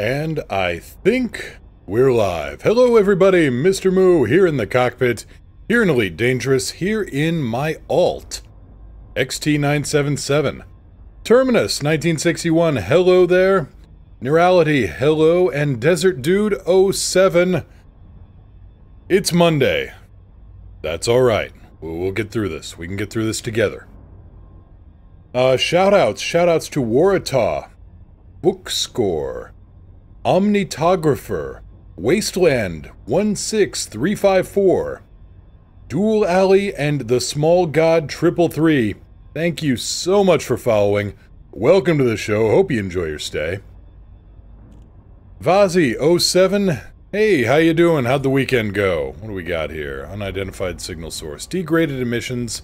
And I think we're live. Hello everybody, Mr. Moo here in the cockpit, here in Elite Dangerous, here in my alt, XT977. Terminus 1961, hello there. Neurality, hello, and Desert Dude 07. It's Monday. That's alright. We'll get through this. We can get through this together. Shoutouts to Waratah, Bookscore, Omnitographer, Wasteland 16354, Dual Alley, and the Small God 333. Thank you so much for following. Welcome to the show. Hope you enjoy your stay. Vazi07, hey, how you doing? How'd the weekend go? What do we got here? Unidentified signal source. Degraded emissions.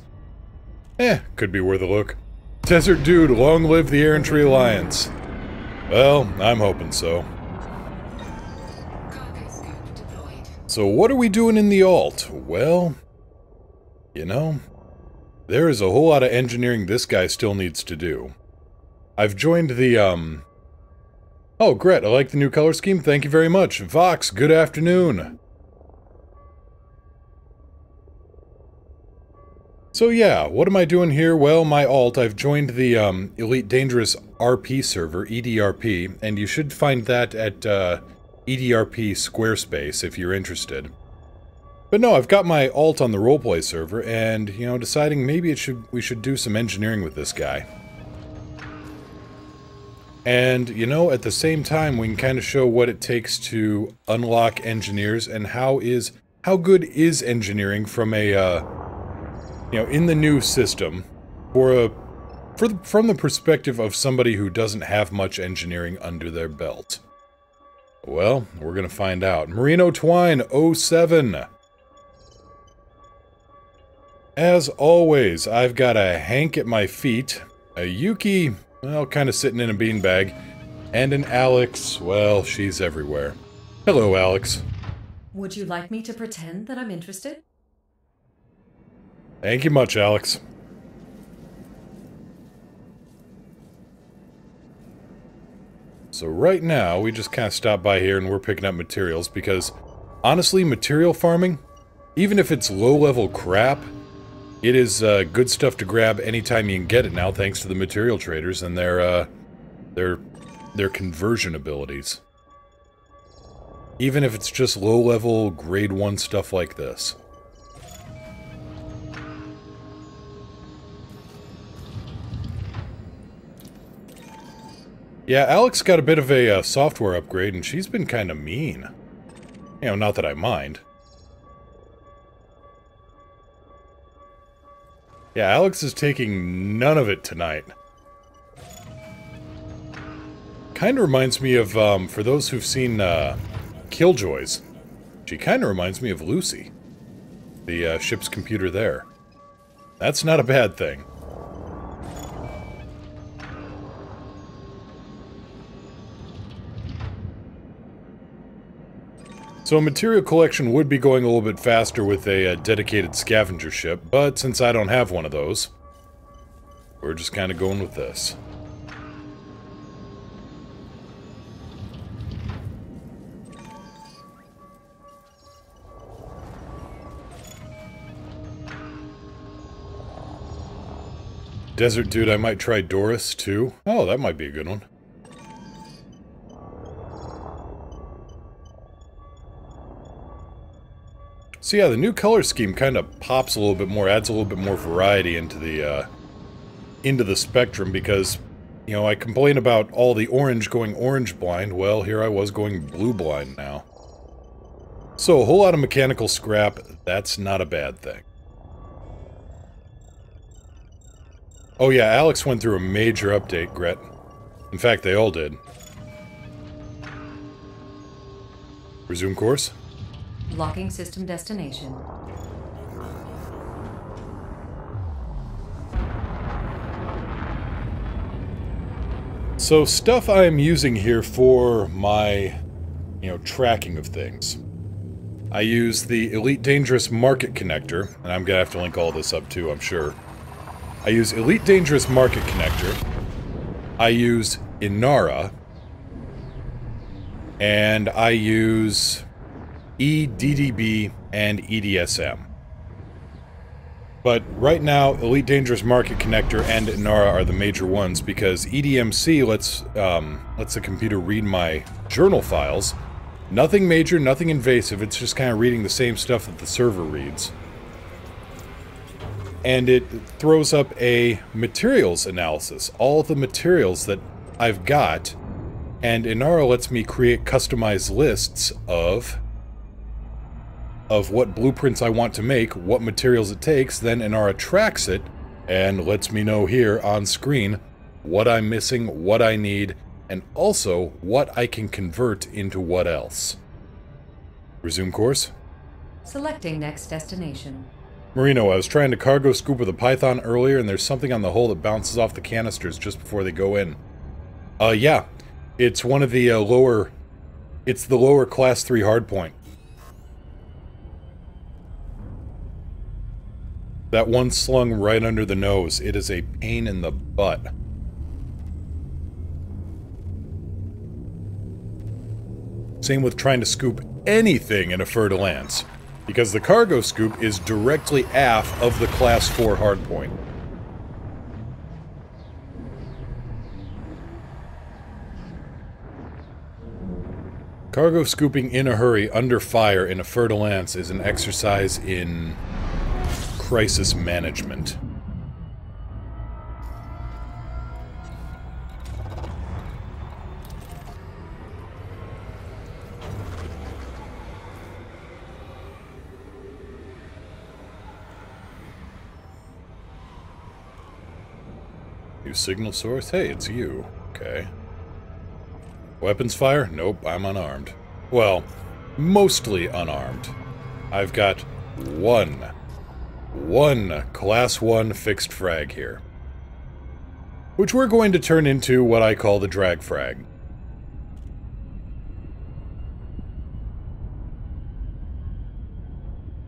Could be worth a look. Desert Dude, long live the Errantry Alliance. Well, I'm hoping so. So what are we doing in the alt? Well, you know, there is a whole lot of engineering this guy still needs to do. I've joined the, Oh, Gret, I like the new color scheme. Thank you very much. Vox, good afternoon. So yeah, what am I doing here? Well, my alt, I've joined the Elite Dangerous RP server, EDRP, and you should find that at EDRP Squarespace if you're interested. But no, I've got my alt on the roleplay server, and, you know, deciding maybe we should do some engineering with this guy. And, you know, at the same time, we can kind of show what it takes to unlock engineers, and how good is engineering from a, you know, in the new system, from the perspective of somebody who doesn't have much engineering under their belt. Well, we're gonna find out. Merino Twine 07. As always, I've got a Hank at my feet, a Yuki, well, kind of sitting in a beanbag, and an Alex, well, she's everywhere. Hello, Alex. Would you like me to pretend that I'm interested? Thank you much, Alex. So right now, we just kind of stopped by here and we're picking up materials because, honestly, material farming, even if it's low-level crap, it is good stuff to grab anytime you can get it now, thanks to the material traders and their conversion abilities. Even if it's just low-level, grade 1 stuff like this. Yeah, Alex got a bit of a software upgrade, and she's been kind of mean. You know, not that I mind. Yeah, Alex is taking none of it tonight. Kind of reminds me of, for those who've seen Killjoys, she kind of reminds me of Lucy, the ship's computer there. That's not a bad thing. So material collection would be going a little bit faster with a dedicated scavenger ship, but since I don't have one of those, we're just kind of going with this. Desert Dude, I might try Doris too. Oh, that might be a good one. So yeah, the new color scheme kind of pops a little bit more, adds a little bit more variety into the spectrum because, you know, I complain about all the orange going orange blind. Well, here I was going blue blind now. So a whole lot of mechanical scrap, that's not a bad thing. Oh yeah, Alex went through a major update, Gret. In fact, they all did. Resume course? Locking system destination. So stuff I'm using here for my, you know, tracking of things. I use the Elite Dangerous Market Connector, and I'm gonna have to link all this up too, I'm sure. I use Elite Dangerous Market Connector. I use Inara. And I use EDDB and EDSM. But right now, Elite Dangerous Market Connector and Inara are the major ones because EDMC lets the computer read my journal files. Nothing major, nothing invasive, it's just kind of reading the same stuff that the server reads. And it throws up a materials analysis, all the materials that I've got, and Inara lets me create customized lists of what blueprints I want to make, what materials it takes, then Inara tracks it, and lets me know here on screen what I'm missing, what I need, and also what I can convert into what else. Resume course. Selecting next destination. Marino, I was trying to cargo scoop with a Python earlier, and there's something on the hull that bounces off the canisters just before they go in. Yeah. It's one of the lower... It's the lower Class 3 hardpoint. That one slung right under the nose. It is a pain in the butt. Same with trying to scoop anything in a Fer-de-Lance, because the cargo scoop is directly aft of the Class 4 hardpoint. Cargo scooping in a hurry, under fire, in a Fer-de-Lance is an exercise in crisis management. New signal source? Hey, it's you. Okay. Weapons fire? Nope, I'm unarmed. Well, mostly unarmed. I've got one Class 1 fixed frag here. Which we're going to turn into what I call the drag frag.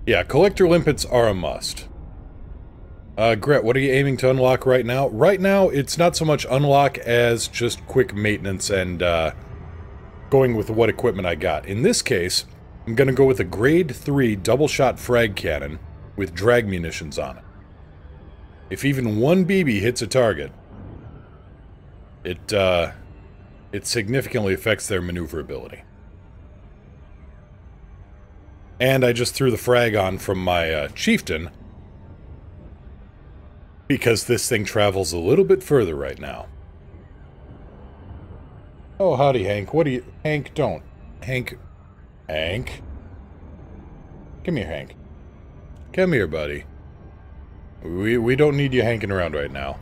Yeah, collector limpets are a must. Gret, what are you aiming to unlock right now? Right now, it's not so much unlock as just quick maintenance and, going with what equipment I got. In this case, I'm gonna go with a grade 3 double-shot frag cannon with drag munitions on it. If even one BB hits a target, it significantly affects their maneuverability. And I just threw the frag on from my, Chieftain, because this thing travels a little bit further right now. Oh, howdy, Hank. What do you... Hank, don't. Hank. Hank? Come here, Hank. Come here, buddy. We don't need you hanking around right now.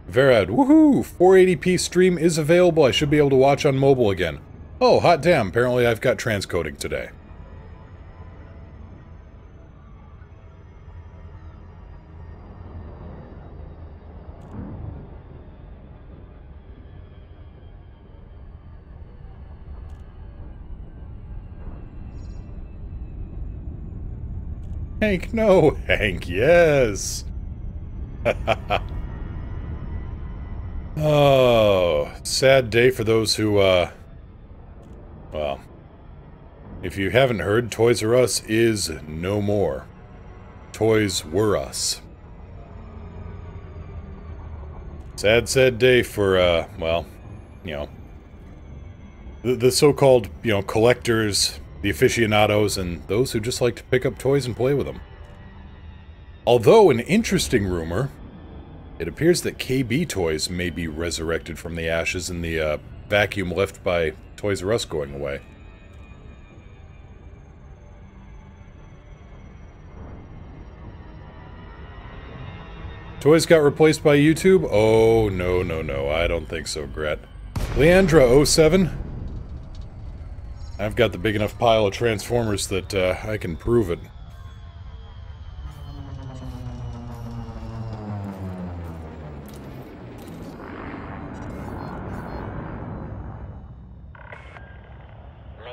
Verad, woohoo! 480p stream is available. I should be able to watch on mobile again. Oh, hot damn. Apparently I've got transcoding today. Hank, no! Hank, yes! Oh, sad day for those who, well, if you haven't heard, Toys R Us is no more. Toys were us. Sad, sad day for, well, you know, the so-called, you know, collectors, the aficionados, and those who just like to pick up toys and play with them. Although, an interesting rumor, it appears that KB Toys may be resurrected from the ashes in the vacuum left by Toys R Us going away. Toys got replaced by YouTube? Oh, no, no, no, I don't think so, Gret. Leandra07. I've got the big enough pile of Transformers that I can prove it.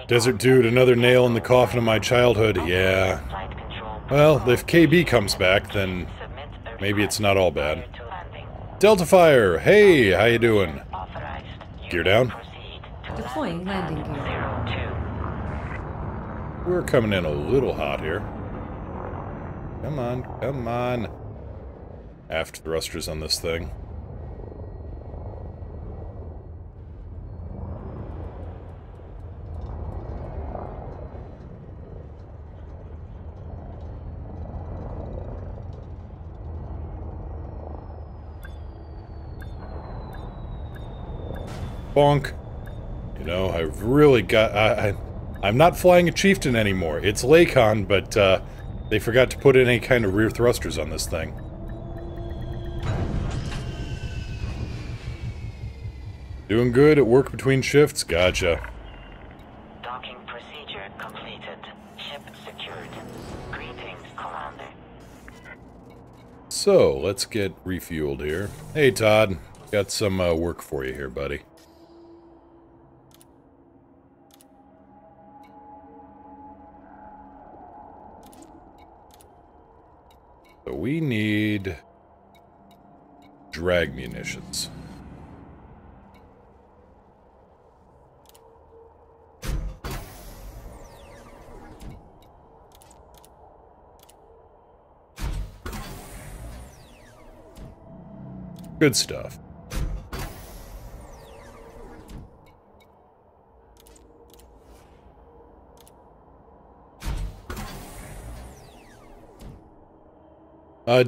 Desert Dude, another nail in the coffin of my childhood. Yeah. Well, if KB comes back, then maybe it's not all bad. Delta Fire, hey, how you doing? Gear down? Deploying landing gear. We're coming in a little hot here. Come on, come on. Aft thrusters on this thing. Bonk. You know, I've really got... I'm not flying a Chieftain anymore. It's Lakon, but they forgot to put in any kind of rear thrusters on this thing. Doing good at work between shifts? Gotcha. Docking procedure completed. Ship secured. Greetings, Commander. So, let's get refueled here. Hey, Todd. Got some work for you here, buddy. So we need drag munitions. Good stuff.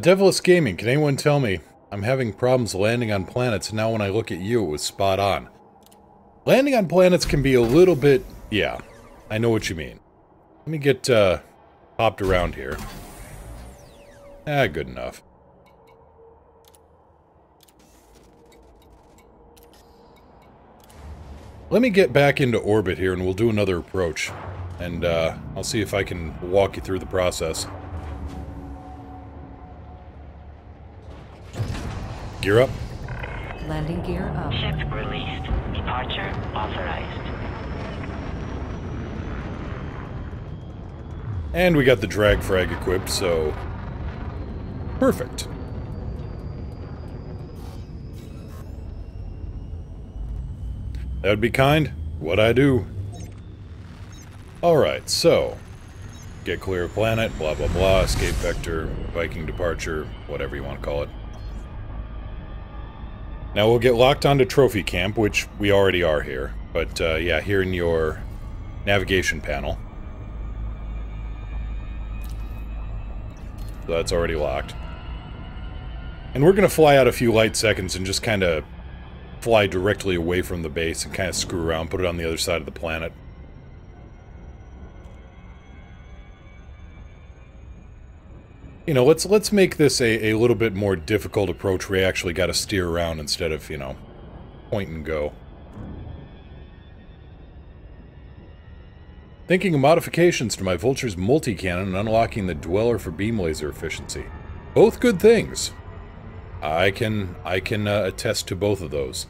Devilous Gaming, can anyone tell me? I'm having problems landing on planets, and now when I look at you, it was spot on. Landing on planets can be a little bit... Yeah, I know what you mean. Let me get, popped around here. Good enough. Let me get back into orbit here, and we'll do another approach. And, I'll see if I can walk you through the process. Gear up. Landing gear up. Ship released. Departure authorized. And we got the drag frag equipped, so... Perfect. That would be kind. What I do. Alright, so... Get clear of planet, blah blah blah, escape vector, Viking departure, whatever you want to call it. Now we'll get locked onto Trophy Camp, which we already are here. But, yeah, here in your navigation panel. So that's already locked. And we're gonna fly out a few light seconds and just kind of fly directly away from the base and kind of screw around, put it on the other side of the planet. You know, let's make this a little bit more difficult approach where you actually got to steer around instead of, you know, point and go. Thinking of modifications to my Vulture's multi-cannon and unlocking the Dweller for beam laser efficiency. Both good things. I can attest to both of those.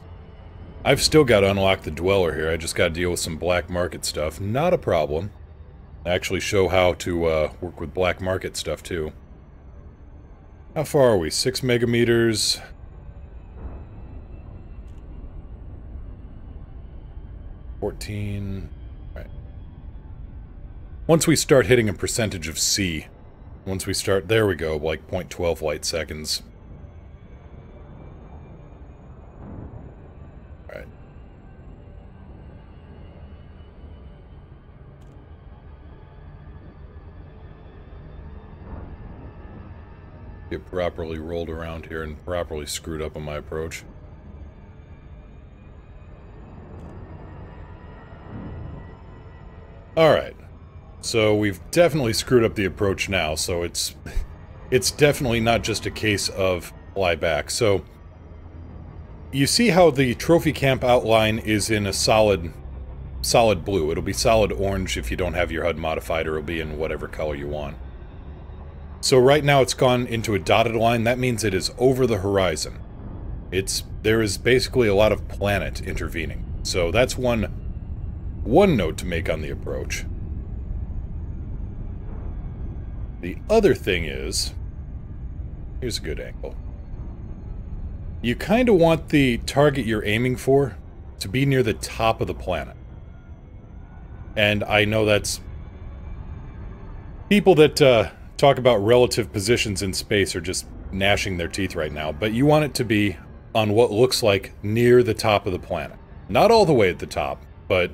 I've still got to unlock the Dweller here. I just got to deal with some black market stuff. Not a problem. I actually show how to work with black market stuff too. How far are we? 6 megameters. 14. Right. Once we start hitting a percentage of C, once we start, there we go, like 0.12 light seconds. Alright. Get properly rolled around here and properly screwed up on my approach. Alright. So we've definitely screwed up the approach now, so it's definitely not just a case of fly back. So you see how the Trophy Camp outline is in a solid blue. It'll be solid orange if you don't have your HUD modified, or it'll be in whatever color you want. So right now it's gone into a dotted line. That means it is over the horizon. There is basically a lot of planet intervening. So that's one note to make on the approach. The other thing is, here's a good angle. You kind of want the target you're aiming for to be near the top of the planet. And I know that's... people that talk about relative positions in space are just gnashing their teeth right now, but you want it to be on what looks like near the top of the planet. Not all the way at the top, but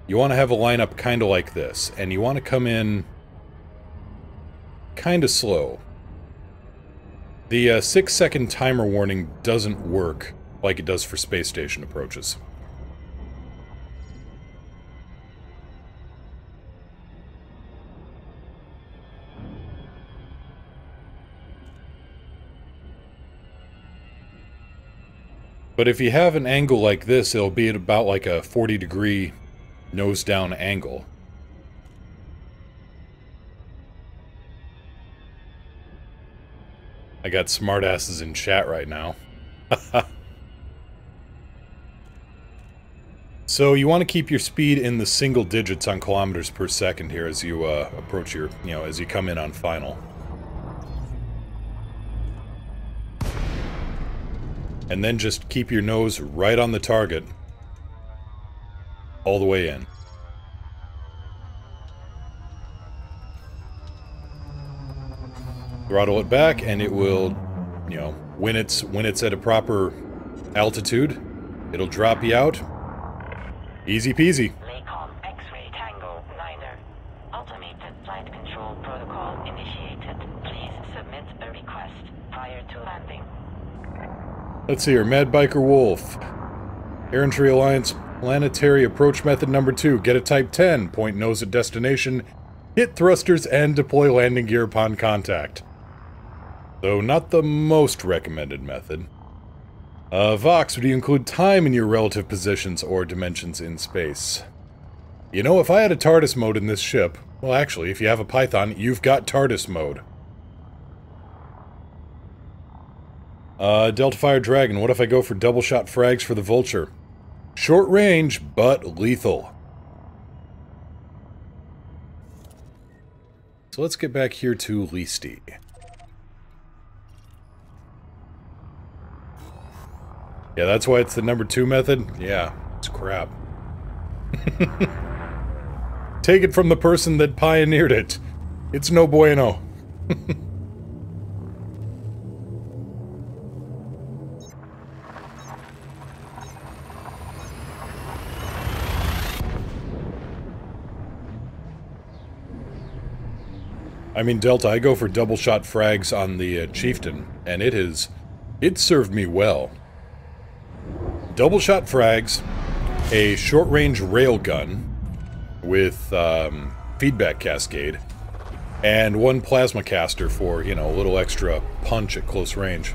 you want to have a lineup kind of like this, and you want to come in kind of slow. The 6-second timer warning doesn't work like it does for space station approaches. But if you have an angle like this, it'll be at about like a 40-degree nose-down angle. I got smartasses in chat right now. So you want to keep your speed in the single digits on kilometers per second here as you approach your, as you come in on final. And then just keep your nose right on the target all the way in. Throttle it back and it will, when it's at a proper altitude, it'll drop you out. Easy peasy. Lakon X-ray Tango 9er. Automated flight control protocol initiated. Please submit a request prior to landing. Let's see here. Mad Biker Wolf. Errantry Alliance Planetary Approach Method number 2. Get a Type 10. Point nose at destination. Hit thrusters and deploy landing gear upon contact. Though not the most recommended method. Vox, would you include time in your relative positions or dimensions in space? If I had a TARDIS mode in this ship... well, actually, if you have a Python, you've got TARDIS mode. Delta Fire Dragon, what if I go for double shot frags for the Vulture? Short range, but lethal. So let's get back here to Leasty. Yeah, that's why it's the number 2 method? Yeah, it's crap. Take it from the person that pioneered it. It's no bueno. I mean, Delta, I go for double shot frags on the Chieftain, and it served me well. Double shot frags, a short range railgun with feedback cascade, and 1 plasma caster for, a little extra punch at close range.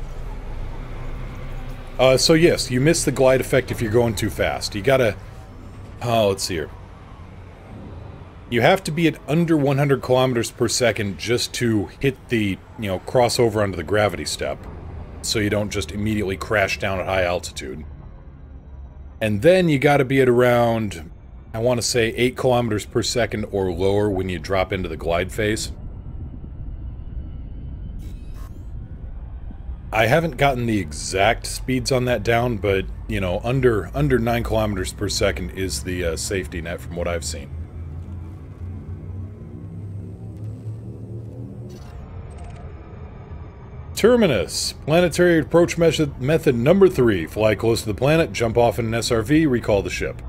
So yes, you miss the glide effect if you're going too fast. You gotta... let's see here. You have to be at under 100 kilometers per second just to hit the, cross over onto the gravity step. So you don't just immediately crash down at high altitude. And then you gotta be at around, I want to say 8 kilometers per second or lower when you drop into the glide phase. I haven't gotten the exact speeds on that down, but, under 9 kilometers per second is the safety net from what I've seen. Terminus. Planetary approach method number 3. Fly close to the planet, jump off in an SRV, recall the ship.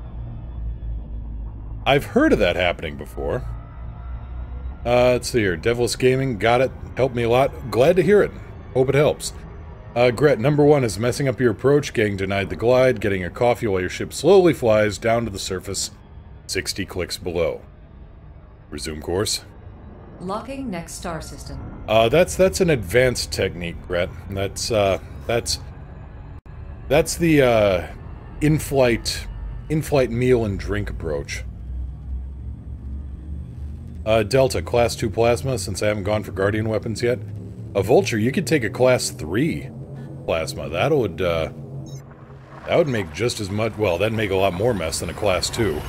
I've heard of that happening before. Let's see here. Devil's Gaming, got it. Helped me a lot. Glad to hear it. Hope it helps. Gret, number 1 is messing up your approach, getting denied the glide, getting a coffee while your ship slowly flies down to the surface, 60 clicks below. Resume course. Locking next star system. That's an advanced technique, Gret. That's the in-flight meal and drink approach. Delta, Class 2 plasma, since I haven't gone for Guardian weapons yet. A Vulture, you could take a Class 3 plasma. That would make just as much... well, that'd make a lot more mess than a Class 2.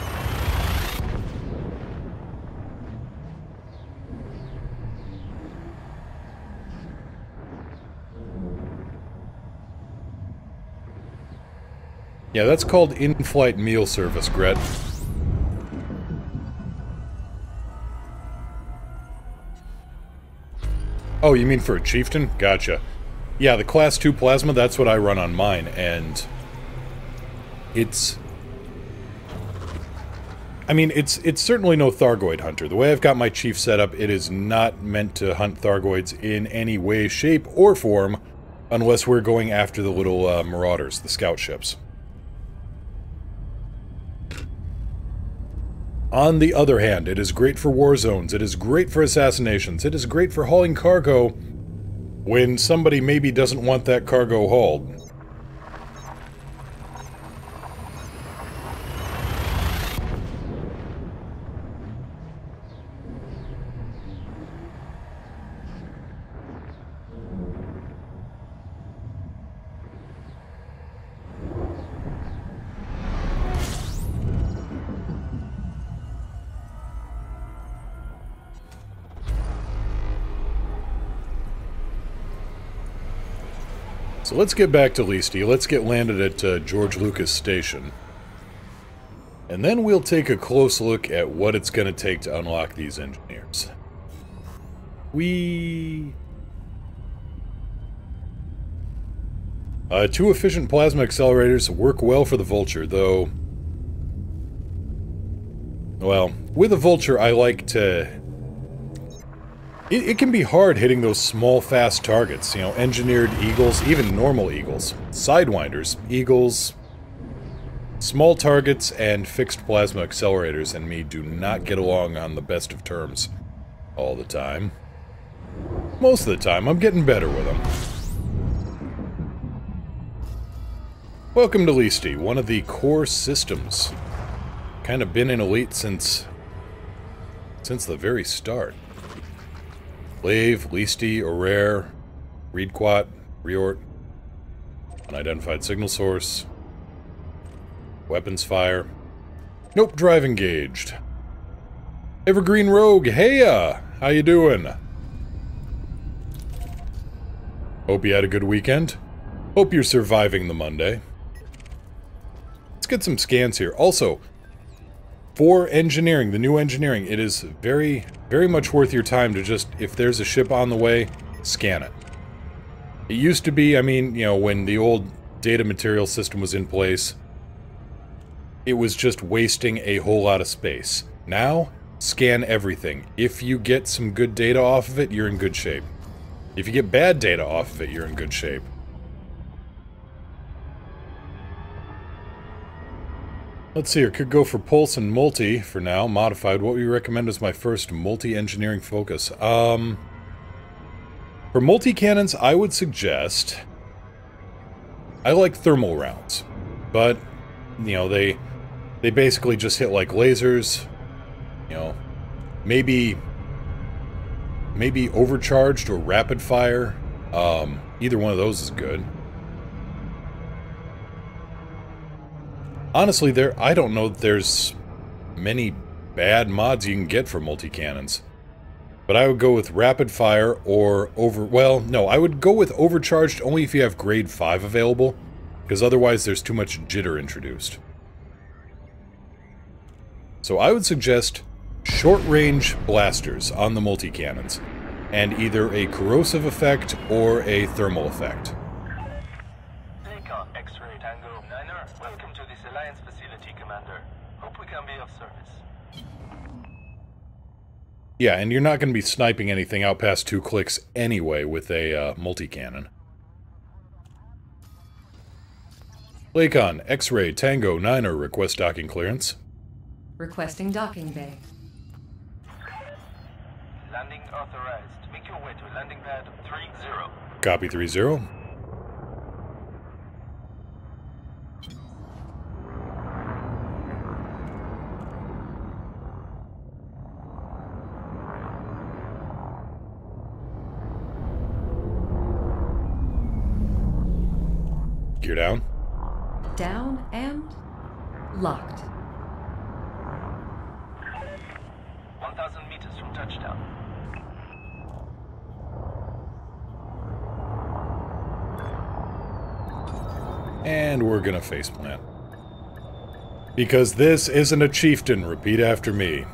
Yeah, that's called in-flight meal service, Gret. Oh, you mean for a chieftain? Gotcha. Yeah, the Class 2 plasma, that's what I run on mine, and it's... I mean, it's certainly no Thargoid hunter. The way I've got my chief set up, it is not meant to hunt Thargoids in any way, shape, or form, unless we're going after the little marauders, the scout ships. On the other hand, it is great for war zones, it is great for assassinations, it is great for hauling cargo when somebody maybe doesn't want that cargo hauled. So let's get back to Listi. Let's get landed at George Lucas Station. And then we'll take a close look at what it's going to take to unlock these engineers. Two efficient plasma accelerators work well for the Vulture, though... Well, with a Vulture I like to... It can be hard hitting those small, fast targets, you know, engineered eagles, even normal eagles, sidewinders, eagles, small targets, and fixed plasma accelerators and me do not get along on the best of terms all the time. Most of the time, I'm getting better with them. Welcome to Listi, one of the core systems. Kind of been in Elite since the very start. Lave, Listi, Aurere, Reedquat, Riort, unidentified signal source, weapons fire. Nope, drive engaged. Evergreen Rogue, heya! How you doing? Hope you had a good weekend. Hope you're surviving the Monday. Let's get some scans here. Also, for engineering, the new engineering, it is very, very much worth your time to just, if there's a ship on the way, scan it. It used to be, I mean, you know, when the old data material system was in place, it was just wasting a whole lot of space. Now, scan everything. If you get some good data off of it, you're in good shape. If you get bad data off of it, you're in good shape. Let's see here, could go for Pulse and Multi for now, modified. What would you recommend as my first multi-engineering focus? For multi-cannons, I would suggest... I like thermal rounds, but, you know, they basically just hit like lasers, you know, maybe overcharged or rapid fire. Either one of those is good. Honestly, I don't know that there's many bad mods you can get for multi-cannons. But I would go with rapid fire or well, no, I would go with overcharged only if you have grade 5 available, because otherwise there's too much jitter introduced. So I would suggest short-range blasters on the multi-cannons, and either a corrosive effect or a thermal effect. X-ray Tango 9er, welcome to this Alliance facility, Commander. Hope we can be of service. Yeah, and you're not going to be sniping anything out past 2 clicks anyway with a multi-cannon. Lakon, X-ray Tango 9er, request docking clearance. Requesting docking bay. Landing authorized. Make your way to landing pad 30. Copy 30. Gear down. Down and locked. 1,000 meters from touchdown. And we're gonna faceplant. Because this isn't a chieftain, repeat after me.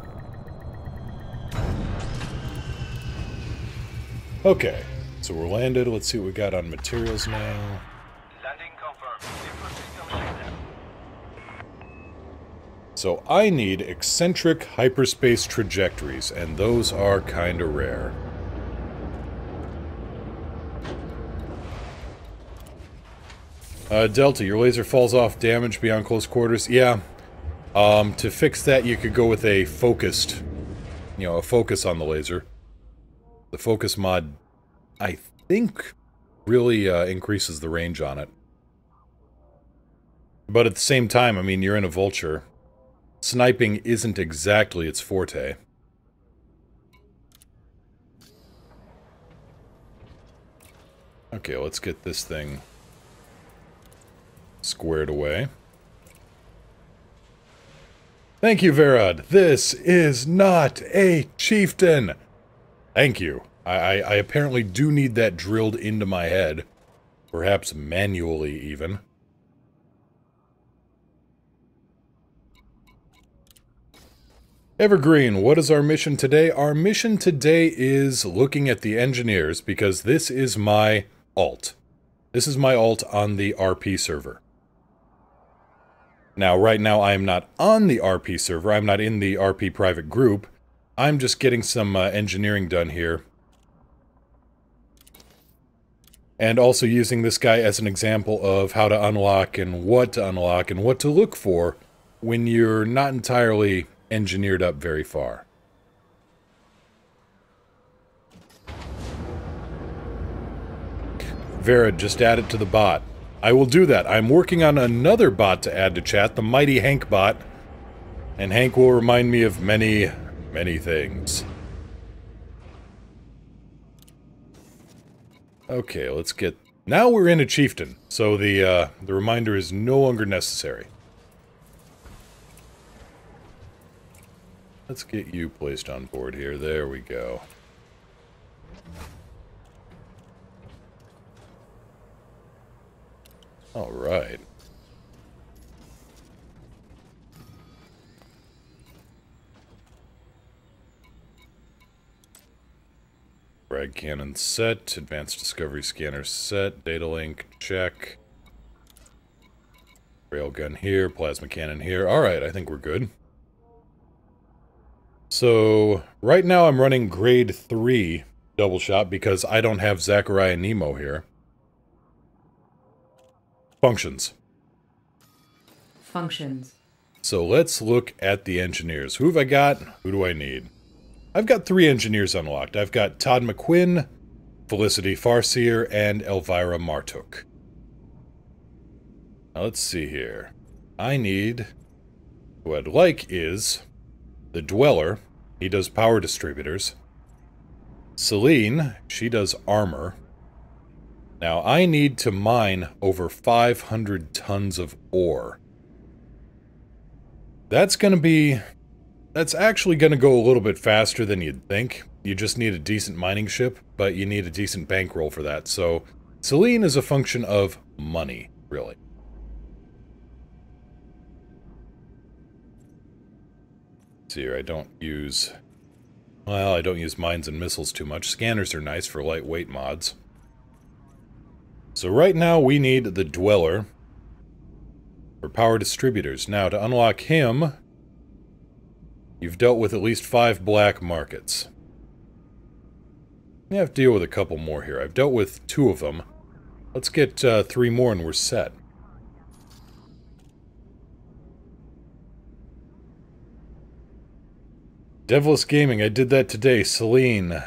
Okay, so we're landed. Let's see what we got on materials now. Landing confirmed. Infrastructure shakedown. So I need eccentric hyperspace trajectories, and those are kinda rare. Delta, your laser falls off damage beyond close quarters. Yeah. To fix that, you could go with a focused, a focus on the laser. The focus mod, I think, really increases the range on it. But at the same time, I mean, you're in a vulture. Sniping isn't exactly its forte. Okay, let's get this thing squared away. Thank you, Verad. This is not a chieftain. Thank you. I apparently do need that drilled into my head. Perhaps manually, even. Evergreen, what is our mission today? Our mission today is looking at the engineers, because this is my alt. This is my alt on the RP server. Now, right now, I am not on the RP server. I'm not in the RP private group. I'm just getting some engineering done here. And also using this guy as an example of how to unlock and what to look for when you're not entirely engineered up very far. Vera, just add it to the bot. I will do that. I'm working on another bot to add to chat, the Mighty Hank bot. And Hank will remind me of many, many things. Okay, let's get... Now we're in a chieftain, so the reminder is no longer necessary. Let's get you placed on board here. There we go. All right. Frag cannon set, advanced discovery scanner set, data link check. Railgun here, plasma cannon here. All right, I think we're good. So, right now I'm running grade 3 double shot because I don't have Zachariah Nemo here. Functions. Functions. So let's look at the engineers. Who have I got? Who do I need? I've got 3 engineers unlocked. I've got Todd McQuinn, Felicity Farseer, and Elvira Martuk. Now let's see here. I need... Who I'd like is... The Dweller. He does power distributors. Celine. She does armor. Now, I need to mine over 500 tons of ore. That's actually going to go a little bit faster than you'd think. You just need a decent mining ship, but you need a decent bankroll for that. So, Celine is a function of money, really. See here, I don't use mines and missiles too much. Scanners are nice for lightweight mods. So right now we need the Dweller for power distributors. Now to unlock him, you've dealt with at least 5 black markets. You have to deal with a couple more here. I've dealt with 2 of them. Let's get 3 more and we're set. Devilish Gaming, I did that today. Celine,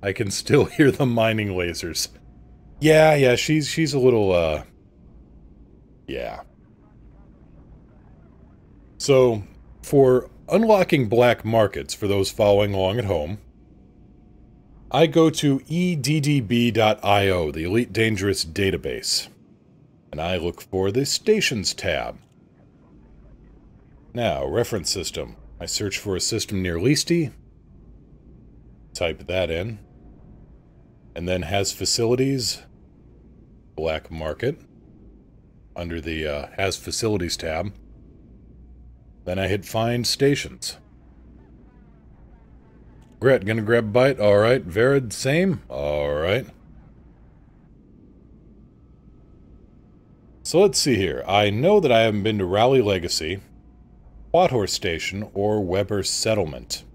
I can still hear the mining lasers. Yeah, she's a little, yeah. So, for unlocking black markets, for those following along at home, I go to eddb.io, the Elite Dangerous database, and I look for the Stations tab. Now, reference system. I search for a system near Leasty, type that in, and then has facilities, black market, under the has facilities tab. Then I hit Find Stations. Gret, gonna grab a bite? Alright. Verid, same? Alright. So let's see here. I know that I haven't been to Rally Legacy, Quathor Station, or Weber Settlement.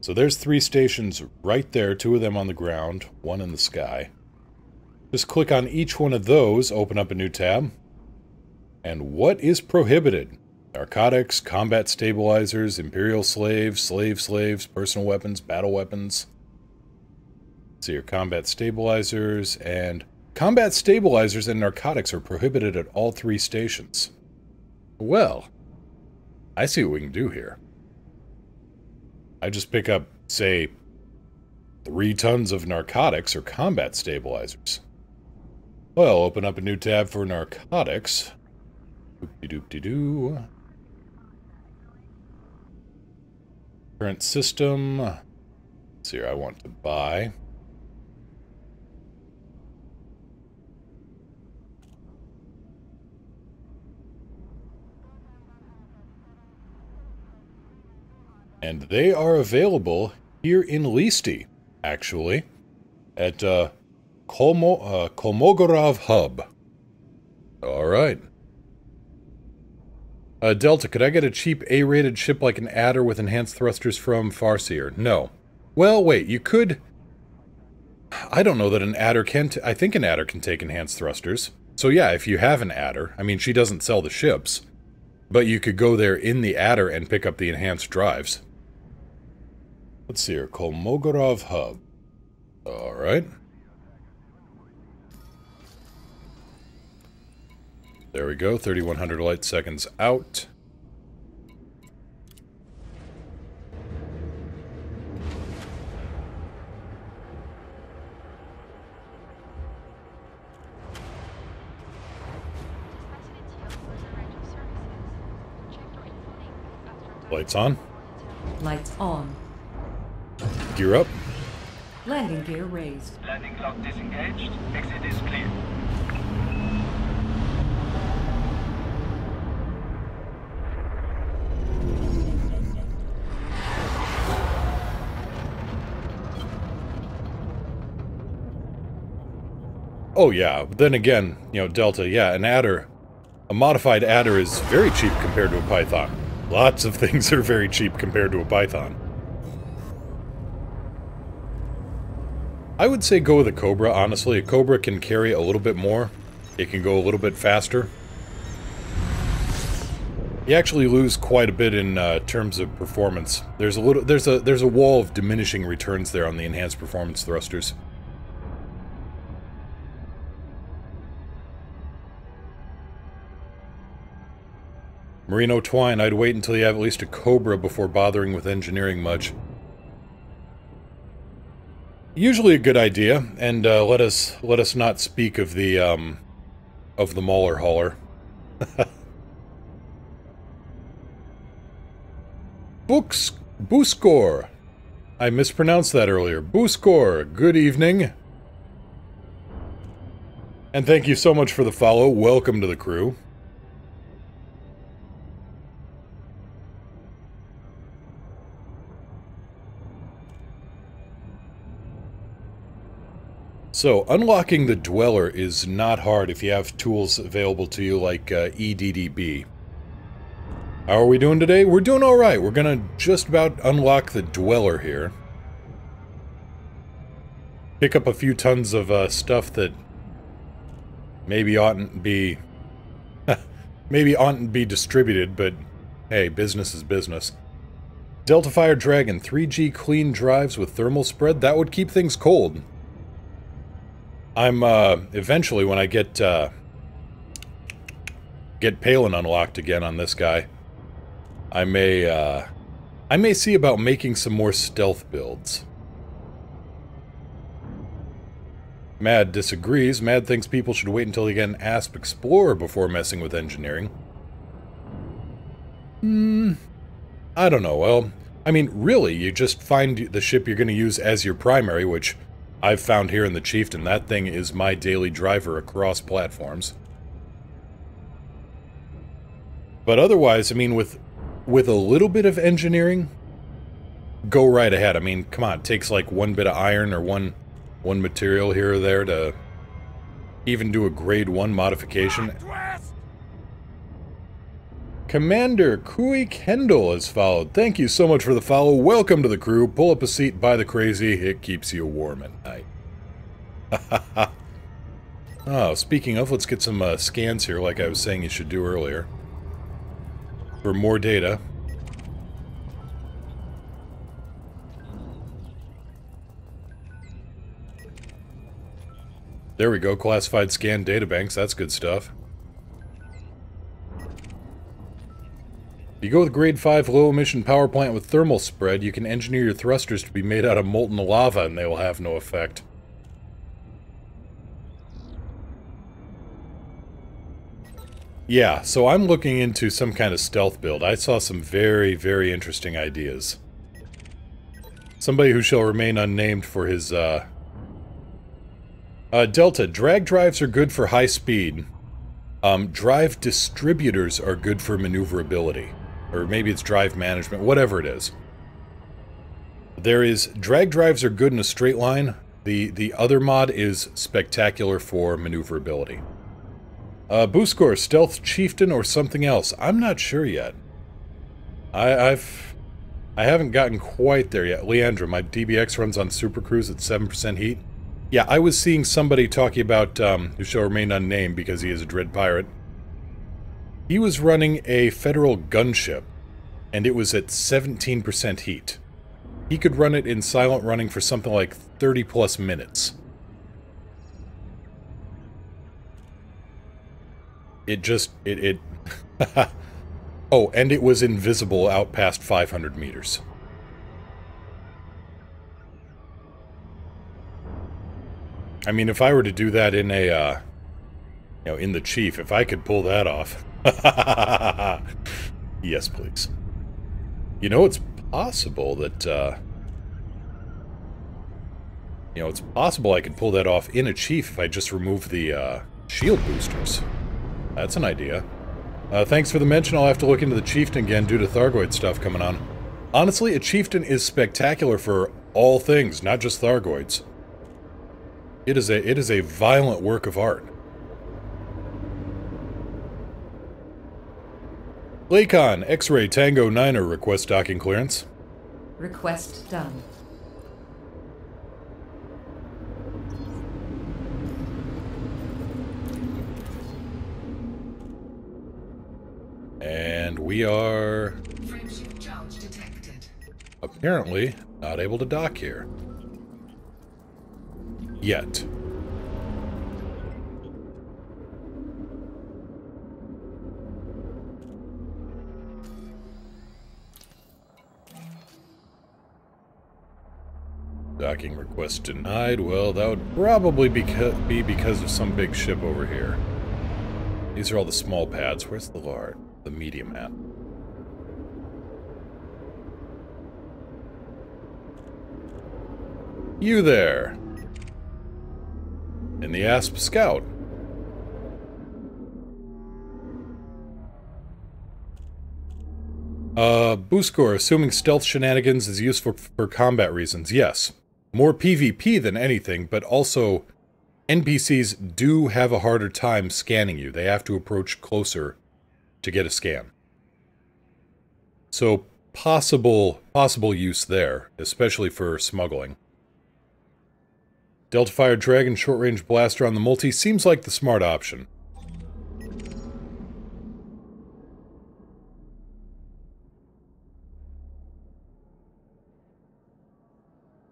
So there's 3 stations right there, 2 of them on the ground, 1 in the sky. Just click on each one of those, open up a new tab. And what is prohibited? Narcotics, combat stabilizers, imperial slaves, slaves, personal weapons, battle weapons. Let's see here, combat stabilizers, and combat stabilizers and narcotics are prohibited at all 3 stations. Well, I see what we can do here. I just pick up, say, 3 tons of narcotics or combat stabilizers. Well, open up a new tab for narcotics. Doop-de-doop-de-doo. Current system. Let's see here, I want to buy. And they are available here in Listi, actually, at Kolmogorov Hub. Alright. Delta, could I get a cheap A-rated ship like an Adder with enhanced thrusters from Farseer? No. Well, wait, you could... I don't know that an Adder can... I think an Adder can take enhanced thrusters. So yeah, if you have an Adder, I mean, she doesn't sell the ships, but you could go there in the Adder and pick up the enhanced drives. Let's see here, Kolmogorov Hub. Alright. There we go, 3,100 light seconds out. Lights on. Lights on. Gear up. Landing gear raised. Landing lock disengaged. Exit is clear. Oh yeah, but then again, you know, Delta, yeah, an Adder, a modified Adder is very cheap compared to a Python. Lots of things are very cheap compared to a Python. I would say go with a Cobra, honestly. A Cobra can carry a little bit more. It can go a little bit faster. You actually lose quite a bit in terms of performance. There's a wall of diminishing returns there on the enhanced performance thrusters. Merino Twine, I'd wait until you have at least a Cobra before bothering with engineering much. Usually a good idea, and let us not speak of the Mauler hauler. Buskor. I mispronounced that earlier. Buskor, good evening. And thank you so much for the follow. Welcome to the crew. So, unlocking the Dweller is not hard if you have tools available to you like EDDB. How are we doing today? We're doing alright. We're gonna just about unlock the Dweller here. Pick up a few tons of stuff that maybe oughtn't be... maybe oughtn't be distributed, but hey, business is business. Delta Fire Dragon, 3G clean drives with thermal spread? That would keep things cold. I'm, eventually when I get Palin unlocked again on this guy, I may see about making some more stealth builds. Mad disagrees. Mad thinks people should wait until they get an ASP Explorer before messing with engineering. I don't know, well, I mean, really, you just find the ship you're going to use as your primary, which I've found here in the Chieftain. That thing is my daily driver across platforms. But otherwise, I mean, with with a little bit of engineering, go right ahead. I mean, come on, it takes like one bit of iron or one material here or there to even do a grade 1 modification. Commander Kui Kendall has followed. Thank you so much for the follow. Welcome to the crew. Pull up a seat by the crazy. It keeps you warm at night. Oh, speaking of, let's get some scans here like I was saying you should do earlier. For more data. There we go, classified scan databanks, that's good stuff. If you go with grade 5 low emission power plant with thermal spread, you can engineer your thrusters to be made out of molten lava and they will have no effect. Yeah, so I'm looking into some kind of stealth build. I saw some very, very interesting ideas. Somebody who shall remain unnamed for his, Delta, drag drives are good for high speed. Drive distributors are good for maneuverability. Or maybe it's drive management, whatever it is. Drag drives are good in a straight line. The other mod is spectacular for maneuverability. Booskor, Stealth Chieftain, or something else. I'm not sure yet. I haven't gotten quite there yet. Leandra, my DBX runs on Super Cruise at 7% heat. Yeah, I was seeing somebody talking about, who shall remain unnamed because he is a Dread Pirate. He was running a Federal gunship, and it was at 17% heat. He could run it in silent running for something like 30 plus minutes. Oh, and it was invisible out past 500 meters. I mean, if I were to do that in a, in the Chief, if I could pull that off. Yes, please. You know, it's possible that, it's possible I could pull that off in a Chief if I just remove the, shield boosters. That's an idea. Thanks for the mention. I'll have to look into the Chieftain again due to Thargoid stuff coming on. Honestly, a Chieftain is spectacular for all things, not just Thargoids. It is a violent work of art. Lakon, X-Ray Tango 9er request docking clearance. Request done. And we are apparently not able to dock here. Yet. Docking request denied. Well, that would probably be because of some big ship over here. These are all the small pads. Where's the large? The medium at? You there. In the Asp Scout. Booskor, assuming stealth shenanigans is useful for combat reasons. Yes. More PvP than anything, but also NPCs do have a harder time scanning you. They have to approach closer to get a scan. So, possible use there, especially for smuggling. Delta-fired Dragon short-range blaster on the multi seems like the smart option.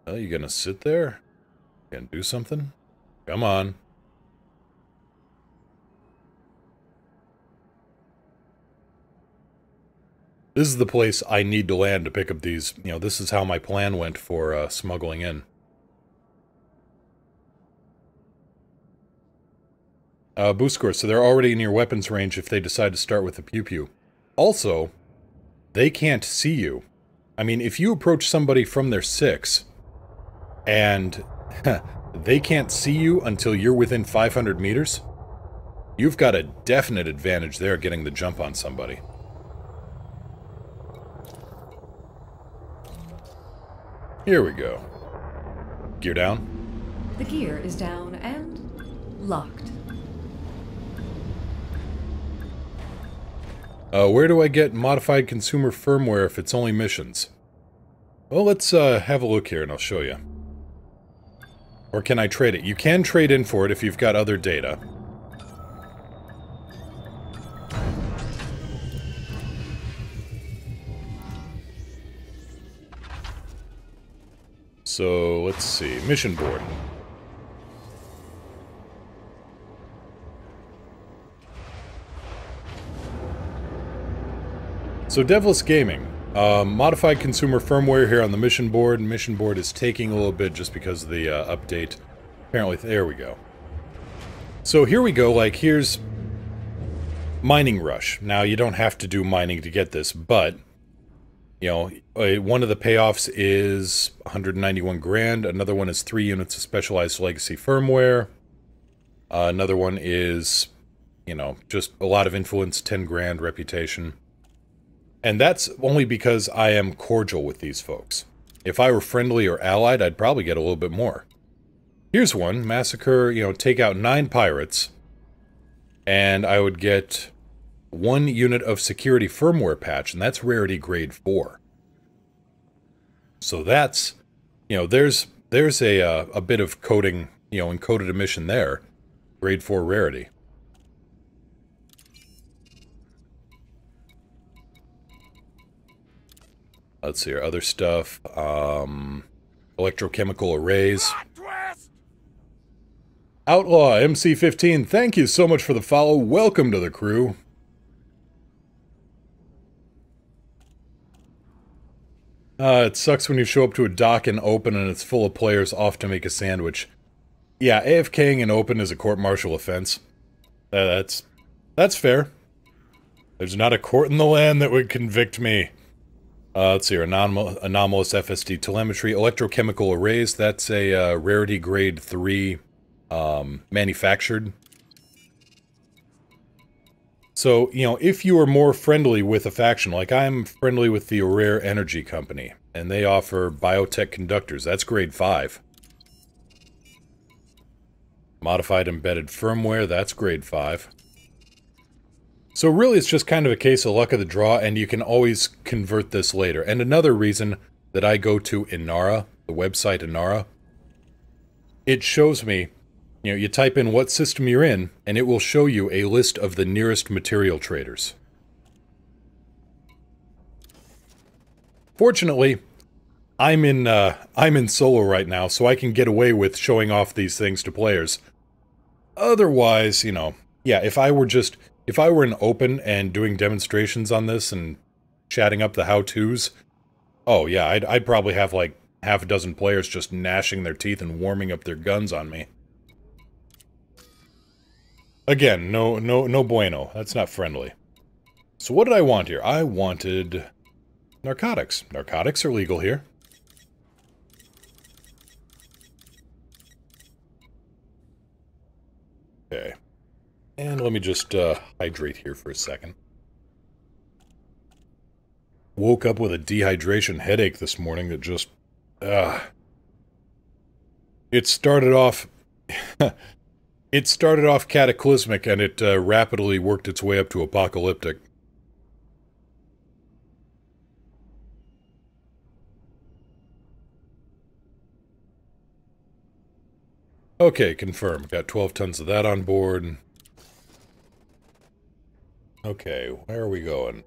Well, you gonna sit there? Gonna do something? Come on. This is the place I need to land to pick up these, this is how my plan went for smuggling in. Booskor, so they're already in your weapons range if they decide to start with a pew-pew. Also, they can't see you. I mean, if you approach somebody from their 6, and they can't see you until you're within 500 meters, you've got a definite advantage there getting the jump on somebody. Here we go. Gear down. The gear is down and locked. Where do I get modified consumer firmware if it's only missions? Well, let's have a look here and I'll show you. Or can I trade it? You can trade in for it if you've got other data. So, let's see. Mission board. So, Devless Gaming. Modified consumer firmware here on the mission board. Mission board is taking a little bit just because of the update. Apparently, there we go. So here we go, like, here's Mining Rush. Now, you don't have to do mining to get this, but, you know, one of the payoffs is 191 grand. Another one is 3 units of specialized legacy firmware. Another one is, you know, just a lot of influence, 10 grand reputation. And that's only because I am cordial with these folks. If I were friendly or allied, I'd probably get a little bit more. Here's one. Massacre, you know, take out 9 pirates. And I would get 1 unit of security firmware patch, and that's rarity grade 4. So that's, you know, there's a bit of coding, you know, encoded emission there. Grade 4 rarity. Let's see, our other stuff. Electrochemical arrays. Outlaw MC15, thank you so much for the follow. Welcome to the crew. It sucks when you show up to a dock in open and it's full of players off to make a sandwich. Yeah, AFKing in open is a court-martial offense. That's fair. There's not a court in the land that would convict me. Let's see here, anomalous FSD telemetry, electrochemical arrays, that's a rarity grade 3 manufactured. So, you know, if you are more friendly with a faction, like I'm friendly with the Rare Energy Company, and they offer biotech conductors, that's grade 5. Modified embedded firmware, that's grade 5. So really it's just kind of a case of luck of the draw, and you can always convert this later. And another reason that I go to Inara, the website Inara, it shows me, you know, you type in what system you're in, and it will show you a list of the nearest material traders. Fortunately, I'm in solo right now, so I can get away with showing off these things to players. Otherwise, you know, yeah, if I were in open and doing demonstrations on this and chatting up the how-tos, oh yeah, I'd probably have like half a dozen players just gnashing their teeth and warming up their guns on me. Again, no bueno. That's not friendly. So what did I want here? I wanted narcotics. Narcotics are legal here. Okay. And let me just hydrate here for a second. Woke up with a dehydration headache this morning that just... It started off... It started off cataclysmic, and it rapidly worked its way up to apocalyptic. Okay, confirm. Got 12 tons of that on board. Okay, where are we going?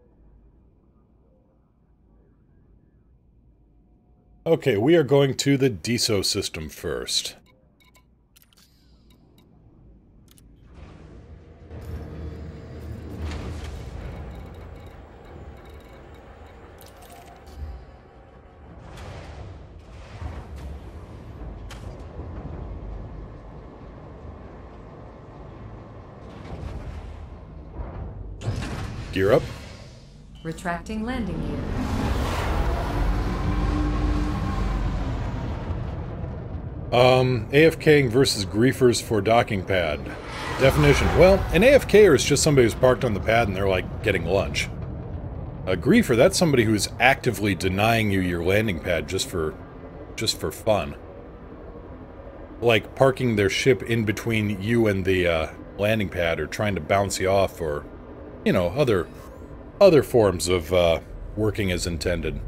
Okay, we are going to the DESO system first. Gear up. Retracting landing gear. AFKing versus griefers for docking pad. Definition. Well, an AFKer is just somebody who's parked on the pad and they're like getting lunch. A griefer, that's somebody who's actively denying you your landing pad just for, just for fun. Like parking their ship in between you and the landing pad, or trying to bounce you off, or, you know, other forms of working as intended.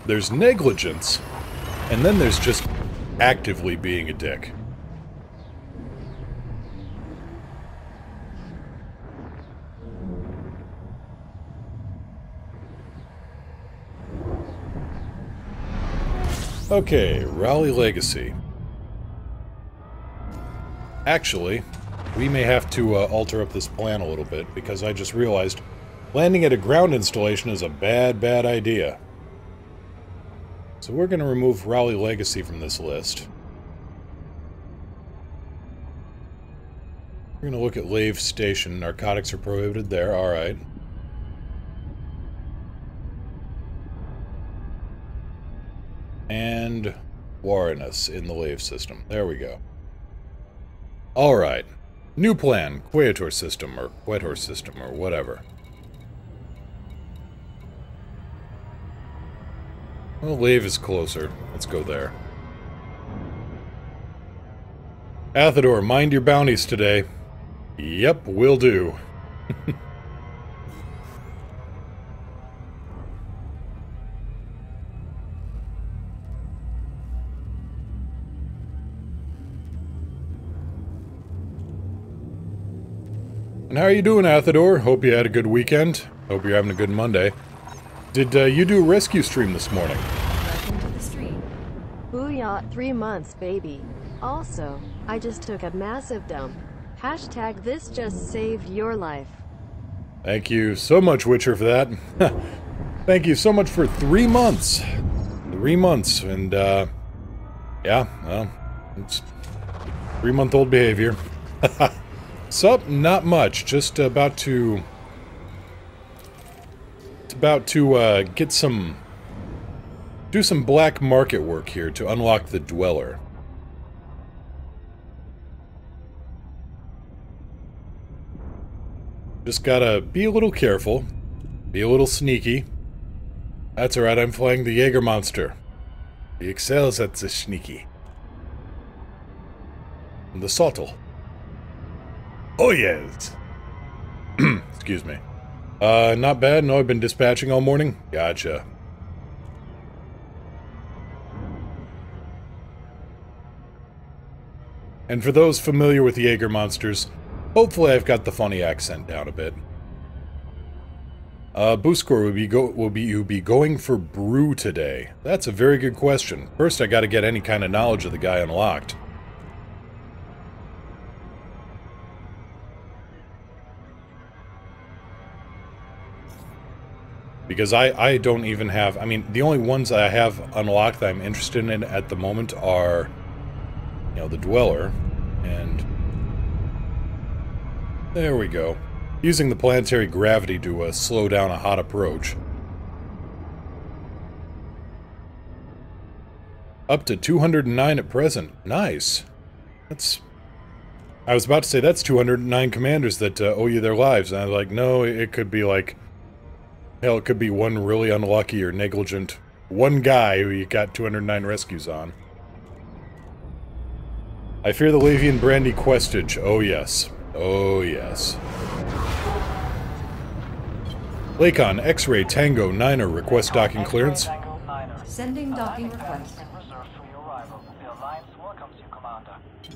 There's negligence, and then there's just actively being a dick. Okay, Raleigh Legacy. Actually, we may have to alter up this plan a little bit, because I just realized landing at a ground installation is a bad idea. So we're going to remove Raleigh Legacy from this list. We're going to look at Lave Station. Narcotics are prohibited there, alright. And Warrenus in the Lave system. There we go. Alright. New plan. Quietor system, or Quietor system, or whatever. Well, Lave is closer. Let's go there. Athador, mind your bounties today. Yep, will do. And how are you doing, Athador? Hope you had a good weekend. Hope you're having a good Monday. Did you do a rescue stream this morning? Welcome to the stream. Booyah, 3 months, baby. Also, I just took a massive dump. Hashtag this just saved your life. Thank you so much, Witcher, for that. Thank you so much for 3 months. 3 months, and, yeah, well, it's 3-month-old behavior. Sup? Not much. Just about to... get some... do some black market work here to unlock the Dweller. Just gotta be a little careful. Be a little sneaky. That's alright, I'm flying the Jägermonster. He excels at the sneaky. And the subtle. Oh yes! Excuse me. Not bad. No, I've been dispatching all morning. Gotcha. And for those familiar with Jägermonsters, hopefully I've got the funny accent down a bit. Booskor, will you be going for brew today? That's a very good question. First, I gotta get any kind of knowledge of the guy unlocked. Because I don't even have... I mean, the only ones I have unlocked that I'm interested in at the moment are, you know, the Dweller, and... there we go. Using the planetary gravity to slow down a hot approach. Up to 209 at present. Nice. That's... I was about to say, that's 209 commanders that owe you their lives, and I was like, no, it could be like... hell, it could be one really unlucky or negligent one guy who you got 209 rescues on. I fear the Lavian Brandy questage. Oh yes. Oh yes. Lakon, X-Ray, Tango, Niner, request docking clearance. Sending docking request.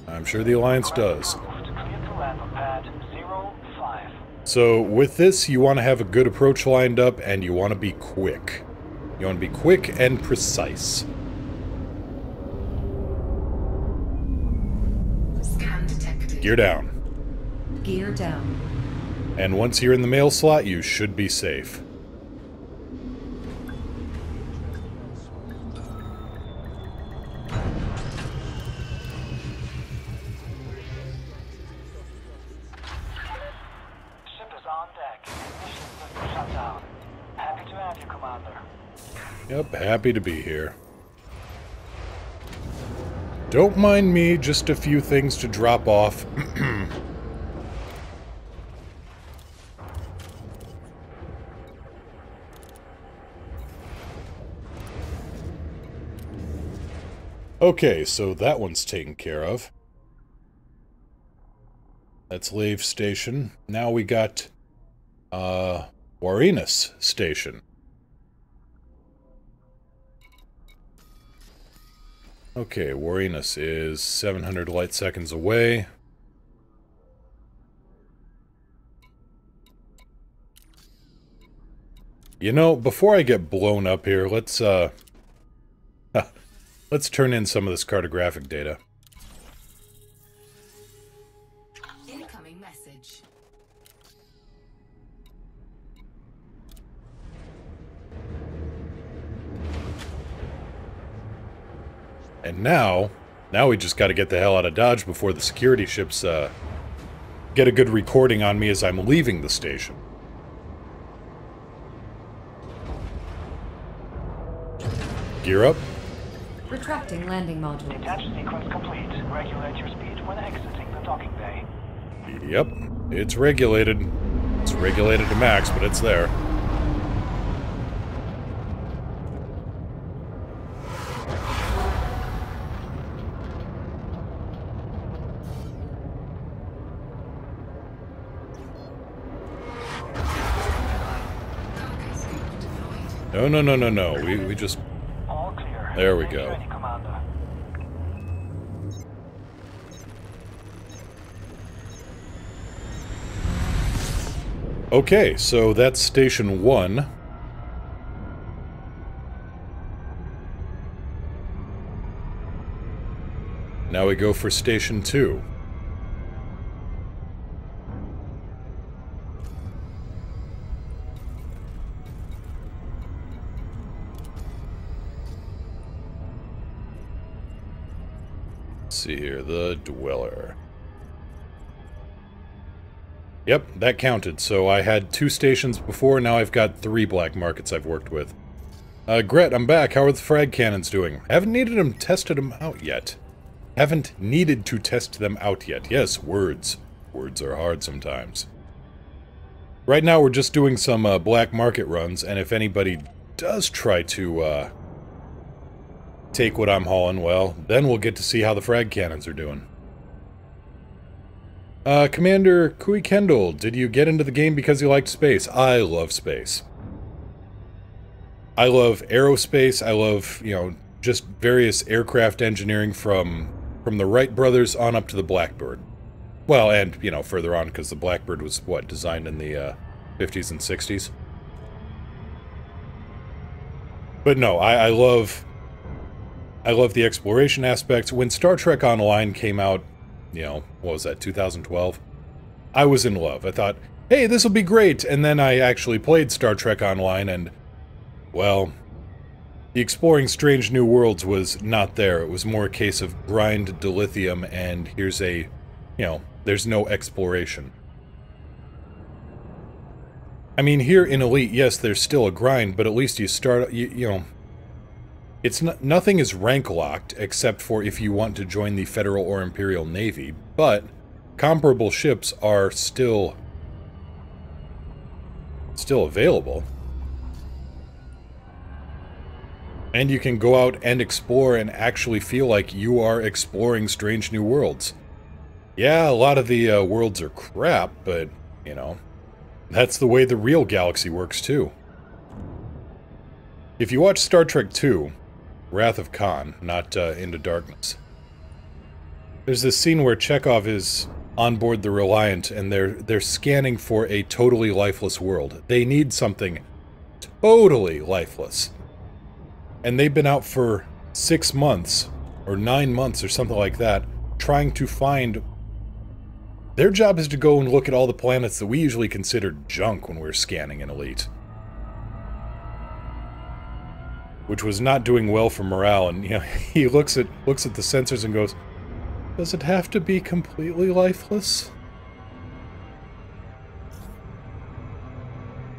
I'm sure the Alliance does. So, with this, you want to have a good approach lined up, and you want to be quick. You want to be quick and precise. Scan detected. Gear down. Gear down. And once you're in the mail slot, you should be safe. Yep, happy to be here. Don't mind me, just a few things to drop off. Okay, so that one's taken care of. That's Lave Station. Now we got, Warinus Station. Okay, Warinus is 700 light seconds away. You know, before I get blown up here, let's turn in some of this cartographic data. Incoming message. And now we just gotta get the hell out of Dodge before the security ships, get a good recording on me as I'm leaving the station. Gear up. Retracting landing module. Detach sequence complete. Regulate your speed when exiting the docking bay. Yep, it's regulated. It's regulated to max, but it's there. No. We just... All clear. There we Make go. ready, Commander. Okay, so that's Station 1. Now we go for Station 2. Let's see here, the Dweller. Yep, that counted. So I had 2 stations before, now I've got 3 black markets I've worked with. Gret, I'm back. How are the frag cannons doing? Haven't needed to test them out yet. Haven't needed to test them out yet. Yes, words. Words are hard sometimes. Right now we're just doing some black market runs, and if anybody does try to take what I'm hauling, well, then we'll get to see how the frag cannons are doing. Commander Kui Kendall, did you get into the game because you liked space? I love space. I love aerospace, I love, you know, just various aircraft engineering from the Wright brothers on up to the Blackbird. Well, and, you know, further on, because the Blackbird was, what, designed in the 50s and 60s? But no, I love the exploration aspects. When Star Trek Online came out, you know, what was that, 2012? I was in love. I thought, hey, this will be great! And then I actually played Star Trek Online and, well, the exploring strange new worlds was not there. It was more a case of grind dilithium and here's a, you know, there's no exploration. I mean, here in Elite, yes, there's still a grind, but at least you start, you know, it's nothing is rank locked except for if you want to join the Federal or Imperial Navy, but comparable ships are still available. And you can go out and explore and actually feel like you are exploring strange new worlds. Yeah, a lot of the worlds are crap, but, you know, that's the way the real galaxy works too. If you watch Star Trek II, Wrath of Khan, not Into Darkness, there's this scene where Chekhov is on board the Reliant and they're scanning for a totally lifeless world. They need something totally lifeless. And they've been out for 6 months, or 9 months, or something like that, trying to find... Their job is to go and look at all the planets that we usually consider junk when we're scanning in Elite. Which was not doing well for morale, and, you know, he looks at the sensors and goes, does it have to be completely lifeless?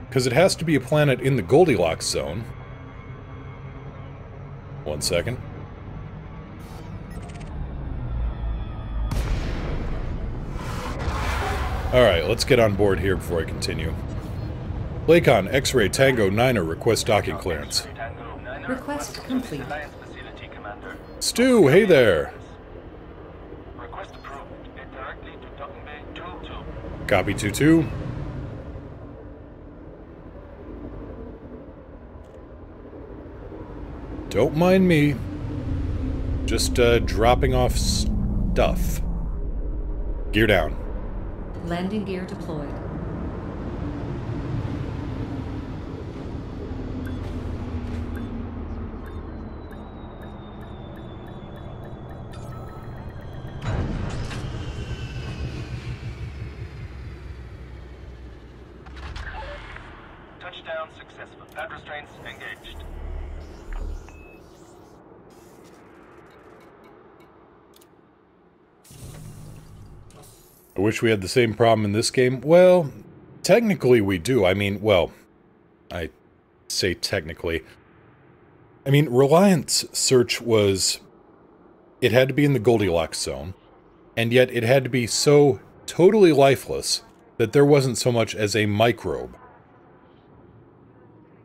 Because it has to be a planet in the Goldilocks zone. 1 second. Alright, let's get on board here before I continue. Lakon, X-Ray, Tango, Niner, request docking clearance. Request complete. Alliance Facility, Commander. Stu, hey there! Request approved. Head directly to docking bay 202. Copy 2-2. Don't mind me. Just, dropping off stuff. Gear down. Landing gear deployed. Touchdown successful. Pad restraints engaged. I wish we had the same problem in this game. Well, technically we do. I mean, well, I say technically. I mean, Reliance search was... It had to be in the Goldilocks zone, and yet it had to be so totally lifeless that there wasn't so much as a microbe.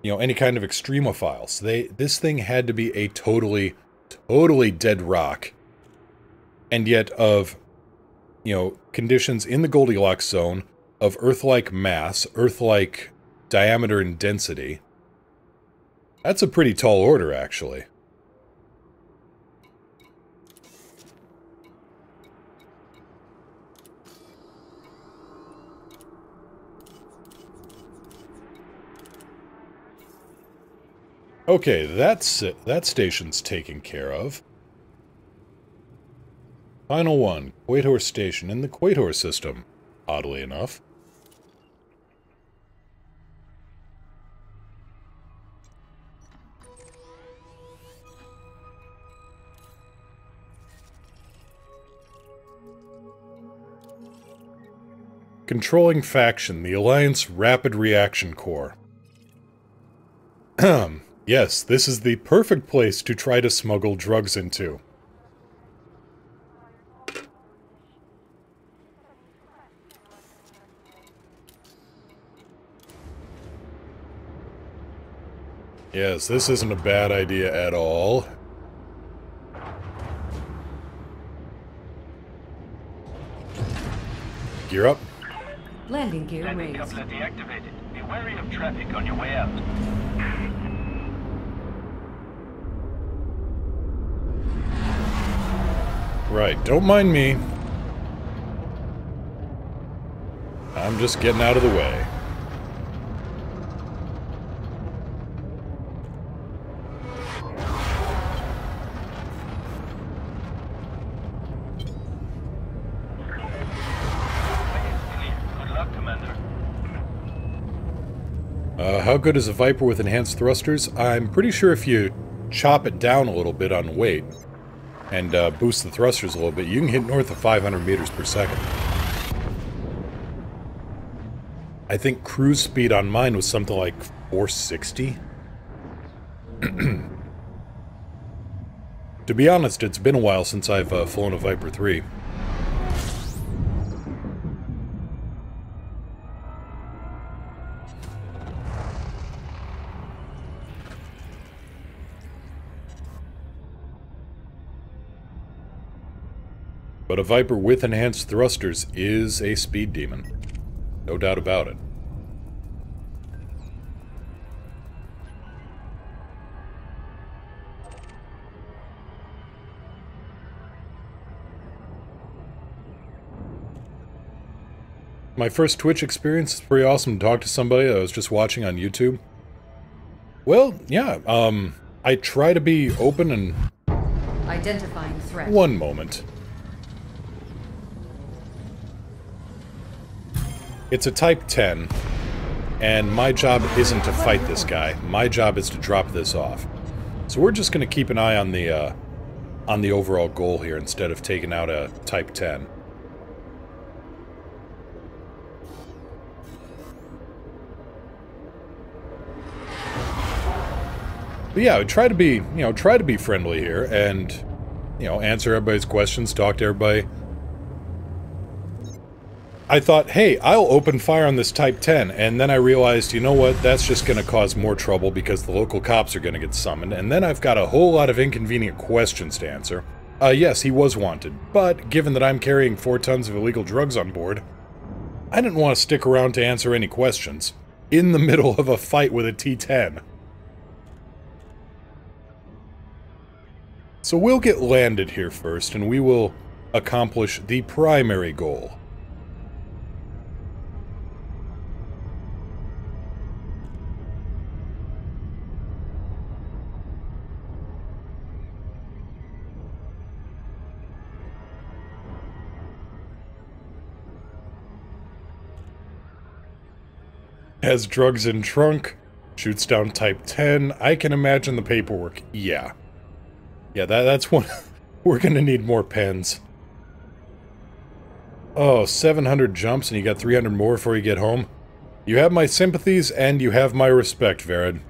You know, any kind of extremophile. So this thing had to be a totally dead rock. And yet of... you know, conditions in the Goldilocks zone of Earth-like mass, Earth-like diameter and density. That's a pretty tall order, actually. Okay, that's it. That station's taken care of. Final one, Quator Station in the Quator system, oddly enough. Controlling faction, the Alliance Rapid Reaction Corps. Yes, this is the perfect place to try to smuggle drugs into. Yes, this isn't a bad idea at all. Gear up. Landing gear Landing raised. coupler deactivated. Be wary of traffic on your way out. Right, don't mind me. I'm just getting out of the way. How good is a Viper with enhanced thrusters? I'm pretty sure if you chop it down a little bit on weight and boost the thrusters a little bit, you can hit north of 500 meters per second. I think cruise speed on mine was something like 460. To be honest, it's been a while since I've flown a Viper 3. But a Viper with enhanced thrusters is a speed demon. No doubt about it. My first Twitch experience is pretty awesome to talk to somebody that I was just watching on YouTube. Well, yeah, I try to be open and... Identifying threat. One moment. It's a Type 10, and my job isn't to fight this guy. My job is to drop this off. So we're just going to keep an eye on the overall goal here instead of taking out a Type 10. But yeah, I try to be, friendly here and, answer everybody's questions, talk to everybody. I thought, hey, I'll open fire on this Type 10, and then I realized, you know what, that's just going to cause more trouble because the local cops are going to get summoned, and then I've got a whole lot of inconvenient questions to answer. Yes, he was wanted, but given that I'm carrying 4 tons of illegal drugs on board, I didn't want to stick around to answer any questions. In the middle of a fight with a T-10. So we'll get landed here first, and we will accomplish the primary goal. Has drugs in trunk, shoots down Type 10. I can imagine the paperwork. Yeah. Yeah, that's one. We're gonna need more pens. Oh, 700 jumps and you got 300 more before you get home? You have my sympathies and you have my respect, Verid.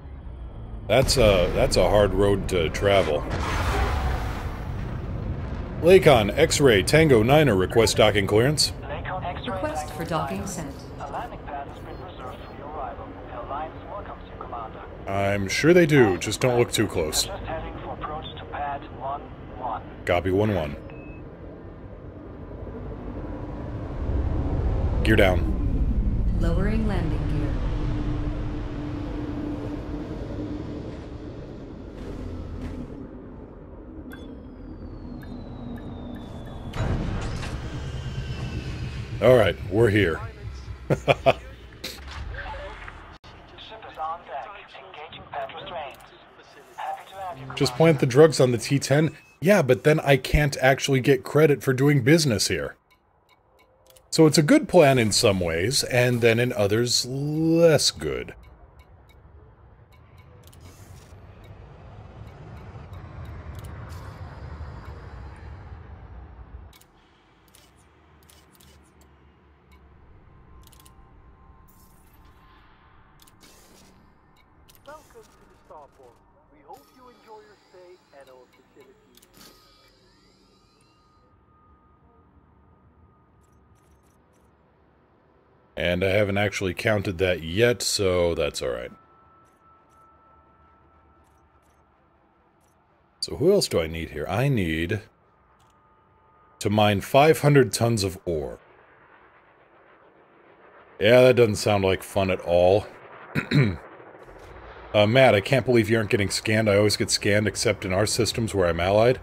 That's a hard road to travel. Lakon, X-Ray, Tango, Niner, request docking clearance. Lakon X-ray Request Tango for docking Niner. sent. A landing pad has been reserved for your arrival. The Alliance welcomes you, Commander. I'm sure they do, just don't look too close. Just heading for approach to pad 1-1. Copy 1-1. Gear down. Lowering landing gear. Alright, we're here. Ship is on deck, engaging pad restraints. Happy to have you, Just Commander. plant the drugs on the T-10? Yeah, but then I can't actually get credit for doing business here. So it's a good plan in some ways, and then in others, less good. Welcome to the Starport. We hope you enjoy your stay at our facility. And I haven't actually counted that yet, so that's alright. So who else do I need here? I need to mine 500 tons of ore. Yeah, that doesn't sound like fun at all. Matt, I can't believe you aren't getting scanned. I always get scanned except in our systems where I'm allied.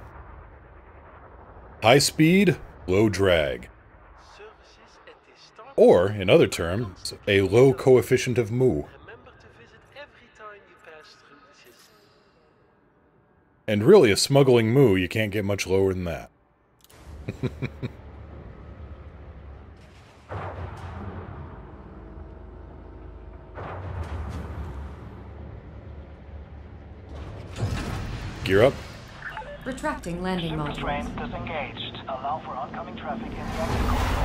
High speed, low drag. Services at the Starport. Or, in other terms, a low coefficient of mu. Remember to visit every time you pass through the system. And really, a smuggling moo, you can't get much lower than that. Gear up. Retracting landing Ship modules. restraints disengaged. Allow for oncoming traffic in the exit corridor.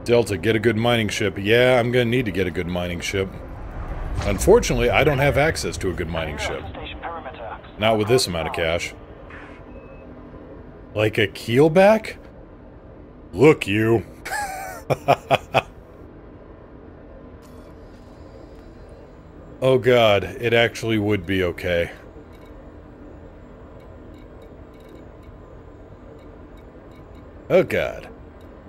Delta, get a good mining ship. Yeah, I'm gonna need to get a good mining ship. Unfortunately, I don't have access to a good mining ship. Station perimeter. Not with this amount of cash. Like a keelback? Look, you. Oh god, it actually would be okay. Oh god.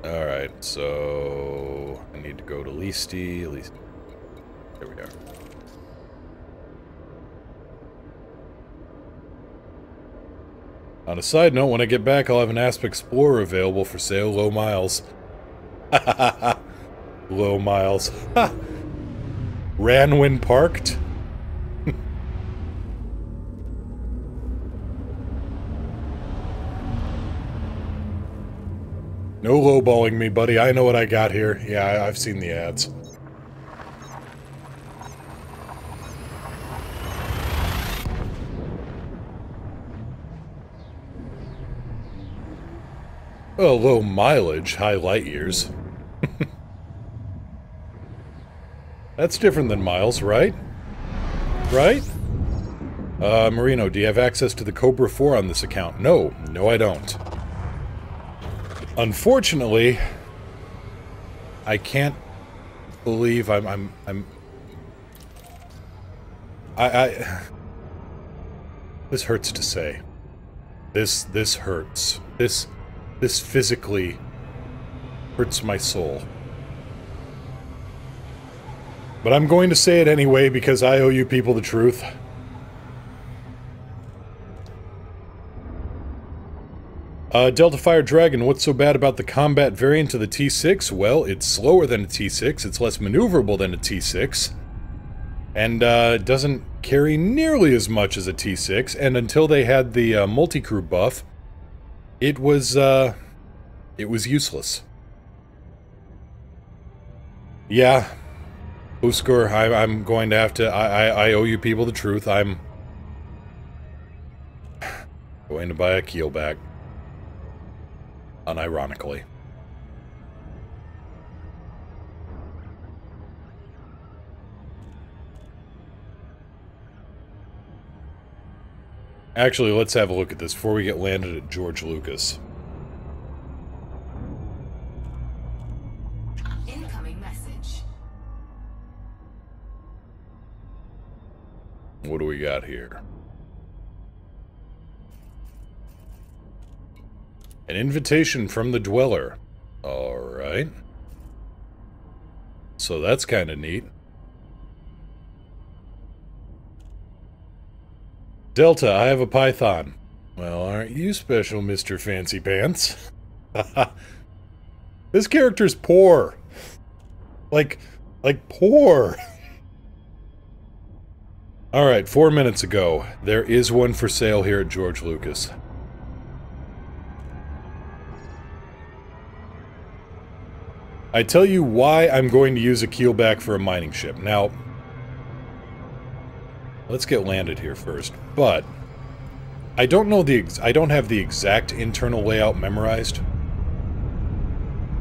Alright, so I need to go to Leasty. There we are. On a side note, when I get back, I'll have an Asp Explorer available for sale, low miles. Low miles. Ha! Ran when parked? No lowballing me, buddy. I know what I got here. Yeah, I've seen the ads. Well, low mileage, high light years. That's different than Miles, right? Right? Marino, do you have access to the Cobra 4 on this account? No. No, I don't. Unfortunately, I can't believe this hurts to say. This hurts. This physically hurts my soul. But I'm going to say it anyway because I owe you people the truth. Delta Fire Dragon, what's so bad about the combat variant of the T6? Well, it's slower than a T6, it's less maneuverable than a T6, and doesn't carry nearly as much as a T6, and until they had the multi-crew buff, it was useless. Yeah, Uskor, I'm going to have to, I owe you people the truth, I'm going to buy a keelback. Unironically. Actually, let's have a look at this before we get landed at George Lucas. Incoming message. What do we got here? An invitation from the Dweller. Alright. So that's kind of neat. Delta, I have a Python. Well, aren't you special, Mr. Fancy Pants? This character's poor. Like poor. Alright, 4 minutes ago, there is one for sale here at George Lucas. I tell you why I'm going to use a keelback for a mining ship. Now, let's get landed here first. But I don't know I don't have the exact internal layout memorized.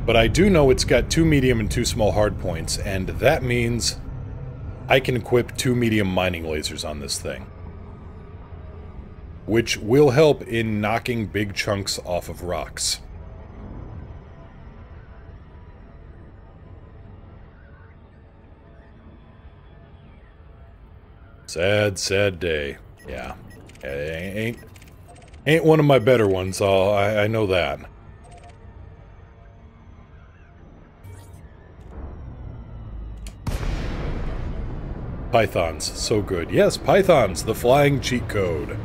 But I do know it's got 2 medium and 2 small hardpoints, and that means I can equip 2 medium mining lasers on this thing. Which will help in knocking big chunks off of rocks. Sad, sad day. Yeah. Ain't one of my better ones, I know that. Pythons, so good. Yes, Pythons, the flying cheat code.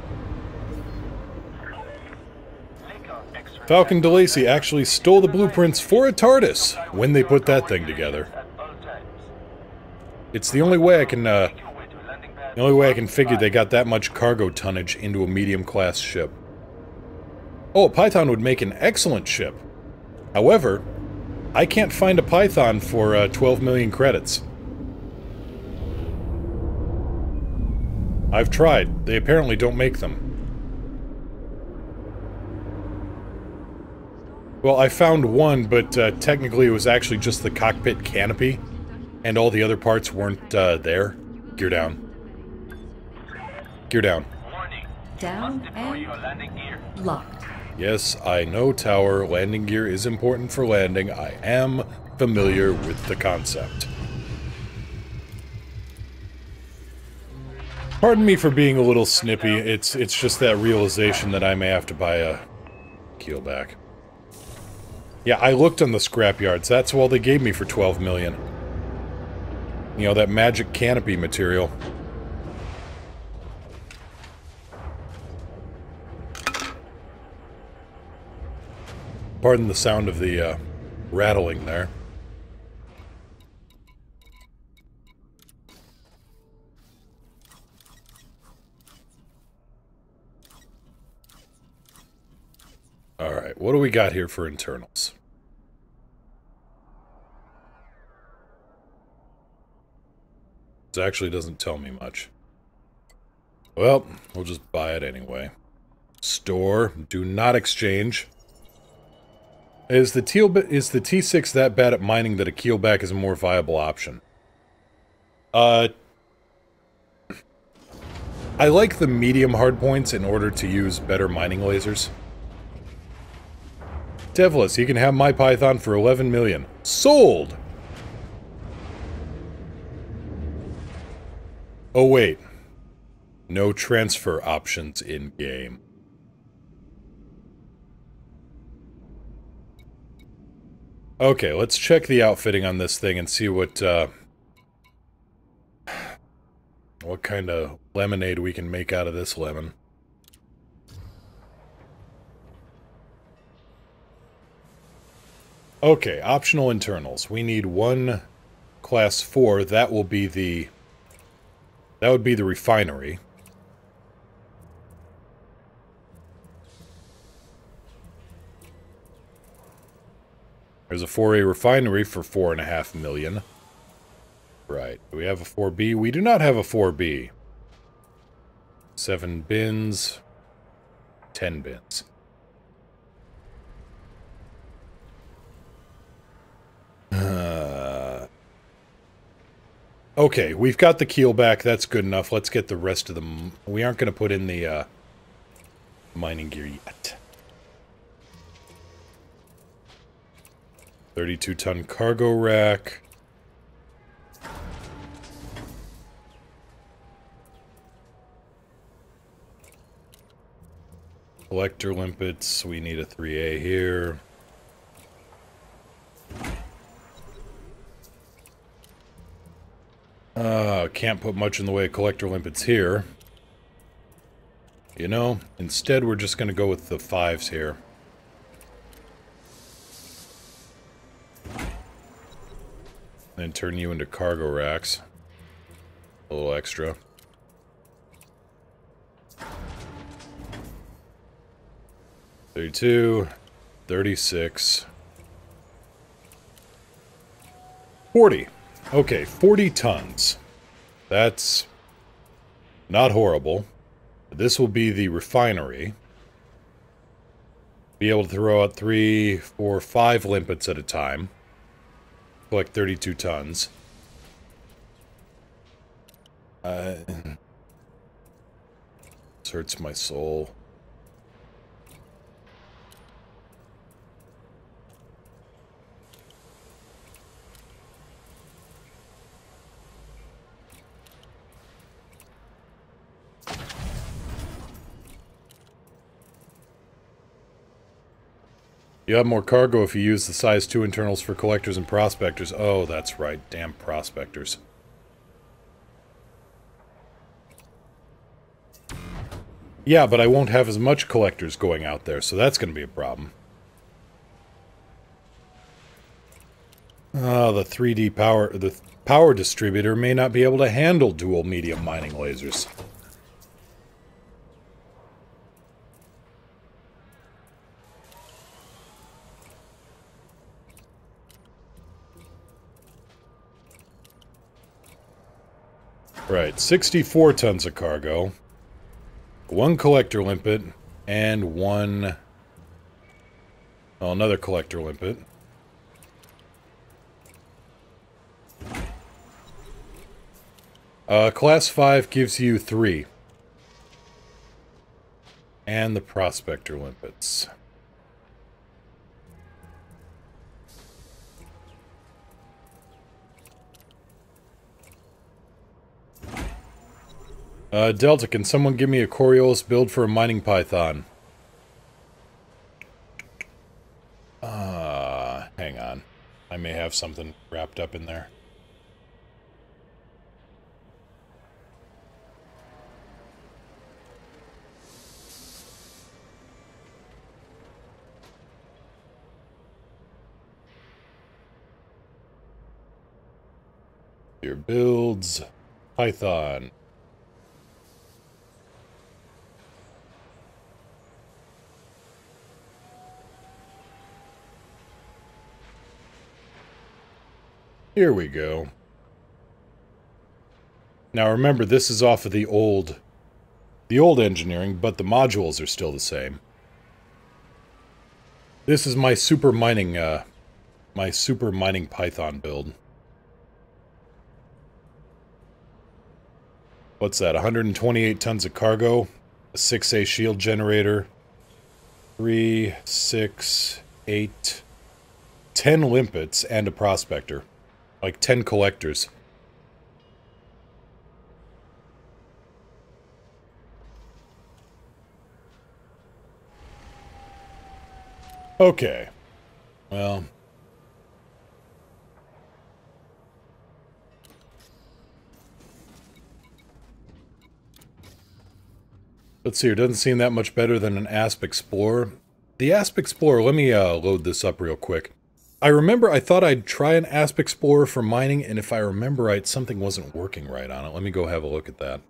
Falcon DeLacy actually stole the blueprints for a TARDIS when they put that thing together. It's the only way I can figure they got that much cargo tonnage into a medium-class ship. Oh, a Python would make an excellent ship. However, I can't find a Python for 12 million credits. I've tried. They apparently don't make them. Well, I found one, but technically it was actually just the cockpit canopy, and all the other parts weren't there. Gear down. Gear down. Down and locked. Yes, I know, Tower. Landing gear is important for landing. I am familiar with the concept. Pardon me for being a little snippy. It's just that realization that I may have to buy a keelback. Yeah, I looked on the scrapyards. That's all they gave me for 12 million. You know, that magic canopy material. Pardon the sound of the rattling there. Alright, what do we got here for internals? This actually doesn't tell me much. Well, we'll just buy it anyway. Store. Do not exchange. Is the T6 that bad at mining that a keelback is a more viable option? I like the medium hardpoints in order to use better mining lasers. Devless, you can have my Python for 11 million. Sold! Oh wait. No transfer options in-game. Okay, let's check the outfitting on this thing and see what kind of lemonade we can make out of this lemon. Okay, optional internals. We need one class 4. That would be the refinery. There's a 4A refinery for 4.5 million. Right. Do we have a 4B? We do not have a 4B. 7 bins. 10 bins. Okay, we've got the keel back. That's good enough. Let's get the rest of them. We aren't going to put in the mining gear yet. 32-ton cargo rack. Collector limpets. We need a 3A here. Can't put much in the way of collector limpets here. You know, instead we're just going to go with the 5s here. And turn you into cargo racks. A little extra. $32, $36, $40. Okay, 40 tons. That's not horrible. This will be the refinery. Be able to throw out 3, 4, 5 limpets at a time. Collect 32 tons. This hurts my soul. You have more cargo if you use the size 2 internals for collectors and prospectors. Oh, that's right. Damn prospectors. Yeah, but I won't have as much collectors going out there, so that's going to be a problem. The 3D power... The power distributor may not be able to handle dual medium mining lasers. Right, 64 tons of cargo, 1 collector limpet, and 1... Oh, another collector limpet. Class 5 gives you 3. And the prospector limpets. Delta, can someone give me a Coriolis build for a mining python? Hang on. I may have something wrapped up in there. Your builds, Python. Here we go. Now remember, this is off of the old engineering, but the modules are still the same. This is my super mining Python build. What's that? 128 tons of cargo, a 6A shield generator, 3, 6, 8, 10 limpets, and a prospector. Like 10 collectors. Okay. Well... let's see, it doesn't seem that much better than an Asp Explorer. The Asp Explorer, let me load this up real quick. I remember I thought I'd try an Asp Explorer for mining, and if I remember right, something wasn't working right on it. Let me go have a look at that.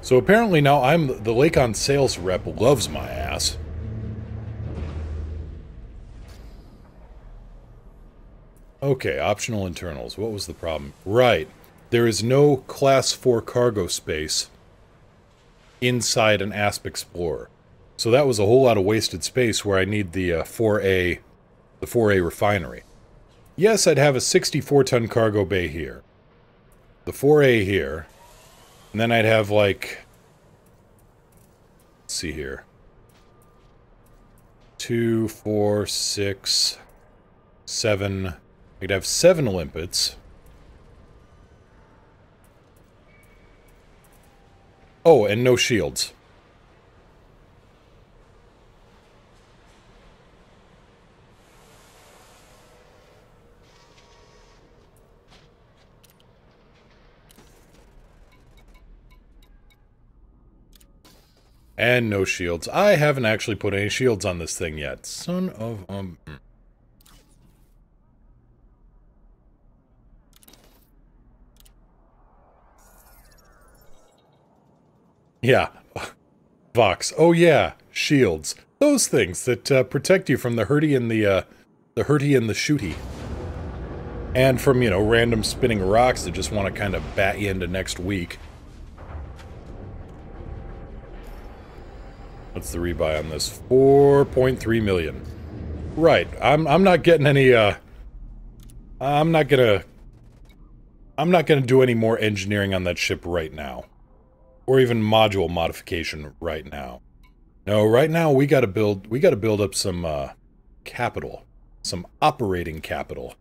So apparently now the Lakon sales rep loves my ass. Okay, optional internals. What was the problem? Right. There is no Class 4 cargo space inside an Asp Explorer. So that was a whole lot of wasted space where I need the 4A refinery. Yes, I'd have a 64-ton cargo bay here. The 4A here. And then I'd have, like... let's see here. 2, 4, 6, 7... I'd have 7 limpets. Oh, and no shields. And no shields. I haven't actually put any shields on this thing yet. Son of Yeah. Vox. Oh yeah, shields. Those things that protect you from the hurty and the hurty and the shooty. And from, you know, random spinning rocks that just want to kind of bat you into next week. What's the rebuy on this? 4.3 million. Right. I'm not getting any I'm not gonna do any more engineering on that ship right now. Or even module modification right now. No, right now we gotta build up some capital. Some operating capital.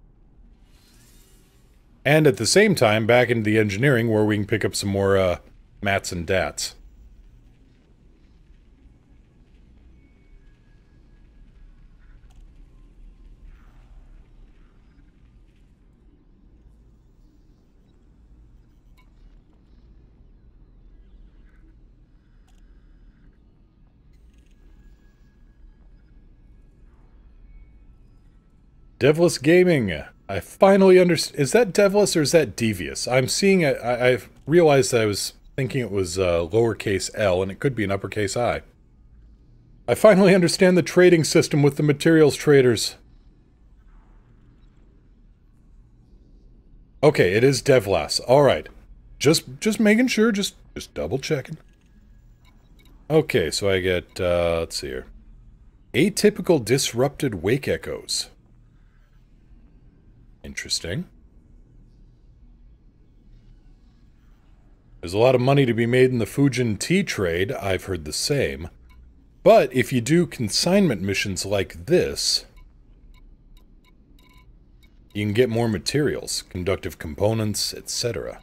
And at the same time, back into the engineering where we can pick up some more mats and dats. Devless Gaming. I finally understand. Is that Devless or is that Devious? I'm seeing it. I've realized that I was thinking it was lowercase L and it could be an uppercase I. I finally understand the trading system with the materials traders. Okay, it is Devlas. Alright. Just making sure, just double checking. Okay, so I get, let's see here. Atypical disrupted wake echoes. Interesting. There's a lot of money to be made in the Fujin tea trade, I've heard the same. But if you do consignment missions like this, you can get more materials, conductive components, etc.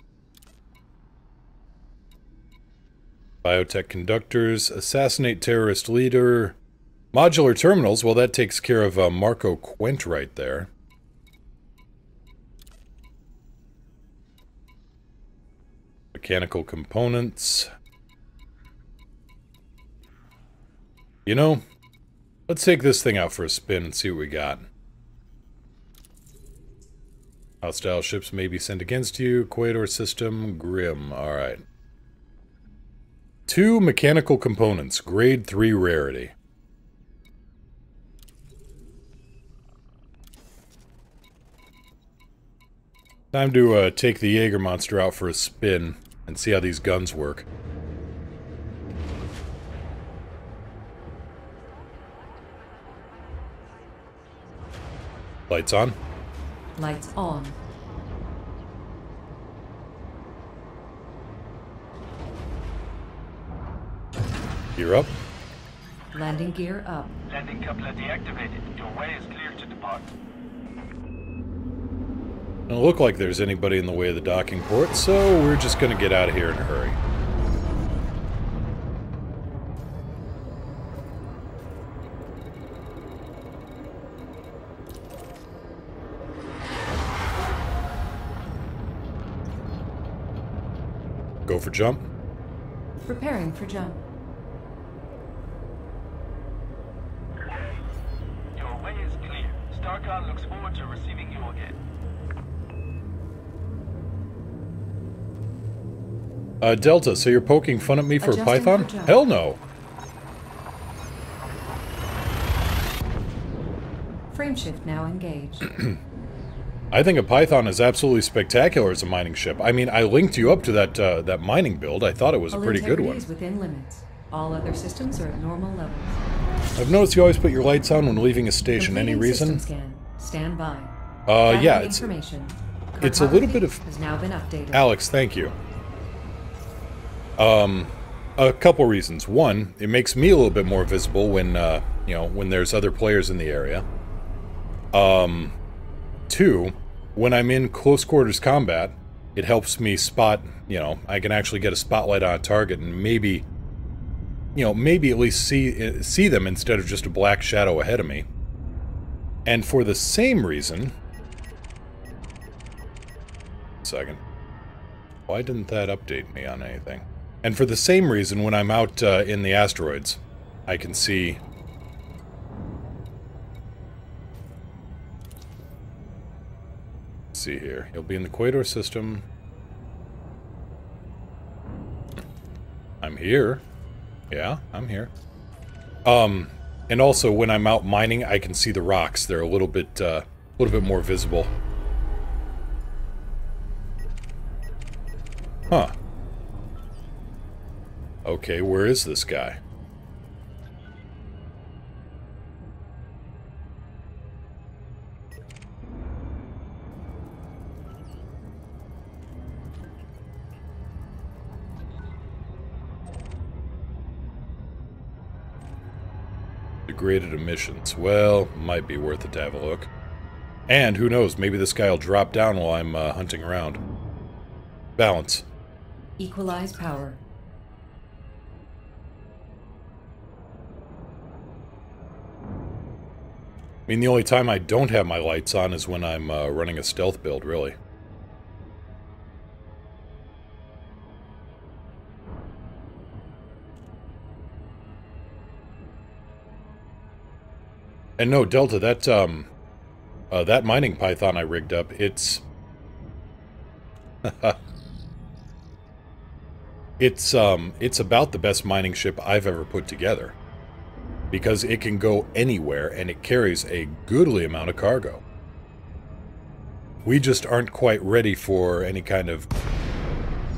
Biotech conductors, assassinate terrorist leader, modular terminals, well that takes care of Marco Quent right there. Mechanical components. You know, let's take this thing out for a spin and see what we got. Hostile ships may be sent against you. Equator system, Grim. Alright. 2 mechanical components, grade 3 rarity. Time to take the Jaeger monster out for a spin and see how these guns work. Lights on. Lights on. Gear up. Landing gear up. Landing coupler deactivated. Your way is clear to depart. Doesn't look like there's anybody in the way of the docking port, so we're just gonna get out of here in a hurry. Go for jump. Preparing for jump. Your way is clear. Starcon looks forward to receiving you again. Delta, so you're poking fun at me for a Adjusting python? for jump. Hell no! Frameshift now engaged. I think a python is absolutely spectacular as a mining ship. I mean, I linked you up to that mining build. I thought it was a Hull pretty good integrity one. is within limits. All other systems are at normal levels. I've noticed you always put your lights on when leaving a station. Any Completing reason? system scan. Stand by. Yeah, Gathering it's information. it's a little bit of... Has now been updated. Alex, thank you. A couple reasons. One, it makes me a little bit more visible when, you know, when there's other players in the area. Two, when I'm in close quarters combat, it helps me spot, you know, I can actually get a spotlight on a target and maybe, you know, maybe at least see them instead of just a black shadow ahead of me. And for the same reason... Second. Why didn't that update me on anything? And for the same reason, when I'm out in the asteroids, I can see... Let's see here. You'll be in the Quator system. I'm here. Yeah, I'm here. And also when I'm out mining, I can see the rocks. They're a little bit more visible. Huh. Okay, where is this guy? Degraded emissions. Well, might be worth it to have a look. And who knows, maybe this guy will drop down while I'm hunting around. Balance. Equalize power. I mean, the only time I don't have my lights on is when I'm running a stealth build, really. And no, Delta, that mining python I rigged up, it's... it's about the best mining ship I've ever put together. Because it can go anywhere, and it carries a goodly amount of cargo. We just aren't quite ready for any kind of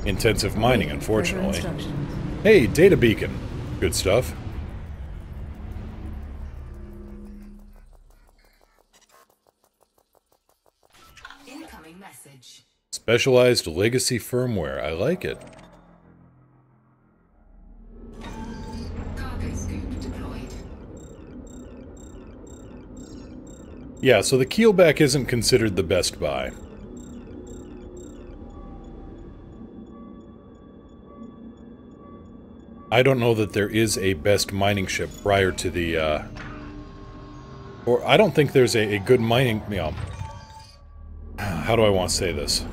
intensive mining, unfortunately. Hey, data beacon. Good stuff. Incoming message. Specialized legacy firmware. I like it. Cargo scoop deployed. Yeah, so the keelback isn't considered the best buy. I don't know that there is a best mining ship prior to the, or I don't think there's a good mining, you know, how do I want to say this?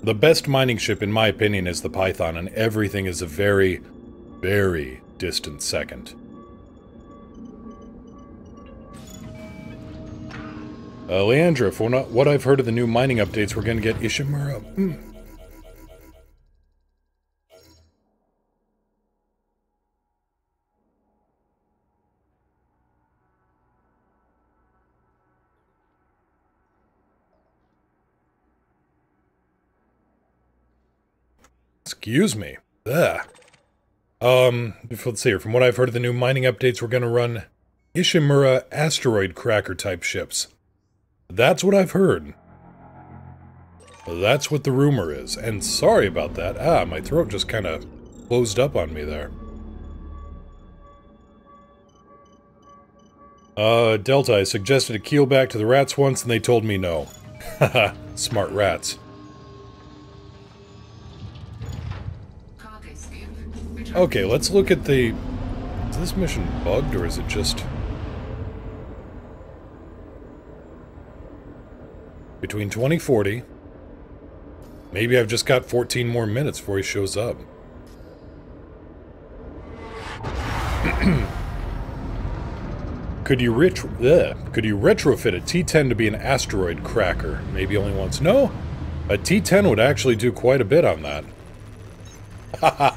The best mining ship, in my opinion, is the Python, and everything is a very, very distant second. Leandra, for what I've heard of the new mining updates, we're going to get Ishimura. Excuse me. Ugh. Let's see here. From what I've heard of the new mining updates, we're going to run Ishimura asteroid cracker type ships. That's what I've heard. That's what the rumor is. And sorry about that. Ah, my throat just kind of closed up on me there. Delta, I suggested a keelback to the rats once and they told me no. Haha, smart rats. Okay, let's look at the... Is this mission bugged or is it just... Between 2040... Maybe I've just got 14 more minutes before he shows up. Could you retrofit a T-10 to be an asteroid cracker? Maybe only once. No, a T-10 would actually do quite a bit on that. Haha,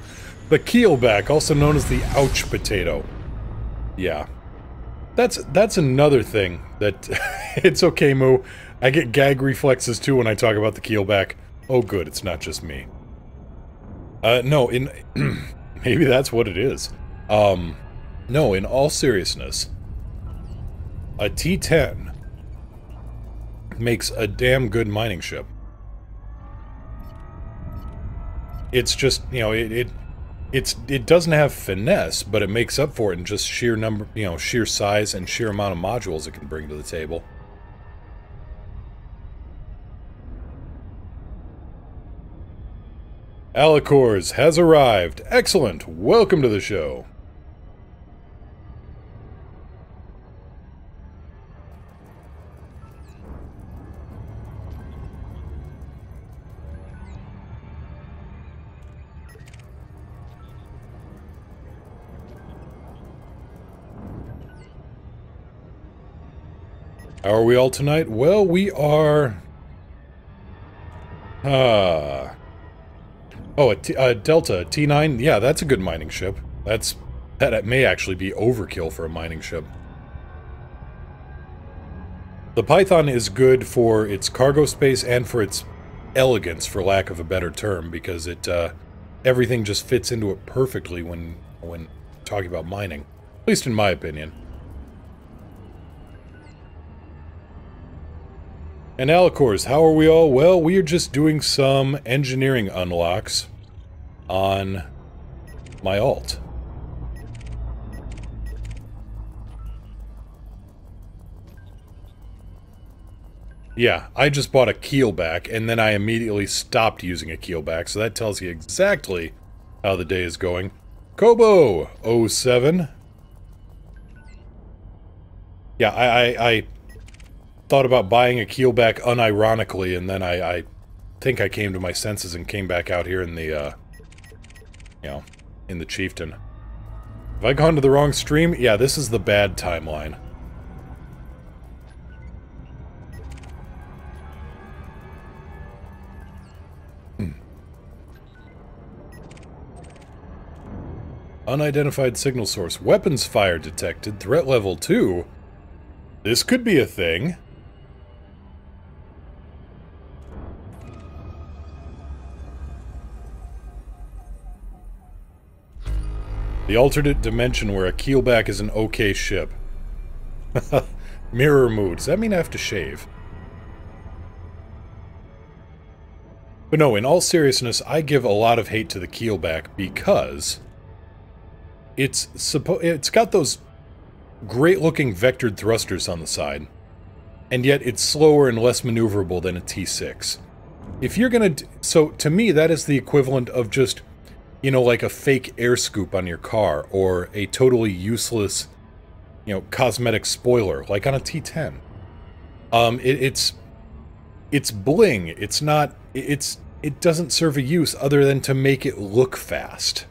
the keelback, also known as the ouch potato. Yeah, that's another thing that it's okay, Moo. I get gag reflexes too when I talk about the keelback. Oh, good, it's not just me. No, maybe that's what it is. No, in all seriousness. A T-10 makes a damn good mining ship. It's just, you know, it doesn't have finesse, but it makes up for it in just sheer number, you know, sheer size and sheer amount of modules it can bring to the table. Alicors has arrived. Excellent. Welcome to the show. How are we all tonight? Well, we are... Oh, a Delta, T9? Yeah, that's a good mining ship. That may actually be overkill for a mining ship. The Python is good for its cargo space and for its elegance, for lack of a better term, because it, everything just fits into it perfectly when talking about mining. At least in my opinion. And Alicors, how are we all? Well, we are just doing some engineering unlocks on my alt. Yeah, I just bought a keelback, and then I immediately stopped using a keelback, so that tells you exactly how the day is going. Kobo 07. Yeah, I thought about buying a keelback unironically, and then I think I came to my senses and came back out here in the, you know, in the Chieftain. Have I gone to the wrong stream? Yeah, this is the bad timeline. Unidentified signal source. Weapons fire detected. Threat level 2. This could be a thing. The alternate dimension where a keelback is an okay ship. Mirror mood. Does that mean I have to shave? But no, in all seriousness, I give a lot of hate to the keelback because it's got those great-looking vectored thrusters on the side, and yet it's slower and less maneuverable than a T6. If you're gonna... So, to me, that is the equivalent of just, you know, like a fake air scoop on your car, or a totally useless, you know, cosmetic spoiler, like on a T10. It's bling. It's not... It doesn't serve a use other than to make it look fast.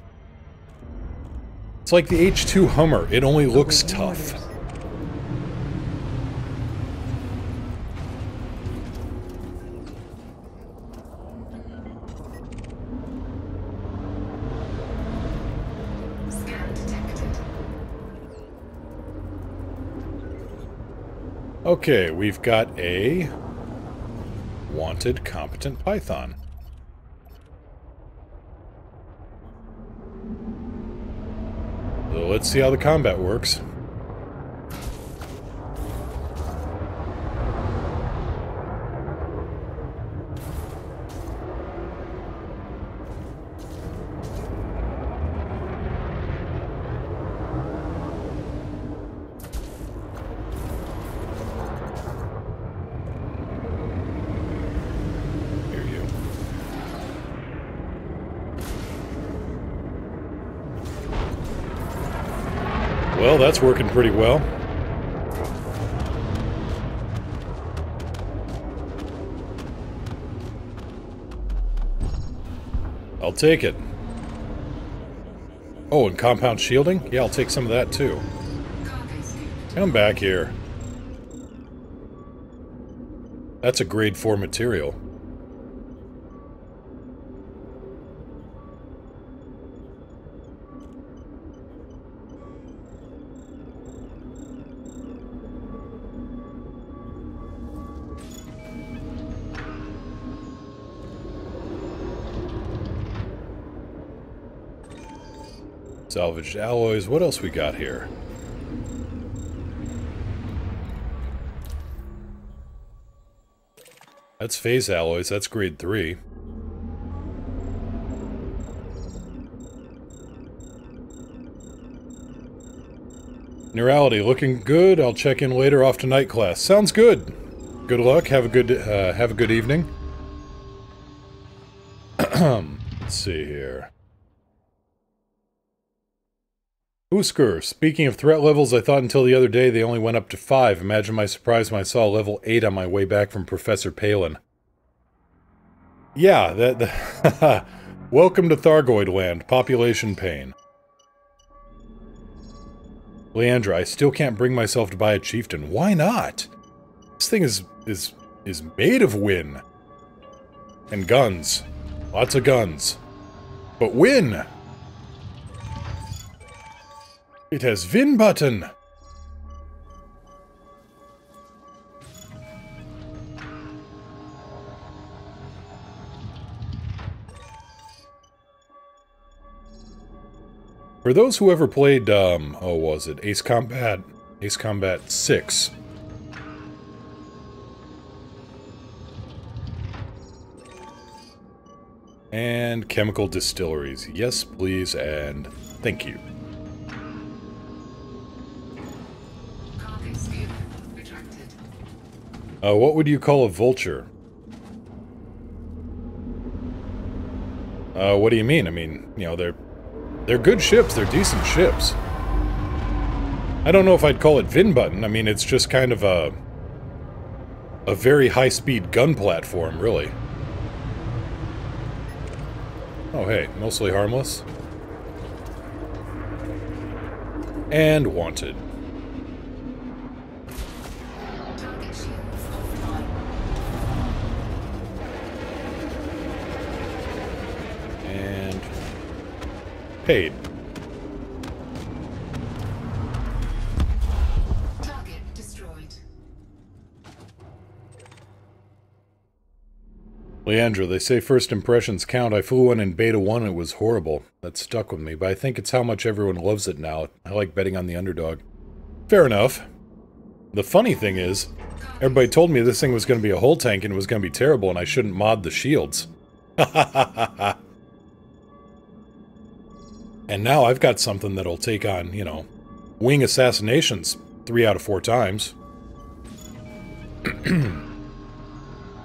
It's like the H2 Hummer. It only looks tough. Scan detected. Okay, we've got a wanted competent Python. So let's see how the combat works. Well, that's working pretty well. I'll take it. Oh, and compound shielding? Yeah, I'll take some of that too. Come back here. That's a grade 4 material. Salvaged alloys. What else we got here? That's phase alloys. That's grade 3. Neurality looking good. I'll check in later off to night class. Sounds good. Good luck. Have a good evening. Let's see here. Oosker, speaking of threat levels, I thought until the other day they only went up to 5. Imagine my surprise when I saw level 8 on my way back from Professor Palin. Yeah, welcome to Thargoid land. Population pain. Leandra, I still can't bring myself to buy a chieftain. Why not? This thing is made of win. And guns. Lots of guns. But win! It has Vin button! For those who ever played, oh, was it Ace Combat 6. And chemical distilleries. Yes, please, and thank you. What would you call a vulture? What do you mean? I mean, you know, they're good ships, they're decent ships. I don't know if I'd call it Vin button. I mean, it's just kind of a very high-speed gun platform, really. Oh, hey, mostly harmless. And wanted. And paid. Target destroyed. Leandra, they say first impressions count. I flew one in Beta 1 and it was horrible. That stuck with me, but I think it's how much everyone loves it now. I like betting on the underdog. Fair enough. The funny thing is, everybody told me this thing was going to be a hull tank and it was going to be terrible and I shouldn't mod the shields. And now I've got something that'll take on, you know, wing assassinations 3 out of 4 times.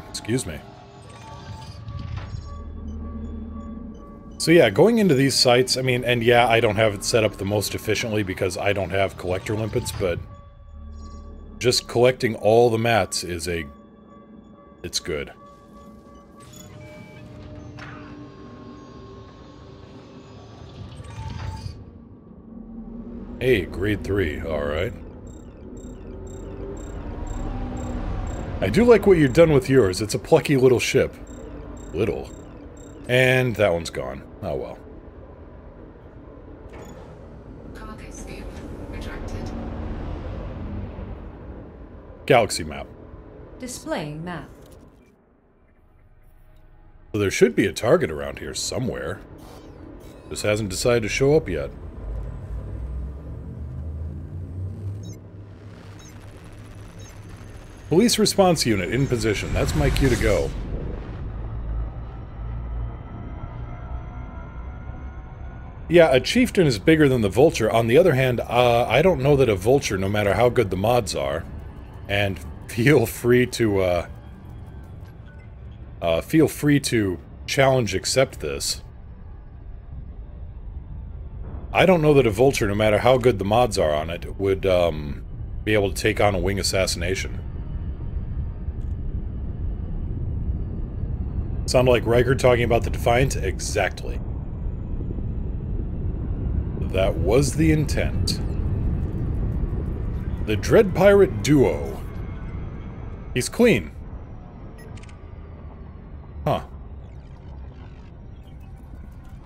Excuse me. So yeah, going into these sites, I mean, and yeah, I don't have it set up the most efficiently because I don't have collector limpets, but just collecting all the mats is it's good. Hey, grade 3, alright. I do like what you've done with yours. It's a plucky little ship. Little. And that one's gone. Oh well. Cargo scoop retracted. Galaxy map. Displaying map. So there should be a target around here somewhere. Just hasn't decided to show up yet. Police response unit in position. That's my cue to go. Yeah, a chieftain is bigger than the vulture. On the other hand, I don't know that a vulture, no matter how good the mods are, and feel free to challenge accept this. I don't know that a Vulture, no matter how good the mods are on it, would be able to take on a wing assassination. Sound like Riker talking about the Defiant? Exactly. That was the intent. The Dread Pirate Duo. He's clean. Huh.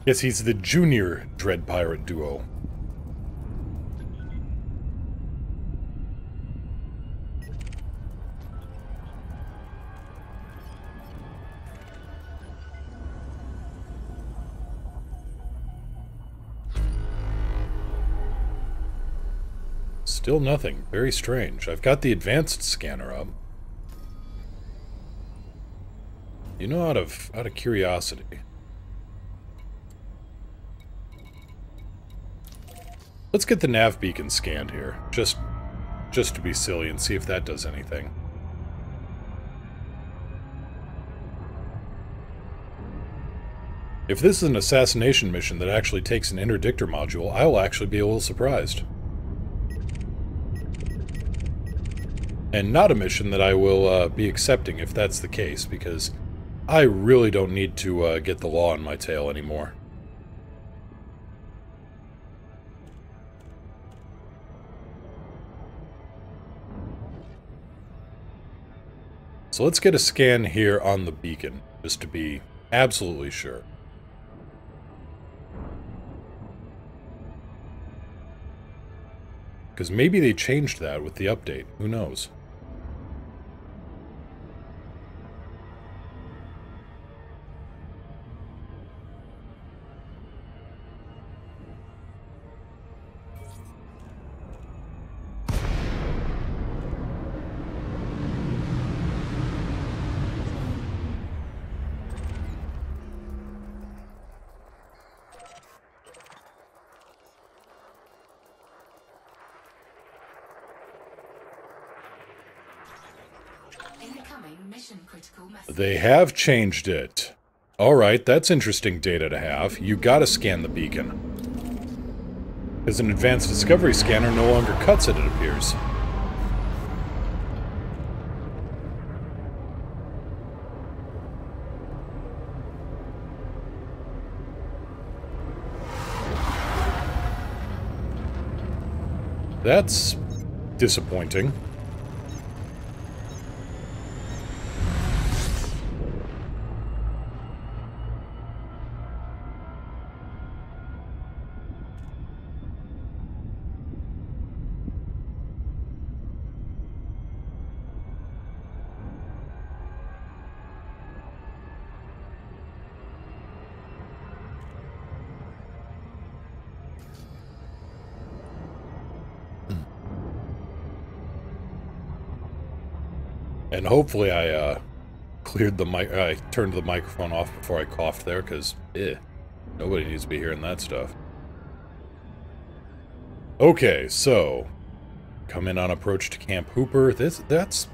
Yes, he's the junior Dread Pirate Duo. Still nothing. Very strange. I've got the advanced scanner up. You know, out of curiosity, let's get the nav beacon scanned here, just to be silly and see if that does anything. If this is an assassination mission that actually takes an interdictor module, I will actually be a little surprised. And not a mission that I will be accepting if that's the case, because I really don't need to get the law on my tail anymore. So let's get a scan here on the beacon, just to be absolutely sure. Because maybe they changed that with the update. Who knows? Incoming mission critical message. They have changed it. Alright, that's interesting data to have. You gotta scan the beacon. Because an advanced discovery scanner no longer cuts it appears. That's disappointing. And hopefully I cleared the mic. I turned the microphone off before I coughed there, because nobody needs to be hearing that stuff. Okay, so come in on approach to Camp Hooper. That's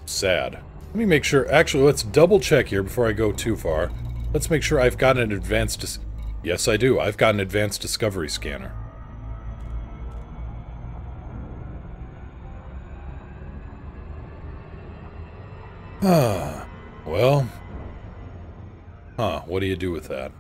sad. Let me make sure. Actually, let's double check here before I go too far. Let's make sure I've got an advanced. Yes, I do. I've got an advanced discovery scanner. Well, what do you do with that?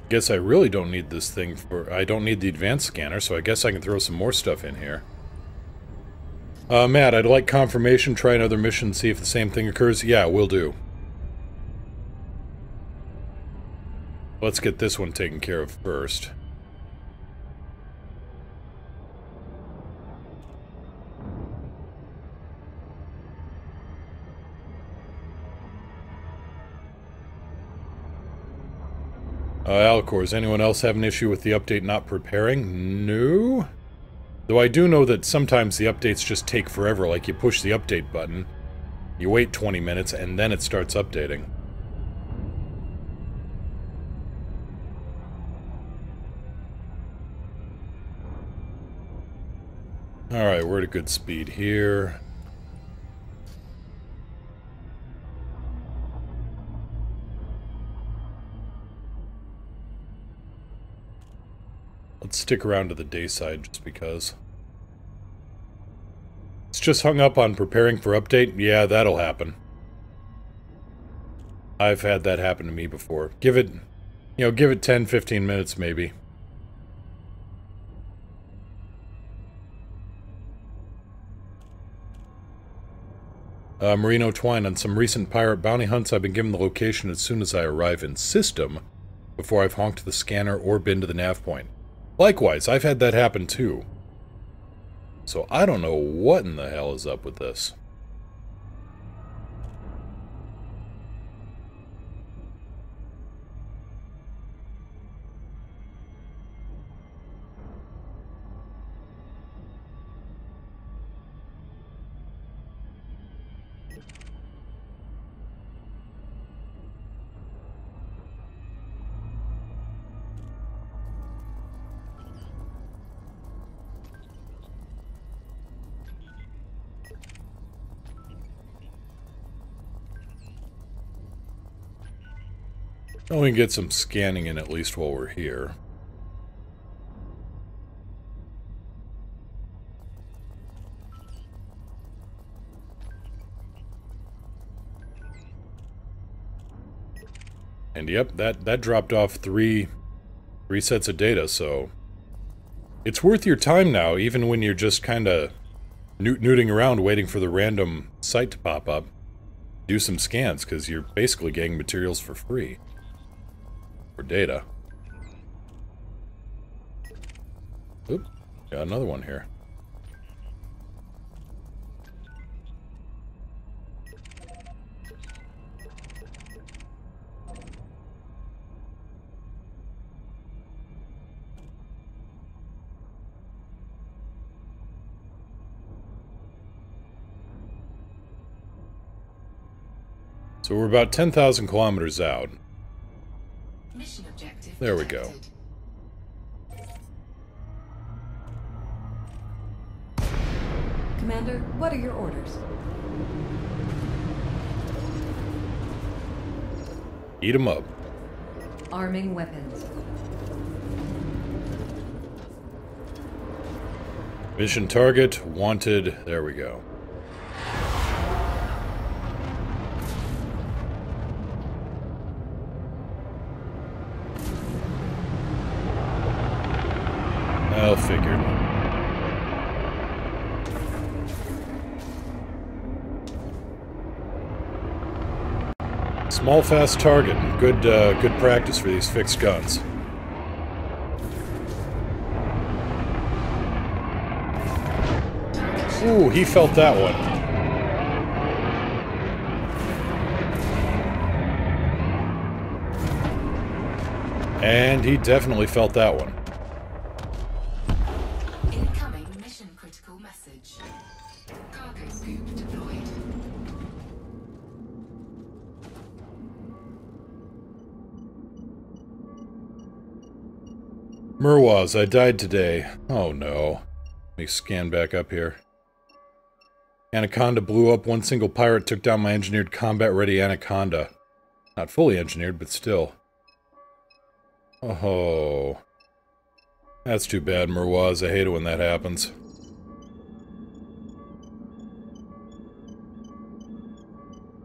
Guess I really don't need this thing for... I don't need the advanced scanner, so I guess I can throw some more stuff in here. Matt, I'd like confirmation. Try another mission, see if the same thing occurs. Yeah, will do. Let's get this one taken care of first. Alcor, does anyone else have an issue with the update not preparing? No? Though I do know that sometimes the updates just take forever, like you push the update button, you wait 20 minutes, and then it starts updating. Alright, we're at a good speed here. Let's stick around to the day side just because. It's just hung up on preparing for update. Yeah, that'll happen. I've had that happen to me before. Give it, give it 10-15 minutes maybe. Merino Twine, on some recent pirate bounty hunts, I've been given the location as soon as I arrive in system, before I've honked the scanner or been to the nav point. Likewise, I've had that happen too. So I don't know what in the hell is up with this. Well, we can get some scanning in at least while we're here. And yep, that dropped off three sets of data, so it's worth your time now, even when you're just kind of newting around waiting for the random site to pop up. Do some scans, because you're basically getting materials for free. For data. Oop, got another one here. So we're about 10,000 kilometers out. Mission objective There we go. detected. Commander, what are your orders? Eat 'em up. Arming weapons. Mission target, wanted, there we go. Well, figured. Small, fast target. Good practice for these fixed guns. Ooh, he felt that one. And he definitely felt that one. Incoming mission critical message. Cargo scoop deployed. Merwaz, I died today. Oh no. Let me scan back up here. Anaconda blew up. One single pirate took down my engineered combat-ready Anaconda. Not fully engineered, but still. Oh. That's too bad, Merwaz. I hate it when that happens.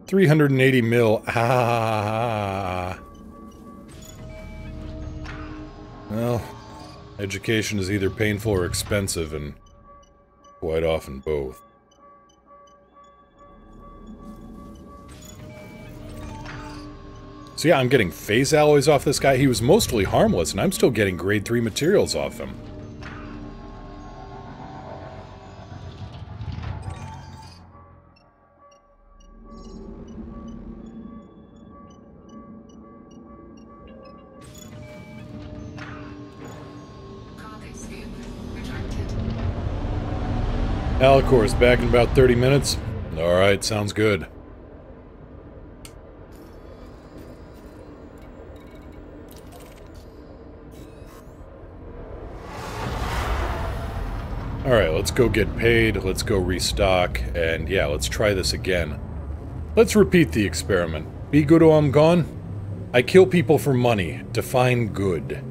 $380 mil. Ah. Well, education is either painful or expensive, and quite often both. So yeah, I'm getting phase alloys off this guy. He was mostly harmless, and I'm still getting grade 3 materials off him. Cargo scoop retracted. Alicor's back in about 30 minutes. Alright, sounds good. Alright, let's go get paid, let's go restock, and yeah, let's try this again. Let's repeat the experiment. Be good or I'm gone? I kill people for money. Define good.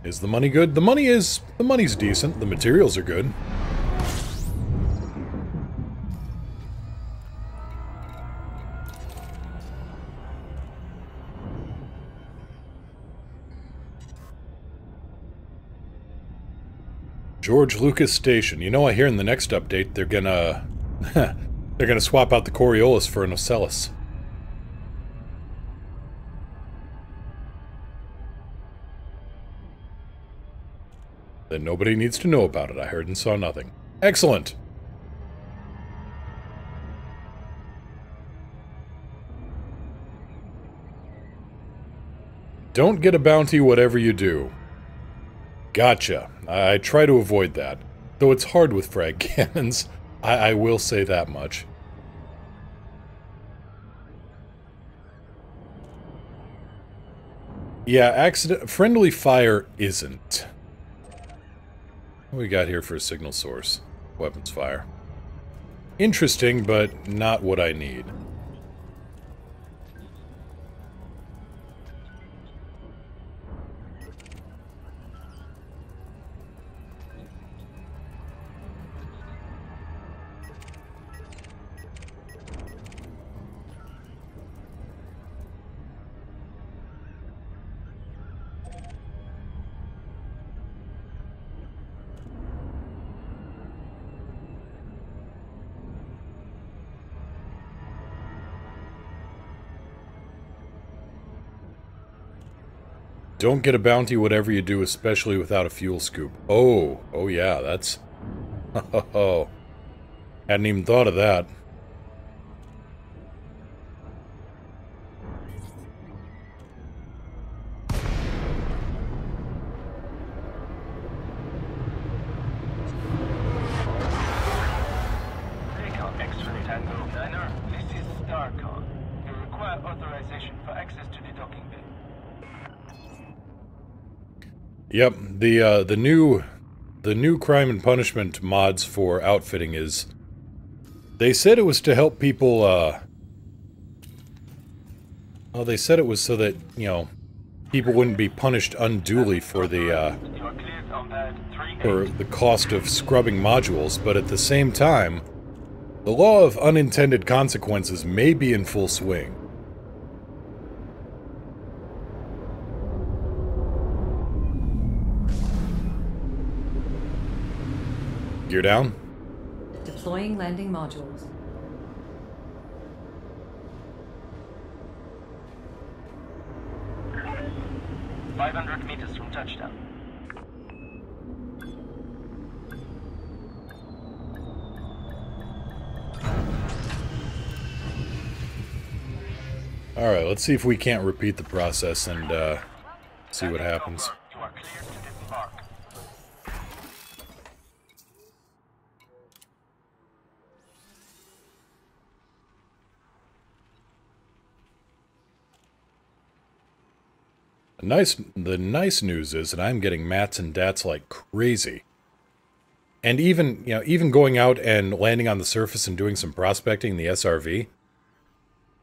Is the money good? The money's decent. The materials are good. George Lucas Station. You know, I hear in the next update they're gonna... they're gonna swap out the Coriolis for an Ocellus. Then nobody needs to know about it. I heard and saw nothing. Excellent! Don't get a bounty whatever you do. Gotcha. I try to avoid that. Though it's hard with frag cannons. I will say that much. Yeah, friendly fire isn't. What we got here for a signal source? Weapons fire. Interesting, but not what I need. Don't get a bounty whatever you do, especially without a fuel scoop. Oh yeah, that's... Oh, hadn't even thought of that. Recon X-ray Tango 9er, this is Starcon. You require authorization for access to the docking bay. Yep, the new Crime and Punishment mods for outfitting is... They said it was to help people, well, they said it was so that, you know, people wouldn't be punished unduly for the, You are cleared on pad 3A. for the cost of scrubbing modules, but at the same time, the law of unintended consequences may be in full swing. Gear down. Deploying landing modules. – 500 meters from touchdown. Alright, let's see if we can't repeat the process and, see what happens. You are cleared to disembark. The nice news is that I'm getting mats and dats like crazy. And even, you know, even going out and landing on the surface and doing some prospecting in the SRV,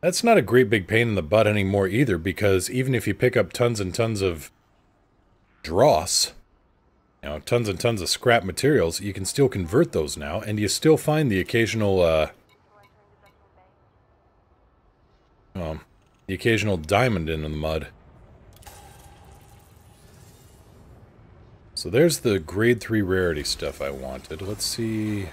that's not a great big pain in the butt anymore either, because even if you pick up tons and tons of dross, you know, tons and tons of scrap materials, you can still convert those now, and you still find the occasional, the occasional diamond in the mud. So there's the grade 3 rarity stuff I wanted. Let's see.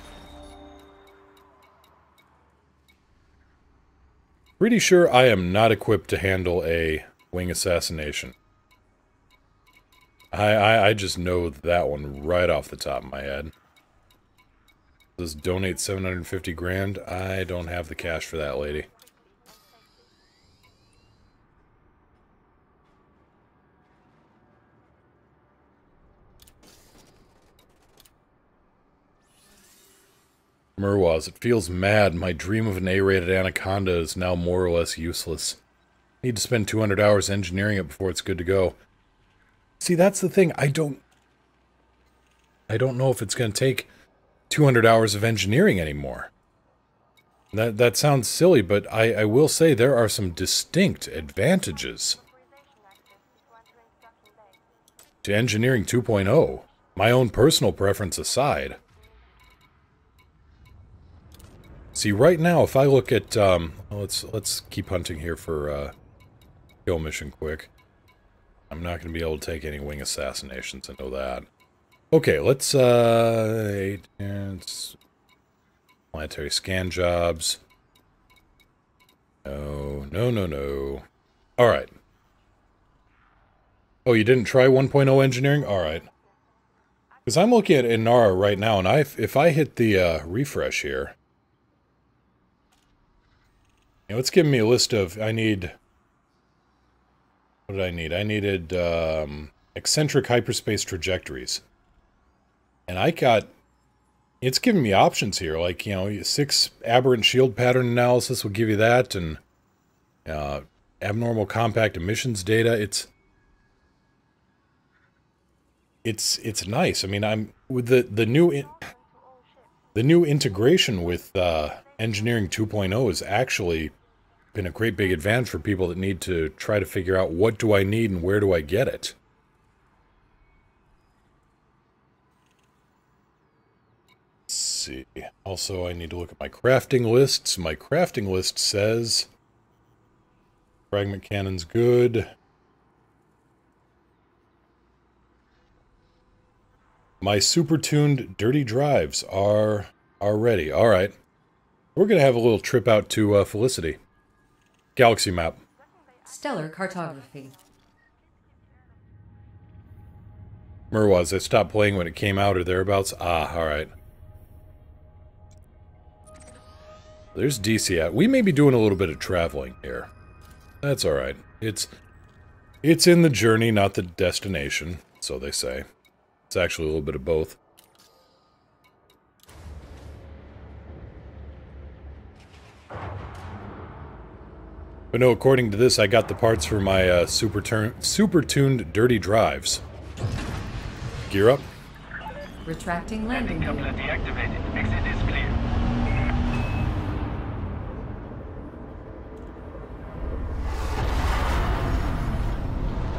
Pretty sure I am not equipped to handle a wing assassination. I just know that one right off the top of my head. Does donate 750 grand? I don't have the cash for that, lady. Murwaz, it feels mad. My dream of an A-rated Anaconda is now more or less useless. Need to spend 200 hours engineering it before it's good to go. See, that's the thing. I don't know if it's going to take 200 hours of engineering anymore. That sounds silly, but I will say there are some distinct advantages to engineering 2.0. My own personal preference aside. See, right now, if I look at, let's keep hunting here for, kill mission quick. I'm not going to be able to take any wing assassinations, I know that. Okay, let's, planetary scan jobs. No. Alright. Oh, you didn't try 1.0 engineering? Alright. Because I'm looking at Inara right now, and if I hit the, refresh here... You know, it's giving me a list of, I need... What did I need? I needed, eccentric hyperspace trajectories. And I got... It's giving me options here, like, you know, 6 aberrant shield pattern analysis will give you that, and abnormal compact emissions data. It's nice. I mean, I'm with the new integration with engineering 2.0 has actually been a great big advantage for people that need to try to figure out what do I need and where do I get it. See. Also, I need to look at my crafting lists. My crafting list says fragment cannon's good. My super tuned dirty drives are ready. All right. We're going to have a little trip out to Felicity. Galaxy map. Stellar cartography. Murwaz, I stopped playing when it came out or thereabouts. Ah, all right. There's DC at. We may be doing a little bit of traveling here. That's alright. It's in the journey, not the destination, so they say. It's actually a little bit of both. But no, according to this, I got the parts for my super tuned dirty drives. Gear up. Retracting landing Landing gear. coupler deactivated. Exit is clear.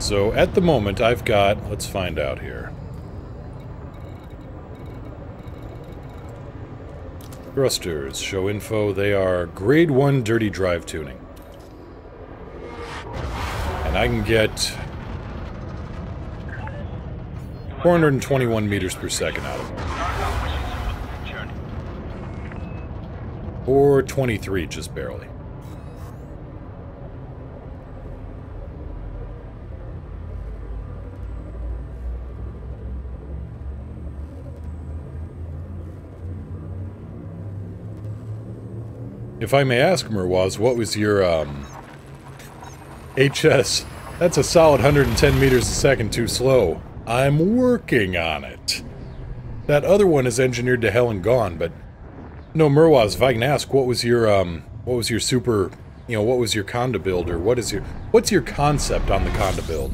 So, at the moment, I've got... Let's find out here. Thrusters, show info. They are grade 1 dirty drive tuning. And I can get 421 meters per second out of them. Or 23, just barely. If I may ask, Murwaz, what was your, HS? That's a solid 110 meters a second too slow. I'm working on it. That other one is engineered to hell and gone, but... No, Murwaz, if I can ask, what was your super... You know, what was your Conda build, or what's your concept on the Conda build?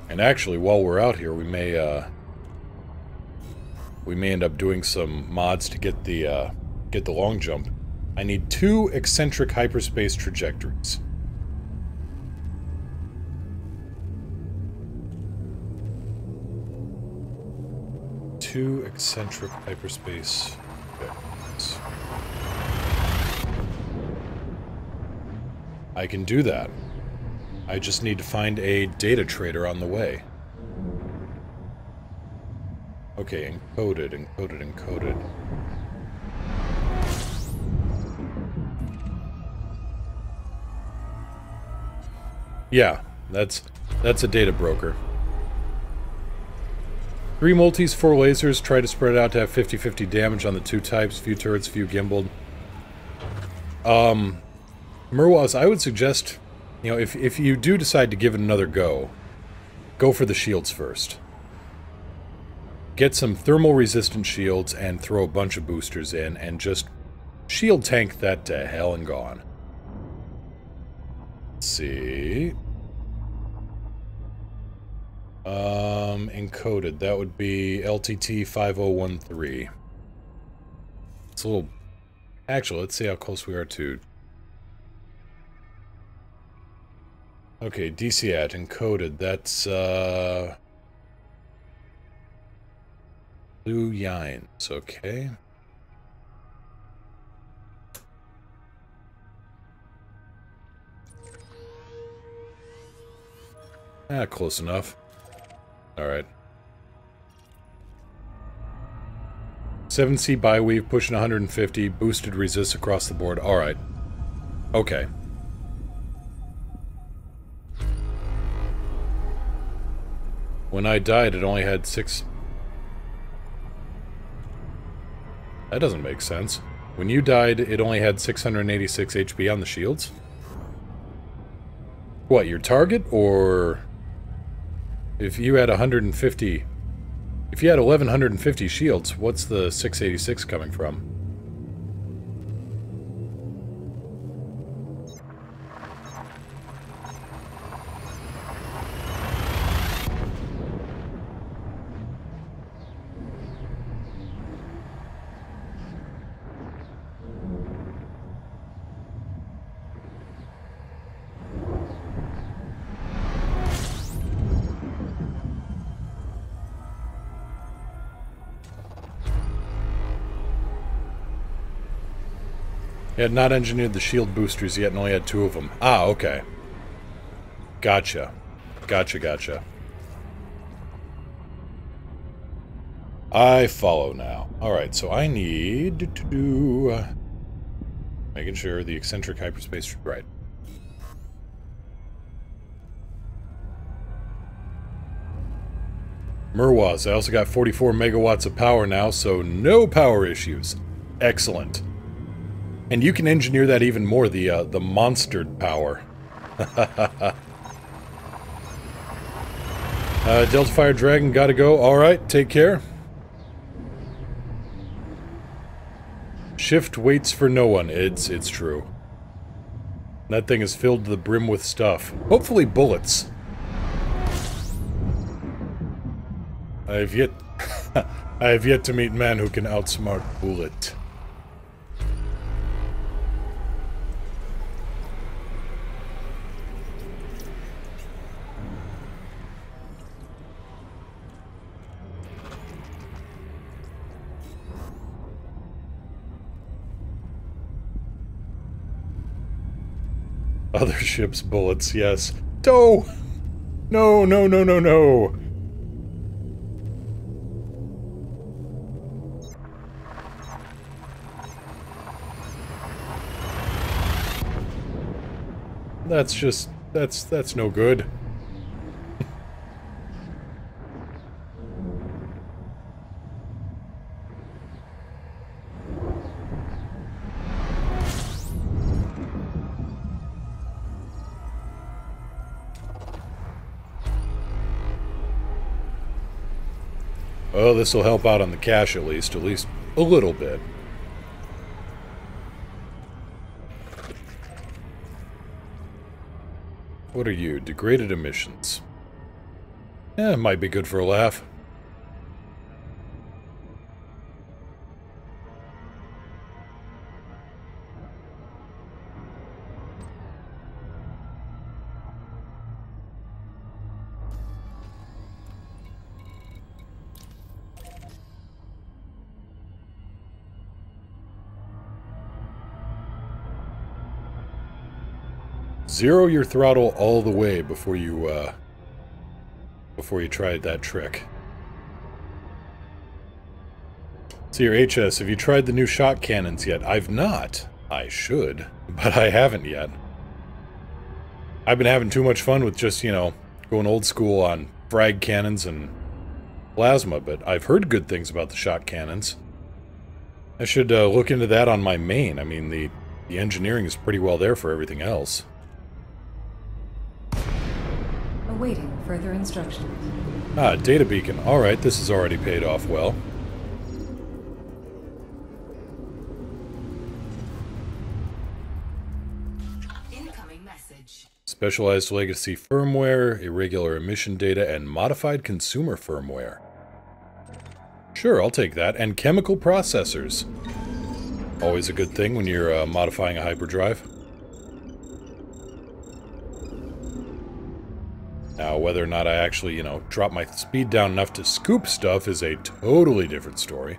And actually, while we're out here, we may end up doing some mods to get the long jump. I need 2 eccentric hyperspace trajectories. 2 eccentric hyperspace vectors. I can do that. I just need to find a data trader on the way. Okay, encoded, encoded, encoded. Yeah, that's a data broker. 3 multis, 4 lasers, try to spread it out to have 50-50 damage on the 2 types, few turrets, few gimbaled. Murwaz, I would suggest, you know, if you do decide to give it another go for the shields first. Get some thermal resistant shields and throw a bunch of boosters in and just shield tank that to hell and gone. Let's see. Encoded. That would be LTT 5013. It's a little... Actually, let's see how close we are to... Okay, DCAT, encoded. That's, Blue Yines, okay. Ah, close enough. Alright. 7C Biweave, pushing 150, boosted resist across the board. Alright. Okay. When I died, it only had 6... That doesn't make sense. When you died, it only had 686 HP on the shields? What, your target, or... If you had 150... If you had 1150 shields, what's the 686 coming from? He had not engineered the shield boosters yet and only had 2 of them. Ah, okay. Gotcha. Gotcha, gotcha. I follow now. Alright, so I need to do... making sure the eccentric hyperspace is right. Murwaz, I also got 44 megawatts of power now, so no power issues. Excellent. And you can engineer that even more, the monstered power. Delta Fire Dragon, gotta go. Alright, take care. Shift waits for no one. It's true. That thing is filled to the brim with stuff. Hopefully bullets. I have yet to meet man who can outsmart Bullet. Other ships' bullets, yes. No! No, no, no, no, no! That's just... that's no good. Well, this will help out on the cash at least a little bit. What are you? Degraded emissions. Eh, might be good for a laugh. Zero your throttle all the way before you tried that trick. So your HS, have you tried the new shot cannons yet? I've not. I should, but I haven't yet. I've been having too much fun with just, you know, going old school on frag cannons and plasma, but I've heard good things about the shot cannons. I should look into that on my main. I mean, the engineering is pretty well there for everything else. Awaiting further instructions. Ah, data beacon. Alright, this has already paid off well. Incoming message. Specialized legacy firmware, irregular emission data, and modified consumer firmware. Sure, I'll take that. And chemical processors. Always a good thing when you're modifying a hyperdrive. Now, whether or not I actually, you know, drop my speed down enough to scoop stuff is a totally different story.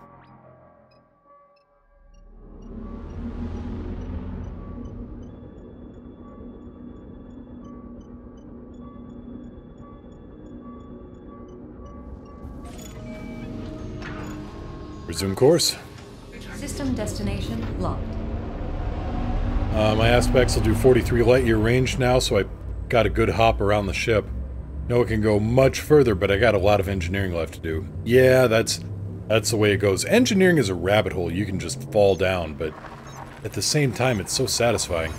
Resume course. System destination locked. My aspects will do 43 light-year range now, so I got a good hop around the ship. Know it can go much further, but I got a lot of engineering left to do. Yeah, that's the way it goes. Engineering is a rabbit hole you can just fall down, but at the same time, it's so satisfying.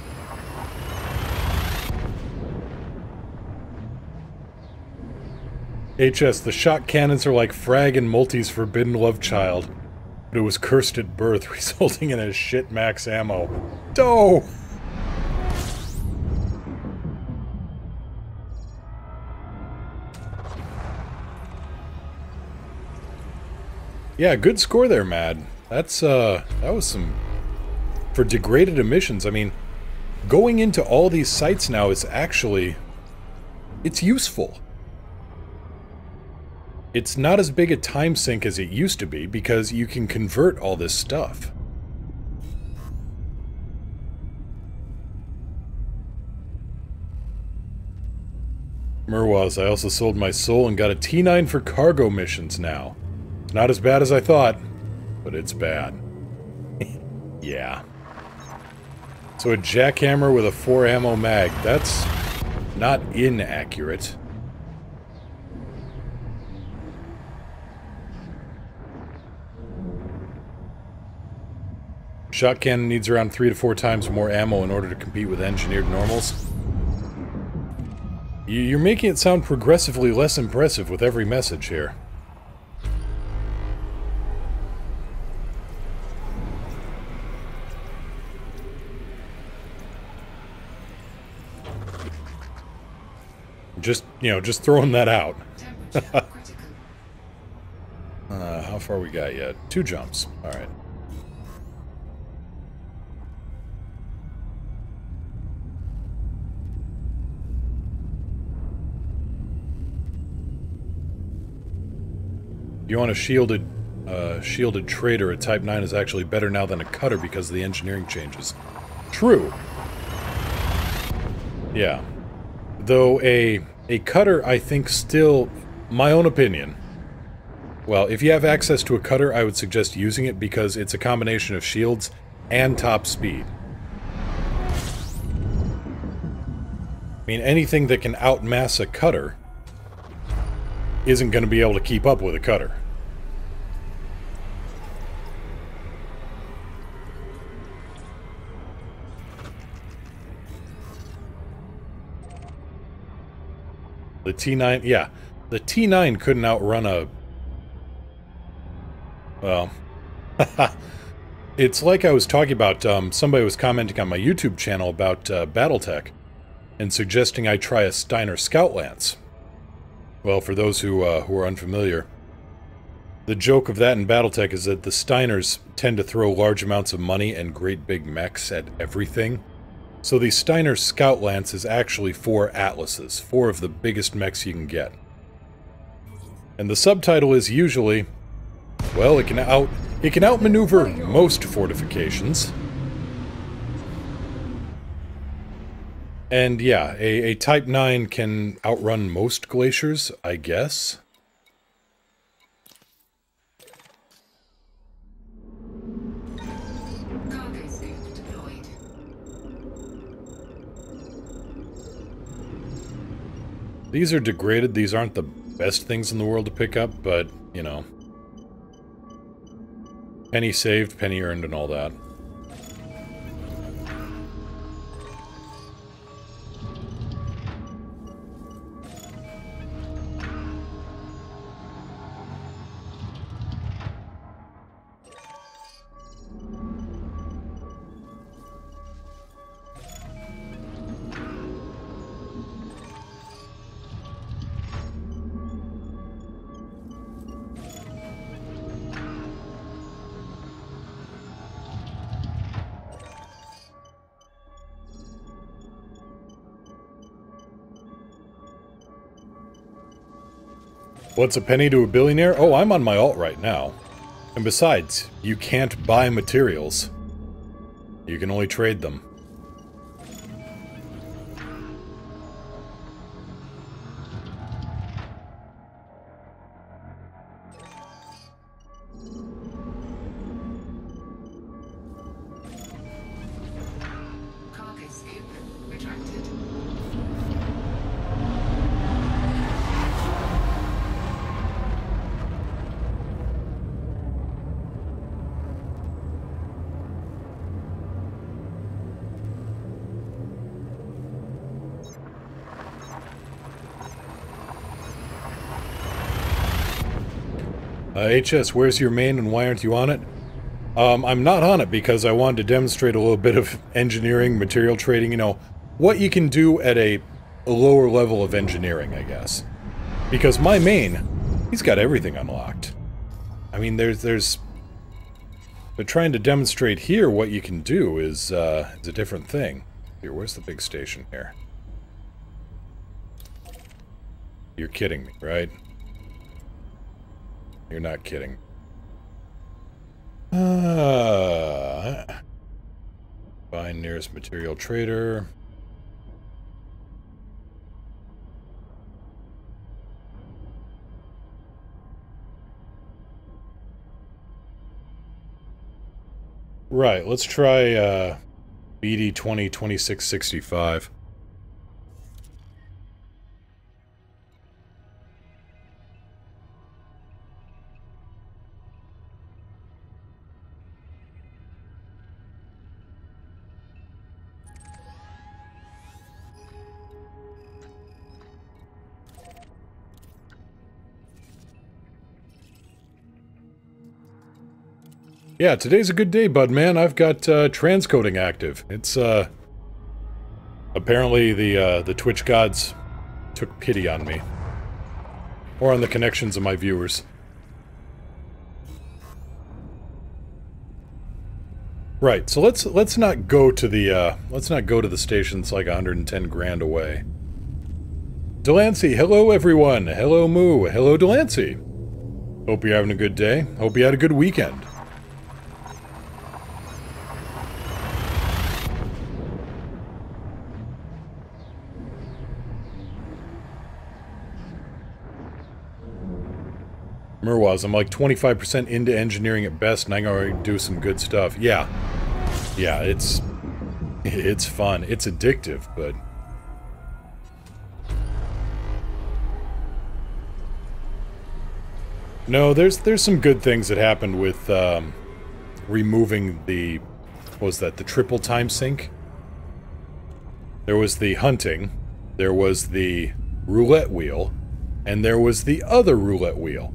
HS, the shot cannons are like Frag and Multi's forbidden love child, but it was cursed at birth, resulting in a shit max ammo. Doh! Yeah, good score there, Mad. That's, that was some... For degraded emissions, I mean, going into all these sites now is actually... It's useful. It's not as big a time sink as it used to be, because you can convert all this stuff. Merwaz, I also sold my soul and got a T9 for cargo missions now. It's not as bad as I thought, but it's bad. Yeah. So a jackhammer with a 4 ammo mag, that's not inaccurate. Shot cannon needs around 3 to 4 times more ammo in order to compete with engineered normals. You're making it sound progressively less impressive with every message here. Just, you know, just throwing that out. How far we got yet? 2 jumps. Alright. You want a shielded trader, a Type 9 is actually better now than a cutter because of the engineering changes. True. Yeah. Though a cutter, I think still, my own opinion. Well, if you have access to a cutter, I would suggest using it because it's a combination of shields and top speed. I mean, anything that can outmass a cutter isn't going to be able to keep up with a cutter. The T9, yeah. The T9 couldn't outrun a... Well... It's like I was talking about, somebody was commenting on my YouTube channel about Battletech, and suggesting I try a Steiner Scout Lance. Well, for those who are unfamiliar, the joke of that in Battletech is that the Steiners tend to throw large amounts of money and great big mechs at everything. So the Steiner Scout Lance is actually 4 Atlases, 4 of the biggest mechs you can get. And the subtitle is usually, well, it can outmaneuver most fortifications. And yeah, a Type 9 can outrun most glaciers, I guess. Cargo scope deployed. These are degraded. These aren't the best things in the world to pick up, but, you know. Penny saved, penny earned, and all that. What's a penny to a billionaire? Oh, I'm on my alt right now. And besides, you can't buy materials. You can only trade them. Cargo scoop retracted. HS, where's your main and why aren't you on it? I'm not on it because I wanted to demonstrate a little bit of engineering, material trading, you know, what you can do at a lower level of engineering, I guess. Because my main, he's got everything unlocked. I mean, there's... But trying to demonstrate here what you can do is a different thing. Here, where's the big station here? You're kidding me, right? You're not kidding. Find nearest material trader. Right, let's try BD 202665. Yeah, today's a good day, bud, man. I've got transcoding active. It's apparently the Twitch gods took pity on me, or on the connections of my viewers. Right. So let's not go to the stations like 110 grand away. Delancey, hello everyone. Hello Moo. Hello Delancey. Hope you're having a good day. Hope you had a good weekend. Merwaz, I'm like 25% into engineering at best, and I can already do some good stuff. Yeah. Yeah, it's fun. It's addictive, but... No, there's some good things that happened with removing the... What was that? The triple time sync? There was the hunting, there was the roulette wheel, and there was the other roulette wheel.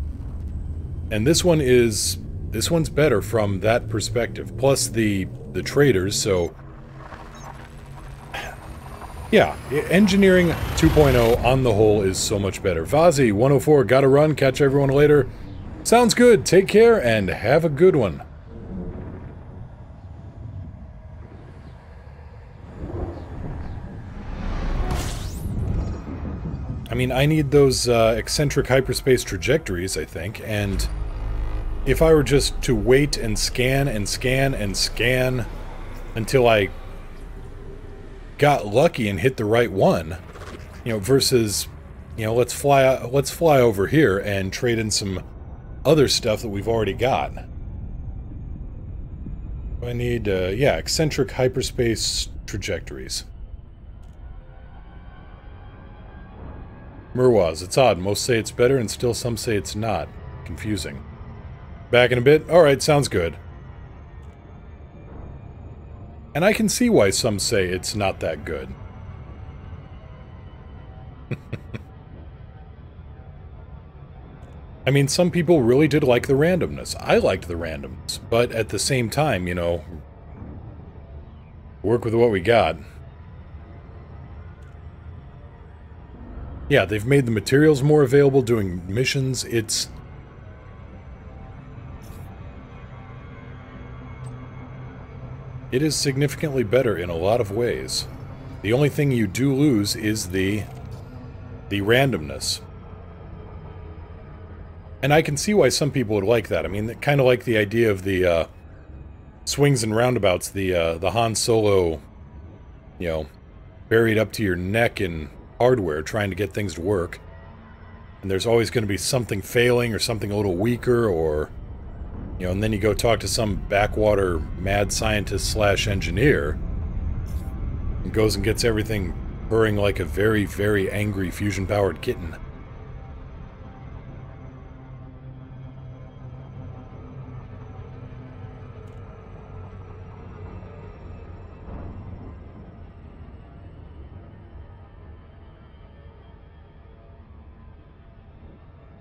And this one's better from that perspective. Plus the traders, so... Yeah, engineering 2.0 on the whole is so much better. Vazi, 104, gotta run, catch everyone later. Sounds good, take care, and have a good one. I mean, I need those eccentric hyperspace trajectories, I think, and if I were just to wait and scan and scan and scan until I got lucky and hit the right one, you know, versus, you know, let's fly over here and trade in some other stuff that we've already got. I need, yeah, eccentric hyperspace trajectories. Murwaz, it's odd. Most say it's better and still some say it's not. Confusing. Back in a bit? Alright, sounds good. And I can see why some say it's not that good. I mean, some people really did like the randomness. I liked the randomness, but at the same time, you know, work with what we got. Yeah, they've made the materials more available doing missions. It is significantly better in a lot of ways. The only thing you do lose is the randomness. And I can see why some people would like that. I mean, kind of like the idea of the swings and roundabouts, the Han Solo, you know, buried up to your neck in hardware trying to get things to work. And there's always going to be something failing or something a little weaker, or, you know, and then you go talk to some backwater mad scientist slash engineer and goes and gets everything purring like a very, very angry fusion-powered kitten.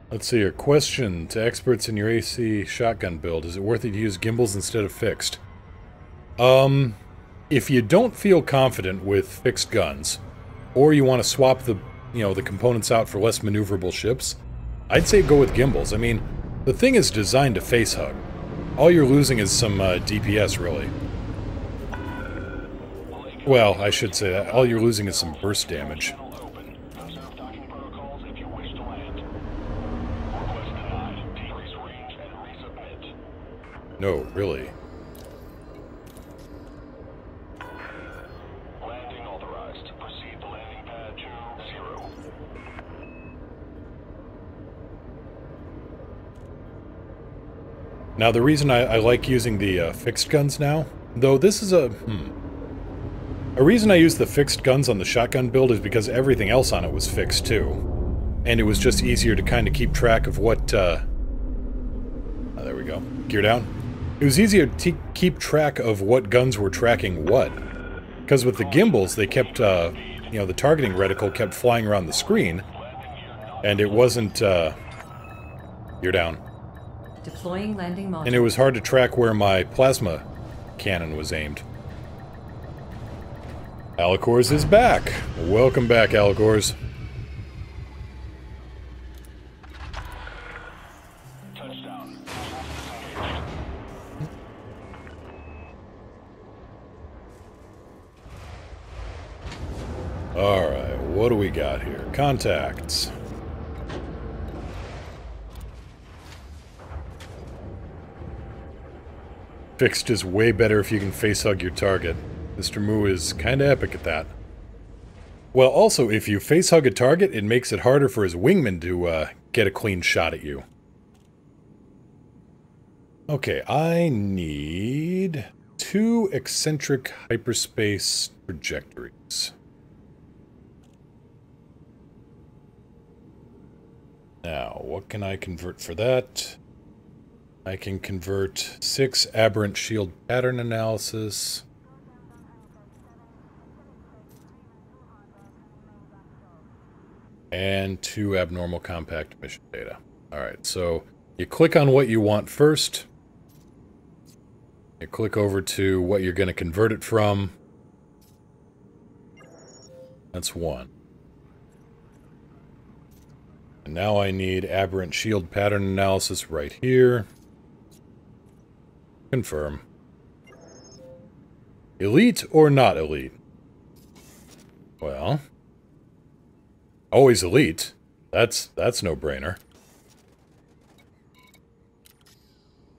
Let's see here. Question to experts in your AC shotgun build. Is it worth it to use gimbals instead of fixed? If you don't feel confident with fixed guns, or you want to swap the, you know, the components out for less maneuverable ships, I'd say go with gimbals. I mean, the thing is designed to face hug. All you're losing is some DPS, really. Well, I should say that. All you're losing is some burst damage. No, really. Landing authorized. Proceed to landing pad 20. Now, the reason I like using the fixed guns now, though this is a reason I use the fixed guns on the shotgun build is because everything else on it was fixed too. And it was just easier to kind of keep track of what, oh, there we go. Gear down. It was easier to keep track of what guns were tracking what. Because with the gimbals, they kept, you know, the targeting reticle kept flying around the screen, and it wasn't, you're down. Deploying landing module. And it was hard to track where my plasma cannon was aimed. Alicors is back! Welcome back, Alicors. Alright, what do we got here? Contacts. Fixed is way better if you can facehug your target. Mr. Moo is kinda epic at that. Well, also, if you facehug a target, it makes it harder for his wingman to get a clean shot at you. Okay, I need 2 eccentric hyperspace trajectories. Now, what can I convert for that? I can convert 6 aberrant shield pattern analysis. And 2 abnormal compact mission data. Alright, so you click on what you want first. You click over to what you're going to convert it from. That's 1. And now I need aberrant shield pattern analysis right here. Confirm. Elite or not elite? Well, always elite. That's no brainer.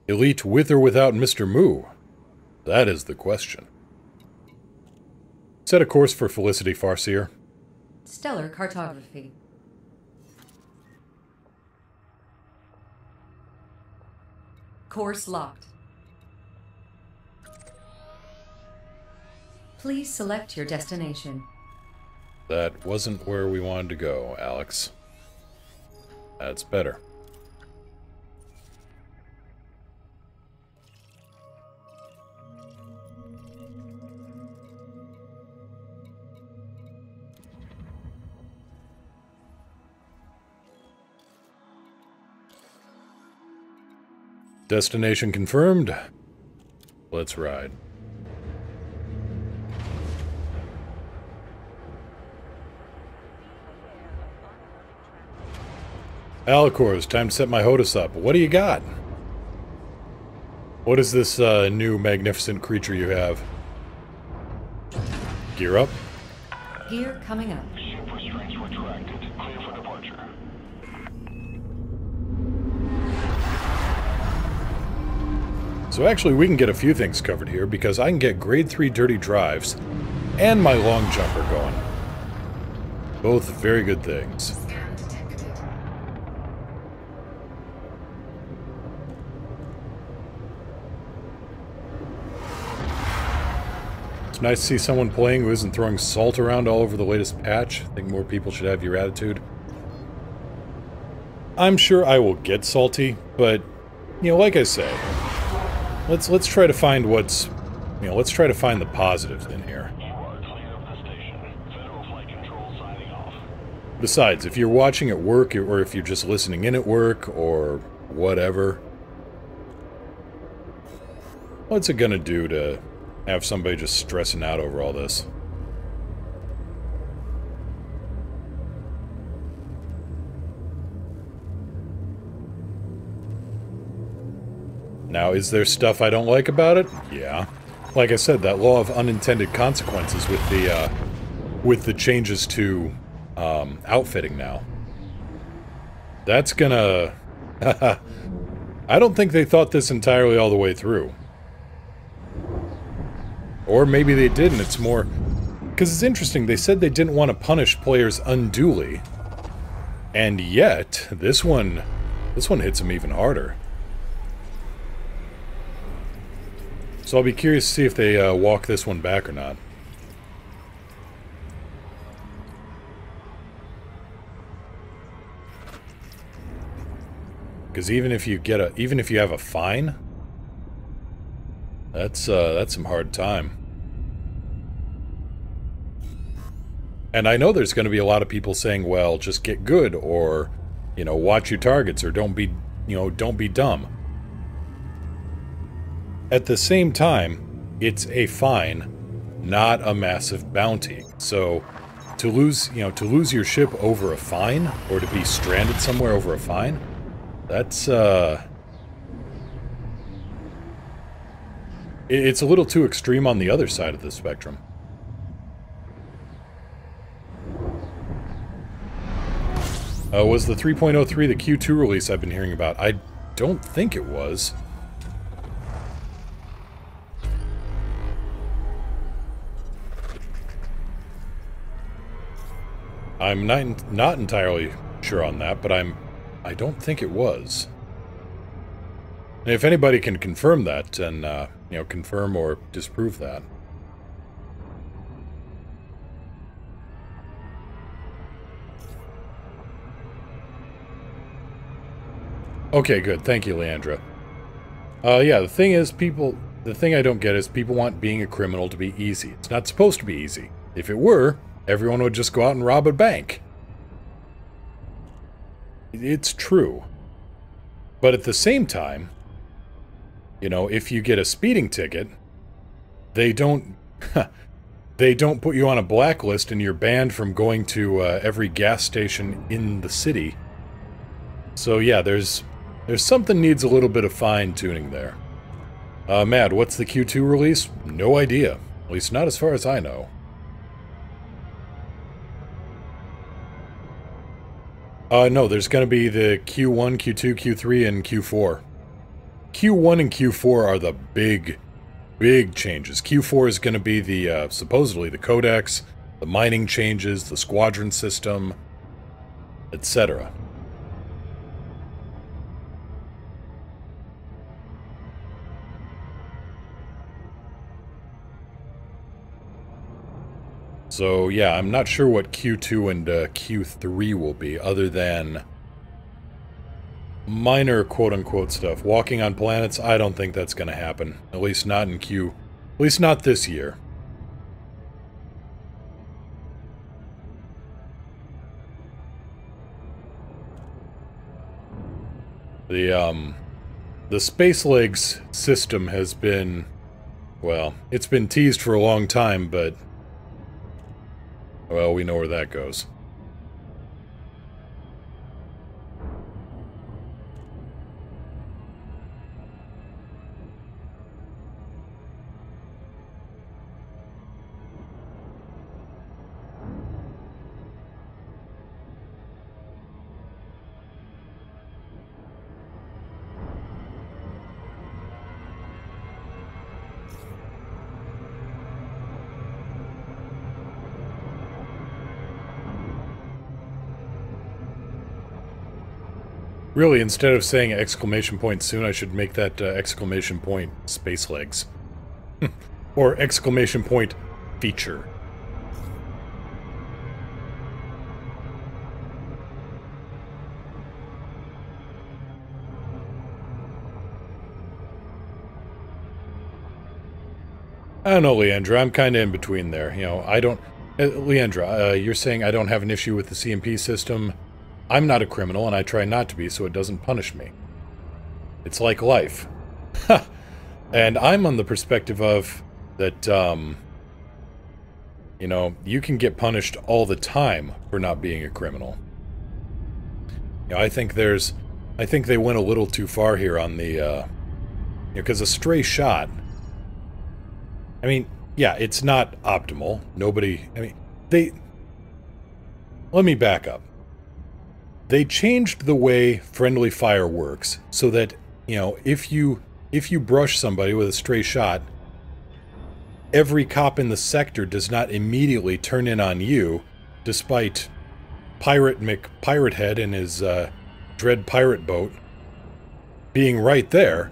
Elite with or without Mr. Moo? That is the question. Set a course for Felicity Farseer. Stellar cartography. Course locked. Please select your destination. That wasn't where we wanted to go, Alex. That's better. Destination confirmed. Let's ride. Alicors, time to set my HOTUS up. What do you got? What is this new magnificent creature you have? Gear up? Gear coming up. Super strength retracted. Clear for departure. So actually we can get a few things covered here because I can get grade 3 dirty drives and my long jumper going. Both very good things. Scan detected. It's nice to see someone playing who isn't throwing salt around all over the latest patch. I think more people should have your attitude. I'm sure I will get salty, but, you know, like I say, let's try to find what's, you know, let's try to find the positives in here. You are clear of the station. Federal Flight Control signing off. Besides, if you're watching at work, or if you're just listening in at work, or whatever, what's it gonna do to have somebody just stressing out over all this? Now, is there stuff I don't like about it? Yeah. Like I said, that law of unintended consequences with the changes to outfitting now. That's gonna... I don't think they thought this entirely all the way through. Or maybe they did, and it's more... Because it's interesting, they said they didn't want to punish players unduly. And yet, this one hits them even harder. So I'll be curious to see if they walk this one back or not. Because even if you have a fine, that's some hard time. And I know there's going to be a lot of people saying, well, just get good, or, you know, watch your targets, or don't be dumb. At the same time, it's a fine, not a massive bounty. So, to lose your ship over a fine, or to be stranded somewhere over a fine, that's, it's a little too extreme on the other side of the spectrum. Was the 3.03 the Q2 release I've been hearing about? I don't think it was. I'm not entirely sure on that, but I don't think it was. And if anybody can confirm that, and you know, confirm or disprove that. Okay, good. Thank you, Leandra. Yeah, the thing I don't get is people want being a criminal to be easy. It's not supposed to be easy. If it were, everyone would just go out and rob a bank. It's true. But at the same time, you know, if you get a speeding ticket, they don't put you on a blacklist and you're banned from going to every gas station in the city. So yeah, there's something needs a little bit of fine-tuning there. Mad, what's the Q2 release? No idea. At least not as far as I know. No, there's going to be the Q1, Q2, Q3, and Q4. Q1 and Q4 are the big Big changes. Q4 is going to be the, supposedly the codex, the mining changes, the squadron system, etc. So, yeah, I'm not sure what Q2 and Q3 will be, other than minor quote-unquote stuff. Walking on planets, I don't think that's going to happen. At least not in Q... At least not this year. The Space Legs system has been... Well, it's been teased for a long time, but... Well, we know where that goes. Really, instead of saying exclamation point soon, I should make that exclamation point Space Legs. Or exclamation point feature. I don't know, Leandra. I'm kind of in between there. You know, I don't... Leandra, you're saying I don't have an issue with the CMP system. I'm not a criminal, and I try not to be, so it doesn't punish me. It's like life. And I'm on the perspective of that, you know, you can get punished all the time for not being a criminal. You know, I think they went a little too far here on the, you know, because a stray shot... I mean, yeah, it's not optimal. Nobody... I mean, let me back up. They changed the way friendly fire works so that, you know, if you brush somebody with a stray shot, every cop in the sector does not immediately turn in on you, despite Pirate Head and his dread pirate boat being right there.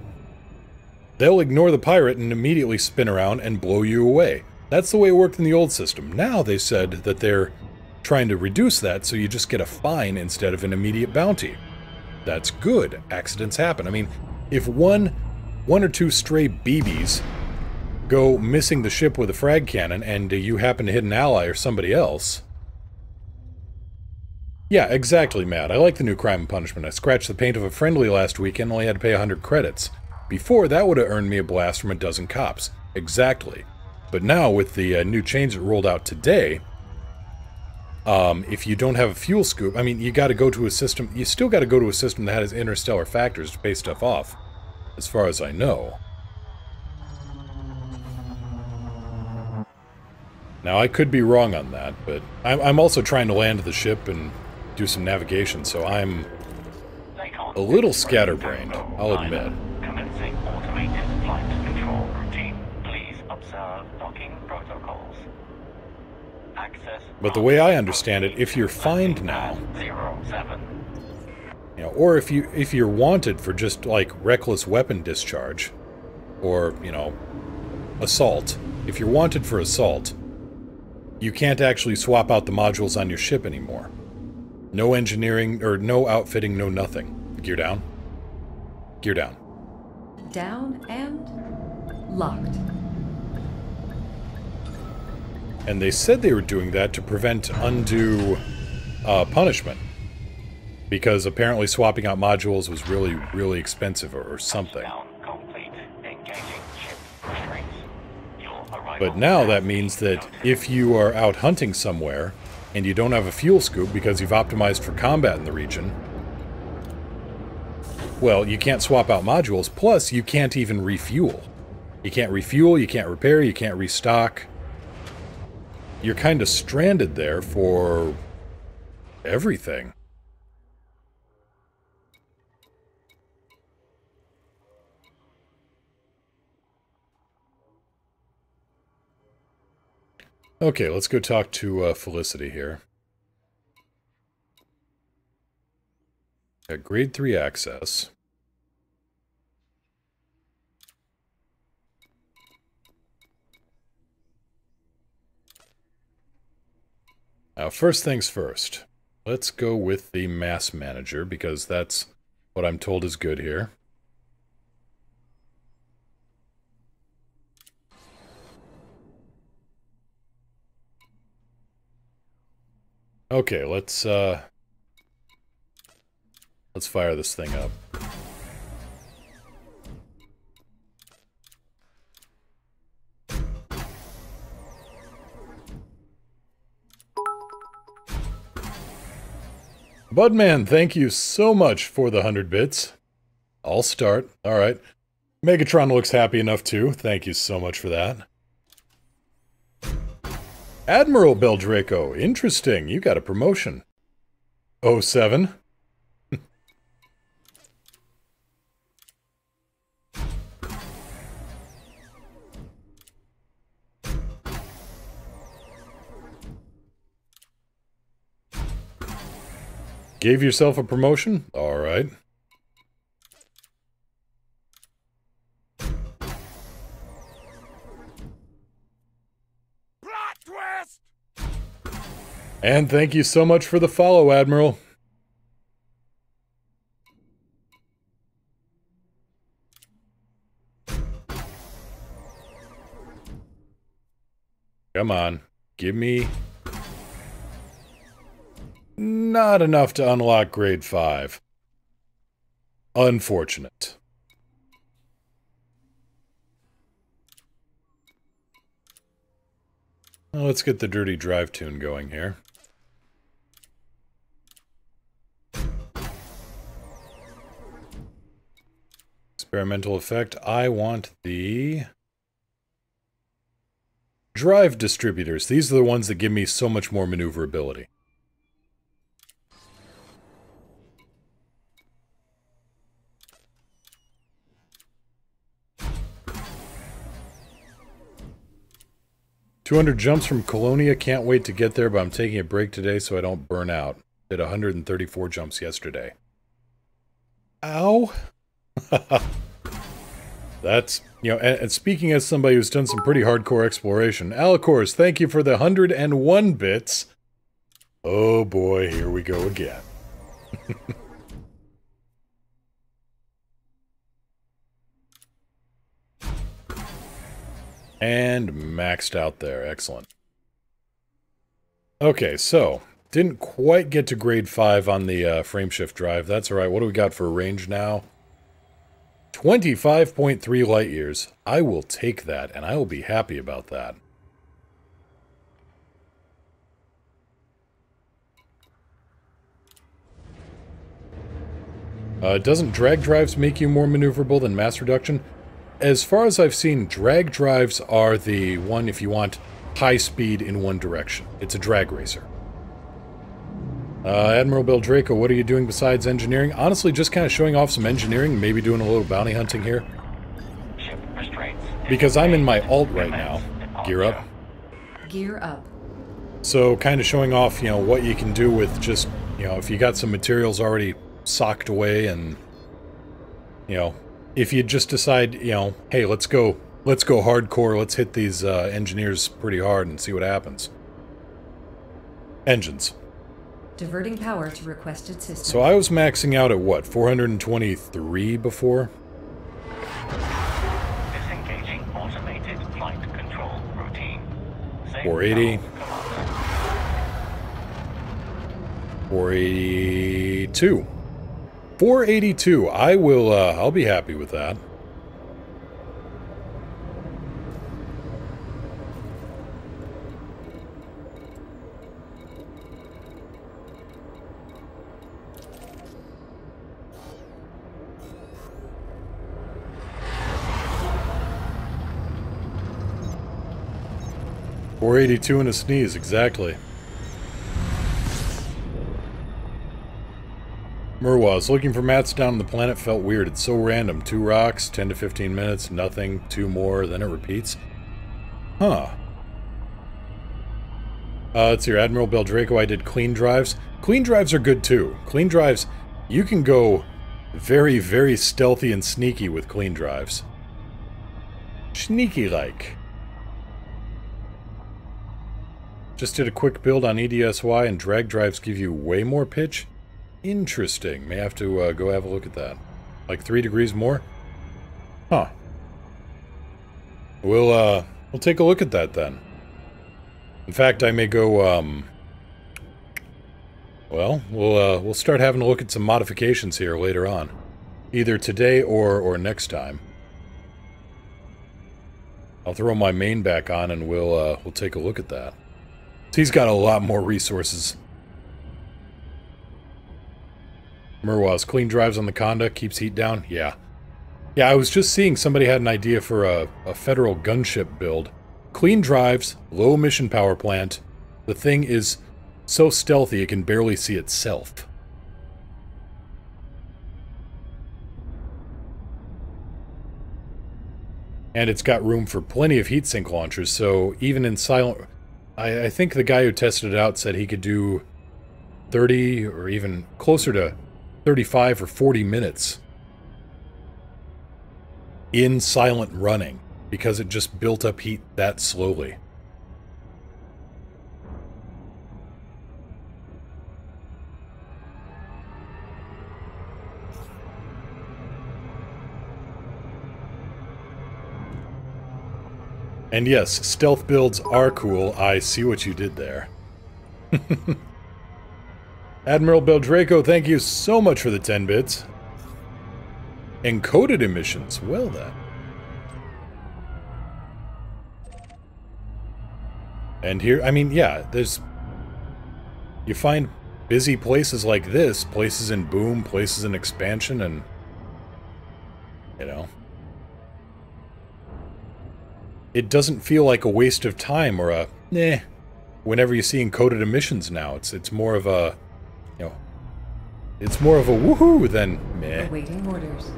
They'll ignore the pirate and immediately spin around and blow you away. That's the way it worked in the old system. Now they said that they're trying to reduce that so you just get a fine instead of an immediate bounty. That's good. Accidents happen. I mean, if one or two stray BBs go missing the ship with a frag cannon and you happen to hit an ally or somebody else... Yeah, exactly, Matt. I like the new crime and punishment. I scratched the paint of a friendly last weekend and only had to pay 100 credits. Before, that would have earned me a blast from a dozen cops. Exactly. But now, with the new change that rolled out today... if you don't have a fuel scoop, I mean, you gotta go to a system, you still gotta go to a system that has interstellar factors to pay stuff off, as far as I know. Now, I could be wrong on that, but I'm also trying to land the ship and do some navigation, so I'm a little scatterbrained, I'll admit. Commencing automated flight control routine. Please observe docking protocols. Access. But the way I understand it, if you're fined now, 07. you know, or if you're wanted for just like reckless weapon discharge, or you know, assault. If you're wanted for assault, you can't actually swap out the modules on your ship anymore. No engineering or no outfitting, no nothing. Gear down. Gear down. Down and locked. And they said they were doing that to prevent undue punishment. Because apparently swapping out modules was really, really expensive or something. Complete. Engaging ship restraints. But now that means that if you are out hunting somewhere, and you don't have a fuel scoop because you've optimized for combat in the region, well, you can't swap out modules, plus you can't even refuel. You can't refuel, you can't repair, you can't restock. You're kind of stranded there for everything. Okay, let's go talk to Felicity here. Got grade 3 access. Now, first things first. Let's go with the mass manager, because that's what I'm told is good here. Okay, let's fire this thing up. Budman, thank you so much for the 100 bits. I'll start. Alright. Megatron looks happy enough too. Thank you so much for that. Admiral Beldraco, interesting. You got a promotion. 07. Gave yourself a promotion? Alright. Plot twist! And thank you so much for the follow, Admiral. Come on. Give me... Not enough to unlock grade 5. Unfortunate. Well, let's get the dirty drive tune going here. Experimental effect. I want the drive distributors. These are the ones that give me so much more maneuverability. $200 jumps from Colonia. Can't wait to get there, but I'm taking a break today so I don't burn out. Did 134 jumps yesterday. Ow. That's, you know, and speaking as somebody who's done some pretty hardcore exploration, Alacors, thank you for the 101 bits. Oh boy, here we go again. And maxed out there. Excellent. Okay, so didn't quite get to grade 5 on the frameshift drive. That's alright. What do we got for range now? 25.3 light years. I will take that, and I will be happy about that. Doesn't drag drives make you more maneuverable than mass reduction? As far as I've seen, drag drives are the one if you want high speed in one direction. It's a drag racer. Admiral Beldraco, what are you doing besides engineering? Honestly, just kind of showing off some engineering, maybe doing a little bounty hunting here. Ship restraints. Because I'm in my alt right now. Gear up. Gear up. So kind of showing off, you know, what you can do with just, you know, if you got some materials already socked away and, you know, if you just decide, you know, hey, let's go hardcore, let's hit these engineers pretty hard and see what happens. Engines. Diverting power to requested system. So I was maxing out at what, 423 before? Disengaging automated flight control routine. 480. 482. 482. I will, I'll be happy with that. .482 and a sneeze, exactly. Murwaz, looking for mats down on the planet felt weird. It's so random. 2 rocks, 10 to 15 minutes, nothing, 2 more, then it repeats. Huh. It's your Admiral Beldraco. I did clean drives. Clean drives are good too. Clean drives, you can go very, very stealthy and sneaky with clean drives. Sneaky-like. Just did a quick build on EDSY, and drag drives give you way more pitch? Interesting. May have to go have a look at that. Like 3 degrees more? Huh. We'll take a look at that then. In fact, I may go, well, we'll start having a look at some modifications here later on. Either today or next time. I'll throw my main back on and we'll take a look at that. He's got a lot more resources. Murwaz, clean drives on the Conda, keeps heat down? Yeah. Yeah, I was just seeing somebody had an idea for a federal gunship build. Clean drives, low emission power plant. The thing is so stealthy it can barely see itself. And it's got room for plenty of heatsink launchers, so even in silent... I think the guy who tested it out said he could do 30 or even closer to 35 or 40 minutes in silent running because it just built up heat that slowly. And yes, stealth builds are cool. I see what you did there. Admiral Beldraco, thank you so much for the 10 bits. Encoded emissions. Well then. And here, I mean, yeah, there's... You find busy places like this, places in boom, places in expansion, and... You know... It doesn't feel like a waste of time or a, nah, whenever you see encoded emissions now. It's more of a, you know, it's more of a woohoo than meh. Awaiting orders.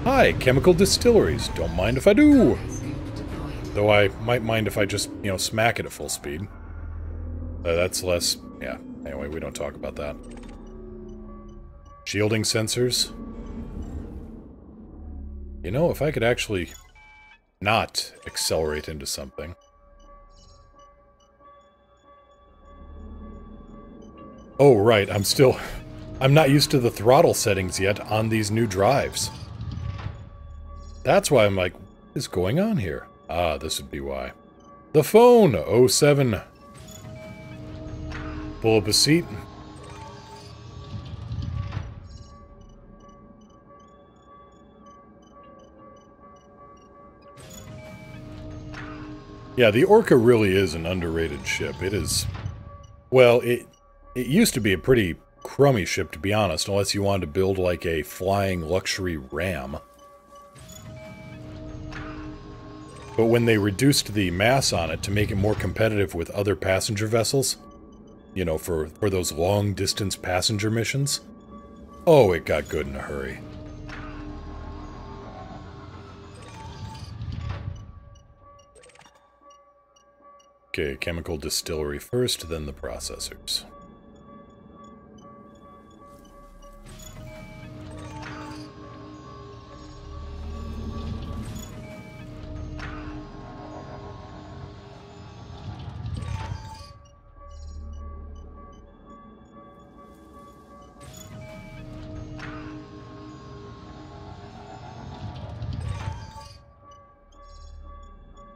Hi, chemical distilleries. Don't mind if I do. Cargo scoop deployed. Though I might mind if I just, you know, smack it at full speed. That's less, yeah. Anyway, we don't talk about that. Shielding sensors. You know, if I could actually... not accelerate into something. Oh, right, I'm not used to the throttle settings yet on these new drives. That's why I'm like, what is going on here? Ah, this would be why. The phone! 07. Pull up a seat. Yeah, the Orca really is an underrated ship. It is... Well, it used to be a pretty crummy ship, to be honest, unless you wanted to build like a flying luxury ram. But when they reduced the mass on it to make it more competitive with other passenger vessels, you know, for those long-distance passenger missions, oh, it got good in a hurry. Okay, chemical distillery first, then the processors.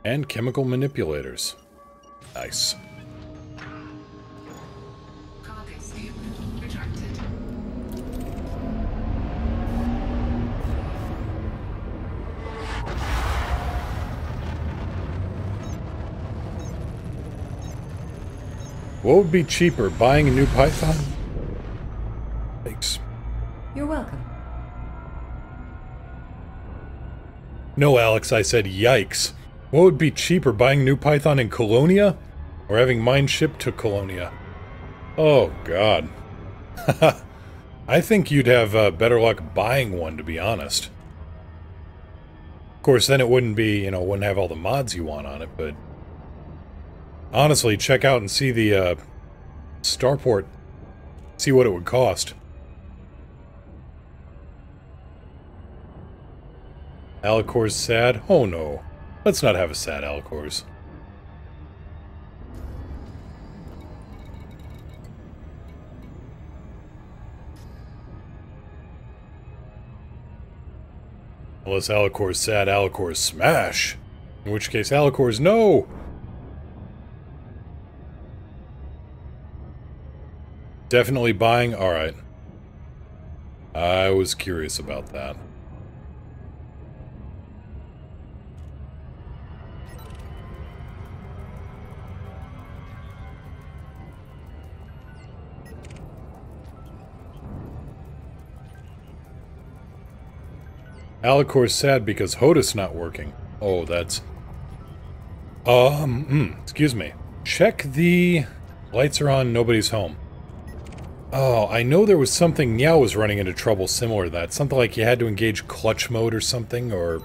And chemical manipulators. Nice. Cargo scoop retracted. What would be cheaper, buying a new Python? Thanks. You're welcome. No, Alex, I said yikes. What would be cheaper, buying a new Python in Colonia? Or having mine shipped to Colonia? Oh, God. I think you'd have better luck buying one, to be honest. Of course, then it wouldn't be, you know, wouldn't have all the mods you want on it, but... Honestly, check out and see the, starport. See what it would cost. Alicor's sad? Oh no. Let's not have a sad Alicor's. Unless Alicor's sad, Alicor's smash. In which case, Alicor's no! Definitely buying? Alright. I was curious about that. Alicor's sad because HOTAS not working. Oh, that's... excuse me. Check the... Lights are on, nobody's home. Oh, I know there was something Meow was running into trouble similar to that. Something like you had to engage clutch mode or something, or...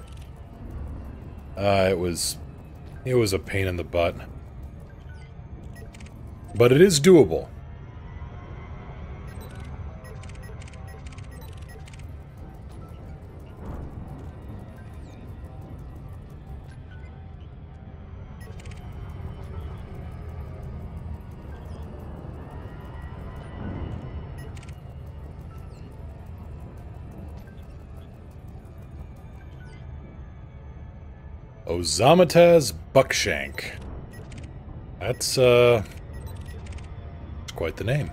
It was a pain in the butt. But it is doable. Ozamataz Buckshank. That's quite the name.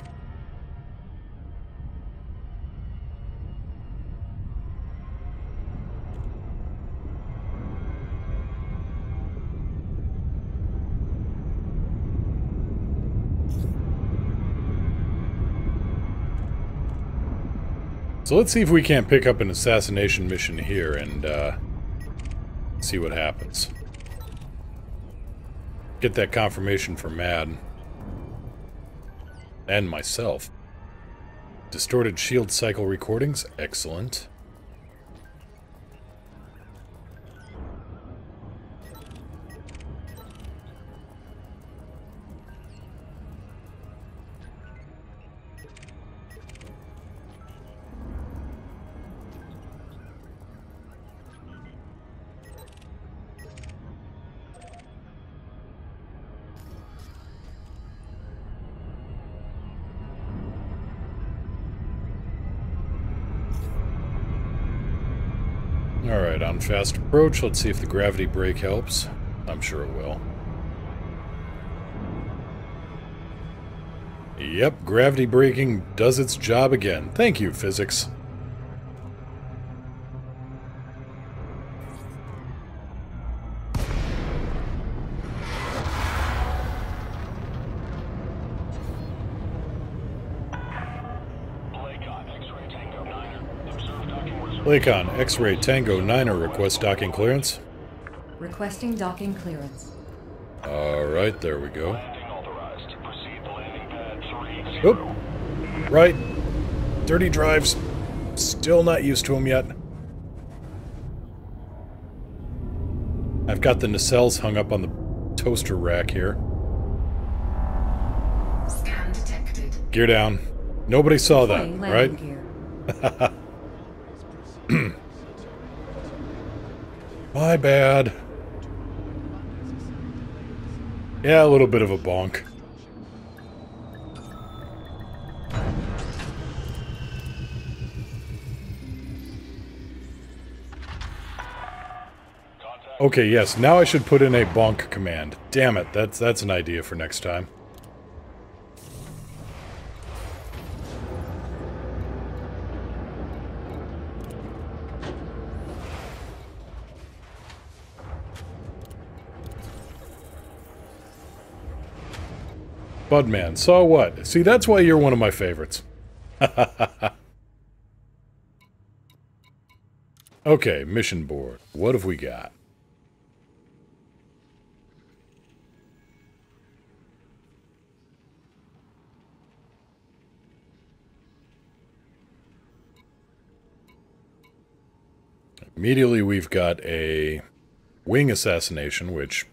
So let's see if we can't pick up an assassination mission here and, see what happens. Get that confirmation for Mad. And myself. Distorted shield cycle recordings. Excellent. Alright, on fast approach, let's see if the gravity brake helps. I'm sure it will. Yep, gravity braking does its job again. Thank you, physics. Lakon, X-Ray Tango 9er request docking clearance. Requesting docking clearance. Alright, there we go. Oop! Right. Dirty drives. Still not used to them yet. I've got the nacelles hung up on the toaster rack here. Scan detected. Gear down. Nobody saw that, Deploying right? landing gear. My bad. Yeah, a little bit of a bonk. Okay, yes, now I should put in a bonk command. Damn it, that's an idea for next time. Budman, saw what? See, that's why you're one of my favorites. Okay, mission board. What have we got? Immediately we've got a wing assassination, which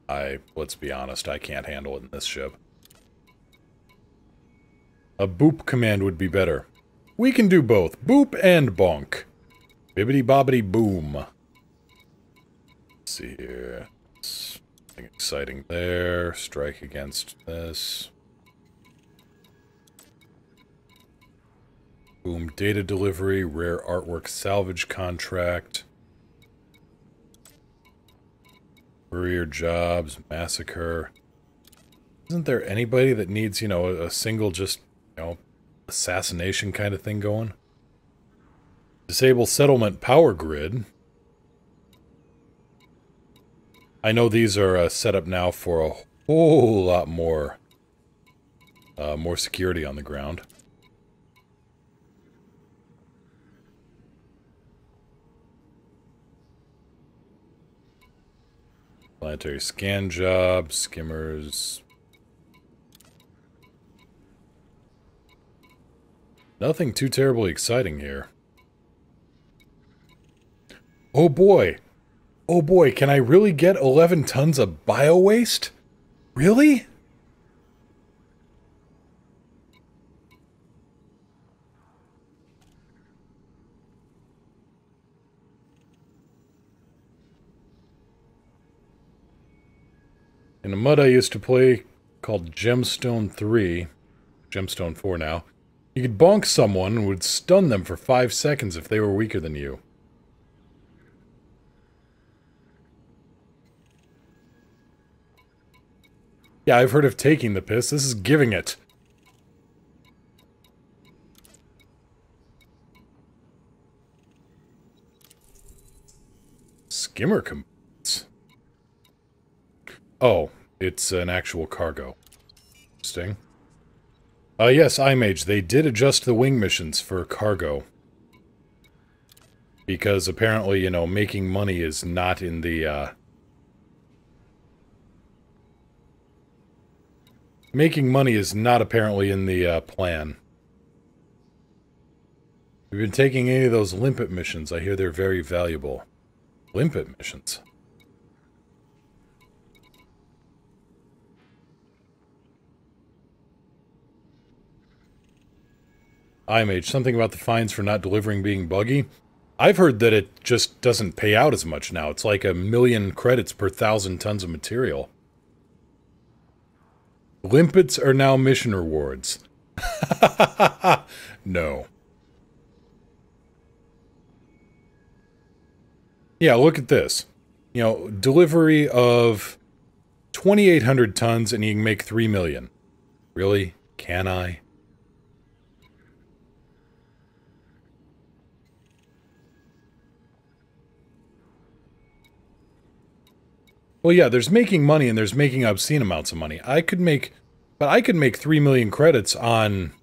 Let's be honest, I can't handle it in this ship. A boop command would be better. We can do both. Boop and bonk. Bibbidi bobbidi boom. Let's see here. Something exciting there. Strike against this. Boom, data delivery, rare artwork salvage contract. Courier jobs, massacre. Isn't there anybody that needs, you know, a single just, you know, assassination kind of thing going? Disable settlement power grid. I know these are set up now for a whole lot more, more security on the ground. Planetary scan job, skimmers. Nothing too terribly exciting here. Oh boy! Oh boy, can I really get 11 tons of bio-waste? Really? In a mud I used to play called Gemstone 3, Gemstone 4 now, you could bonk someone and would stun them for 5 seconds if they were weaker than you. Yeah, I've heard of taking the piss. This is giving it. Skimmer components. Oh, it's an actual cargo. Interesting. Yes, iMage, they did adjust the wing missions for cargo. Because apparently, you know, making money is not in the, making money is not apparently in the, plan. We've been taking any of those limpet missions. I hear they're very valuable. Limpet missions? iMage, something about the fines for not delivering being buggy. I've heard that it just doesn't pay out as much now. It's like 1,000,000 credits per 1,000 tons of material. Limpets are now mission rewards. No. Yeah, look at this. You know, delivery of 2,800 tons and you can make 3 million. Really? Can I? Well, yeah, there's making money and there's making obscene amounts of money. I could make 3 million credits on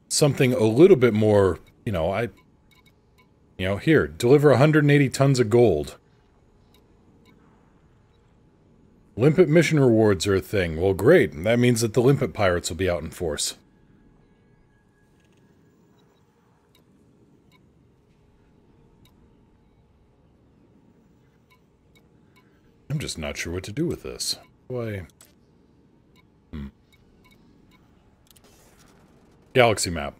something a little bit more, you know, here, deliver 180 tons of gold. Limpet mission rewards are a thing. Well, great. That means that the Limpet pirates will be out in force. I'm just not sure what to do with this. Why? Galaxy map.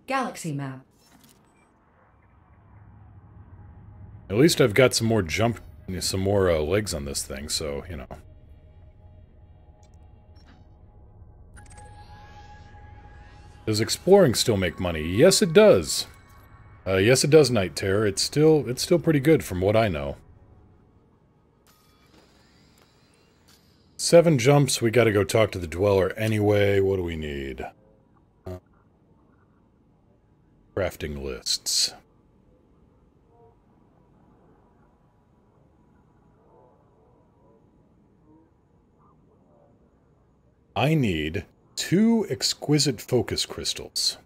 Galaxy map. At least I've got some more legs on this thing, so, you know. Does exploring still make money? Yes, it does. Yes, it does, Night Terror. It's still pretty good from what I know. 7 jumps, we gotta go talk to the Dweller anyway. What do we need? Crafting lists. I need 2 exquisite focus crystals.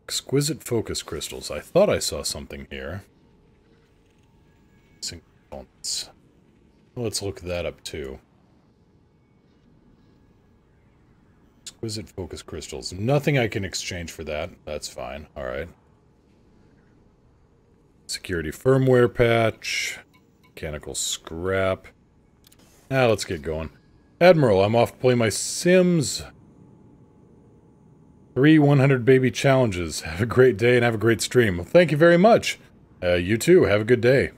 Exquisite focus crystals. I thought I saw something here. Let's look that up too. Exquisite focus crystals. Nothing I can exchange for that. That's fine. Alright. Security firmware patch. Mechanical scrap. Now let's get going. Admiral, I'm off to play my Sims. 3 100 baby challenges. Have a great day and have a great stream. Well, thank you very much. You too. Have a good day.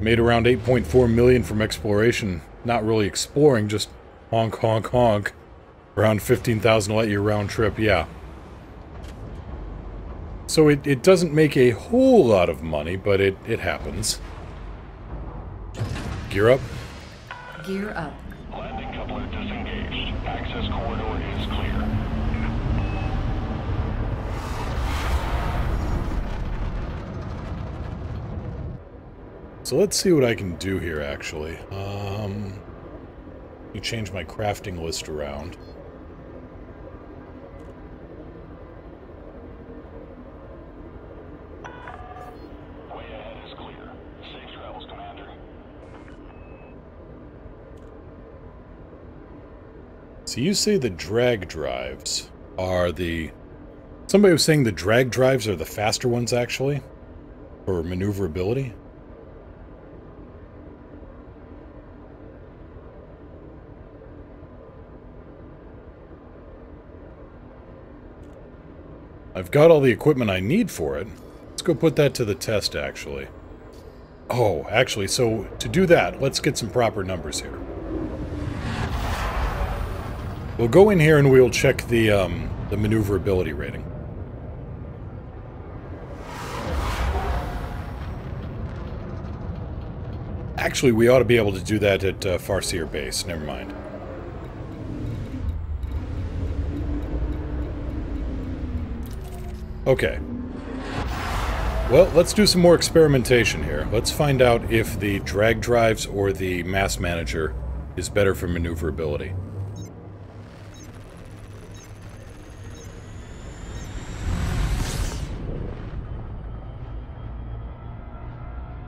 Made around 8.4 million from exploration. Not really exploring, just honk, honk, honk. Around 15,000 light year round trip, yeah. So it doesn't make a whole lot of money, but it happens. Gear up. Gear up. Landing coupler disengaged. Access corridor is clear. So let's see what I can do here, actually. You change my crafting list around. Way ahead is clear. Safe travels, Commander. So you say the drag drives are the... Somebody was saying the drag drives are the faster ones, actually? For maneuverability? I've got all the equipment I need for it. Let's go put that to the test, actually. Oh, actually, so to do that, let's get some proper numbers here. We'll go in here and we'll check the maneuverability rating. Actually, we ought to be able to do that at Farseer Base. Never mind. Okay. Well, let's do some more experimentation here. Let's find out if the drag drives or the mass manager is better for maneuverability.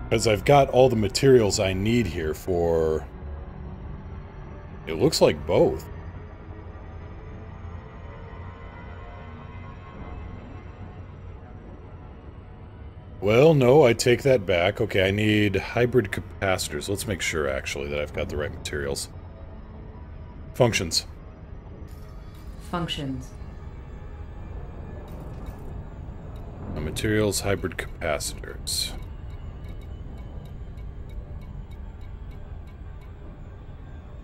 Because I've got all the materials I need here for... It looks like both. Well, no, I take that back. Okay, I need hybrid capacitors. Let's make sure, actually, that I've got the right materials. Functions. Functions. Materials, hybrid capacitors.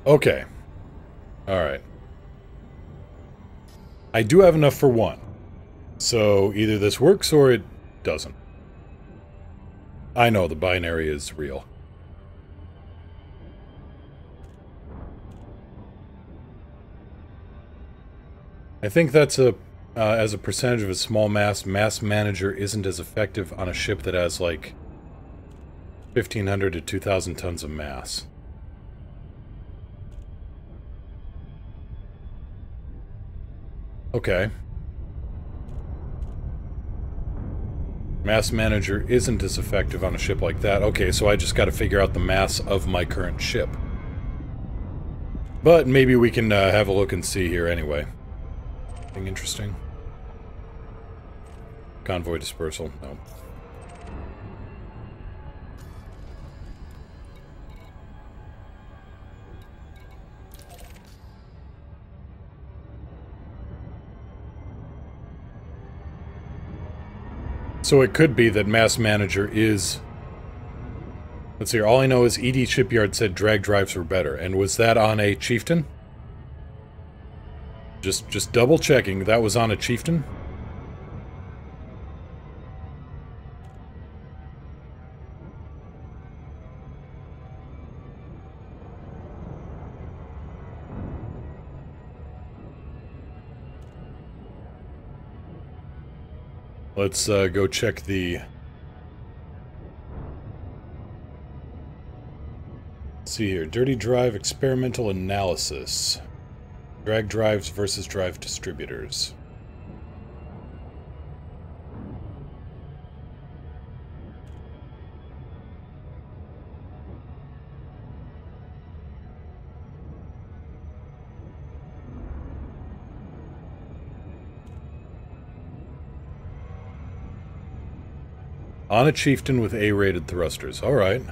Okay. Alright. I do have enough for one. So, either this works or it doesn't. I know, the binary is real. I think that's as a percentage of a small mass manager isn't as effective on a ship that has, like, 1,500 to 2,000 tons of mass. Okay. Mass manager isn't as effective on a ship like that. Okay, so I just got to figure out the mass of my current ship. But maybe we can have a look and see here anyway. Anything interesting? Convoy dispersal? No. So it could be that Mass Manager is... Let's see here, all I know is ED Shipyard said drag drives were better. And was that on a Chieftain? Just double checking, that was on a Chieftain? Let's go check the... Let's see here. Dirty drive experimental analysis. Drag drives versus drive distributors. On a Chieftain with A-rated thrusters. Alright.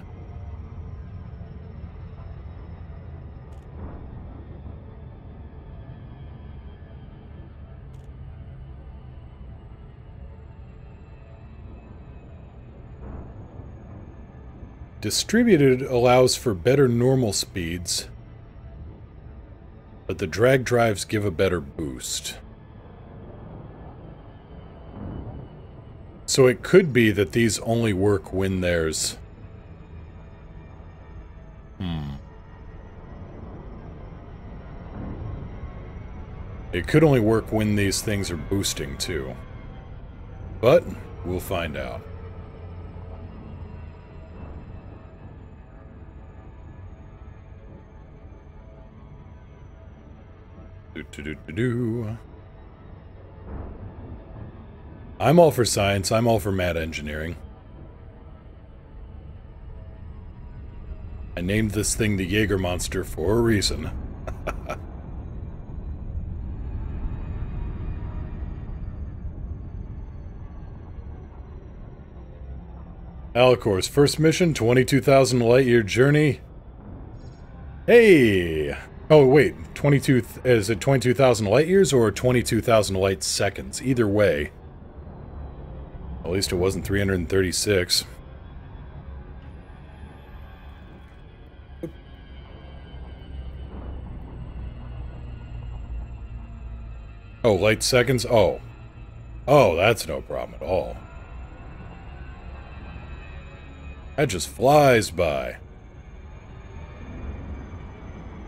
Distributed allows for better normal speeds, but the drag drives give a better boost. So it could be that these only work when there's... It could only work when these things are boosting, too. But, we'll find out. I'm all for science, I'm all for mad engineering. I named this thing the Jaeger monster for a reason. Alicor's first mission, 22,000 light-year journey. Hey! Oh, wait, is it 22,000 light-years or 22,000 light-seconds? Either way. At least it wasn't 336. Oh, light-seconds? Oh. Oh, that's no problem at all. That just flies by.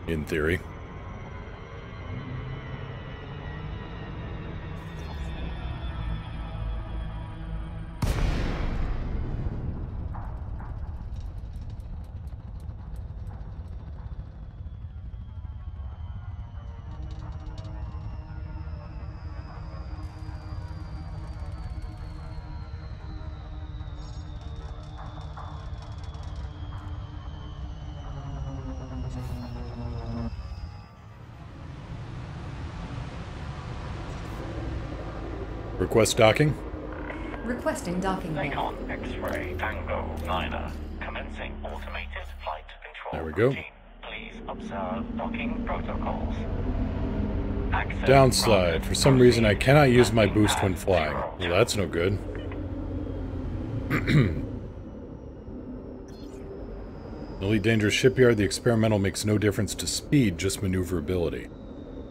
In theory. Request docking. Requesting docking. Nikon X-ray Tango 9er. Commencing automated flight control. There we go. Routine. Please observe docking protocols. Access Downslide. For some reason I cannot use my boost when flying. Well, that's no good. Elite Dangerous Shipyard, the experimental makes no difference to speed, just maneuverability.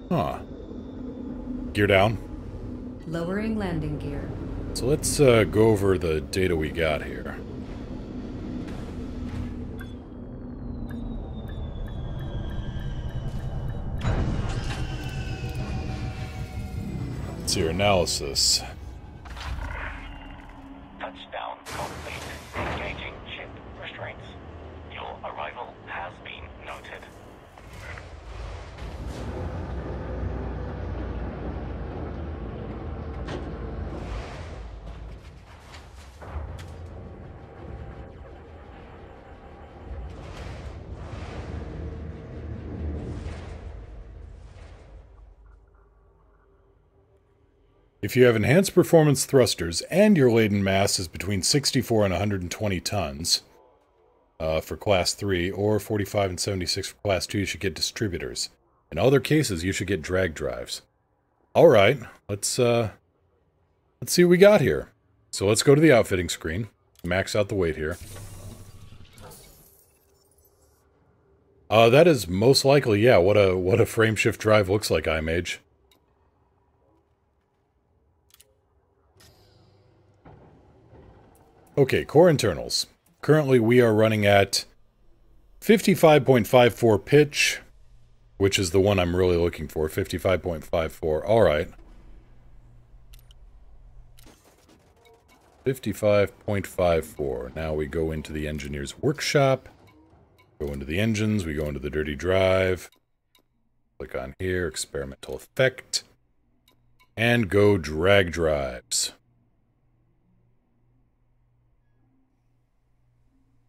Huh. Gear down. Lowering landing gear. So let's go over the data we got here. Let's see your analysis. Touchdown complete. Engaging ship restraints. Your arrival has been noted. If you have enhanced performance thrusters and your laden mass is between 64 and 120 tons for Class 3, or 45 and 76 for Class 2, you should get distributors. In other cases, you should get drag drives. Alright, let's see what we got here. So let's go to the outfitting screen, max out the weight here. That is most likely, yeah, what a frameshift drive looks like, iMage. Okay, core internals. Currently we are running at 55.54 pitch, which is the one I'm really looking for, 55.54. Alright. 55.54. Now we go into the engineer's workshop, go into the engines, we go into the dirty drive, click on here, experimental effect, and go drag drives.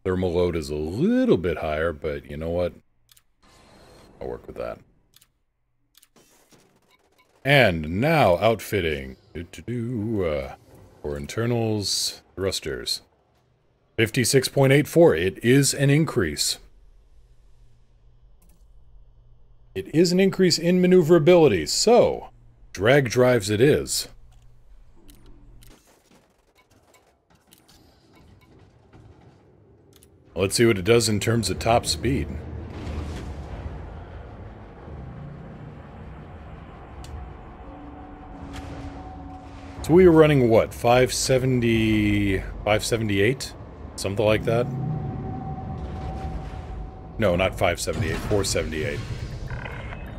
Thermal load is a little bit higher, but you know what? I'll work with that. And now outfitting. For internals, thrusters. 56.84. It is an increase. It is an increase in maneuverability, so drag drives it is. Let's see what it does in terms of top speed. So we were running what, 570, 578? Something like that? No, not 578, 478.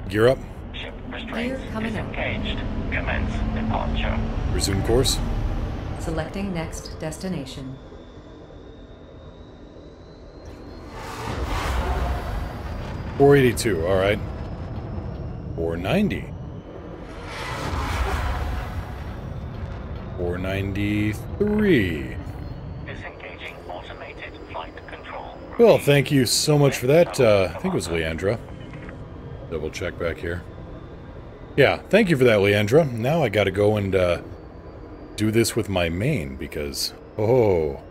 Gear up. Ship Gear restraints coming up. disengaged. Commence departure. Resume course. Selecting next destination. $482, alright. $490. $493. Disengaging automated flight control. Well, thank you so much for that. I think it was Leandra. Double check back here. Yeah, thank you for that, Leandra. Now I gotta go and do this with my main, because... Oh.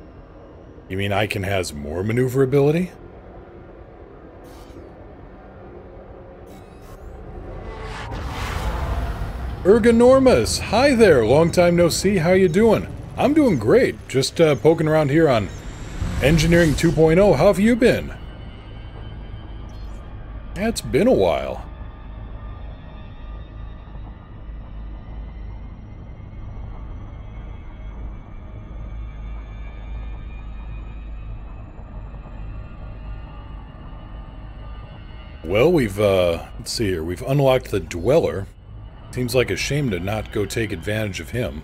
You mean Icon has more maneuverability? Ergonormous! Hi there! Long time no see. How you doing? I'm doing great. Just poking around here on Engineering 2.0. How have you been? Yeah, it's been a while. Well, we've, let's see here. We've unlocked the Dweller. Seems like a shame to not go take advantage of him.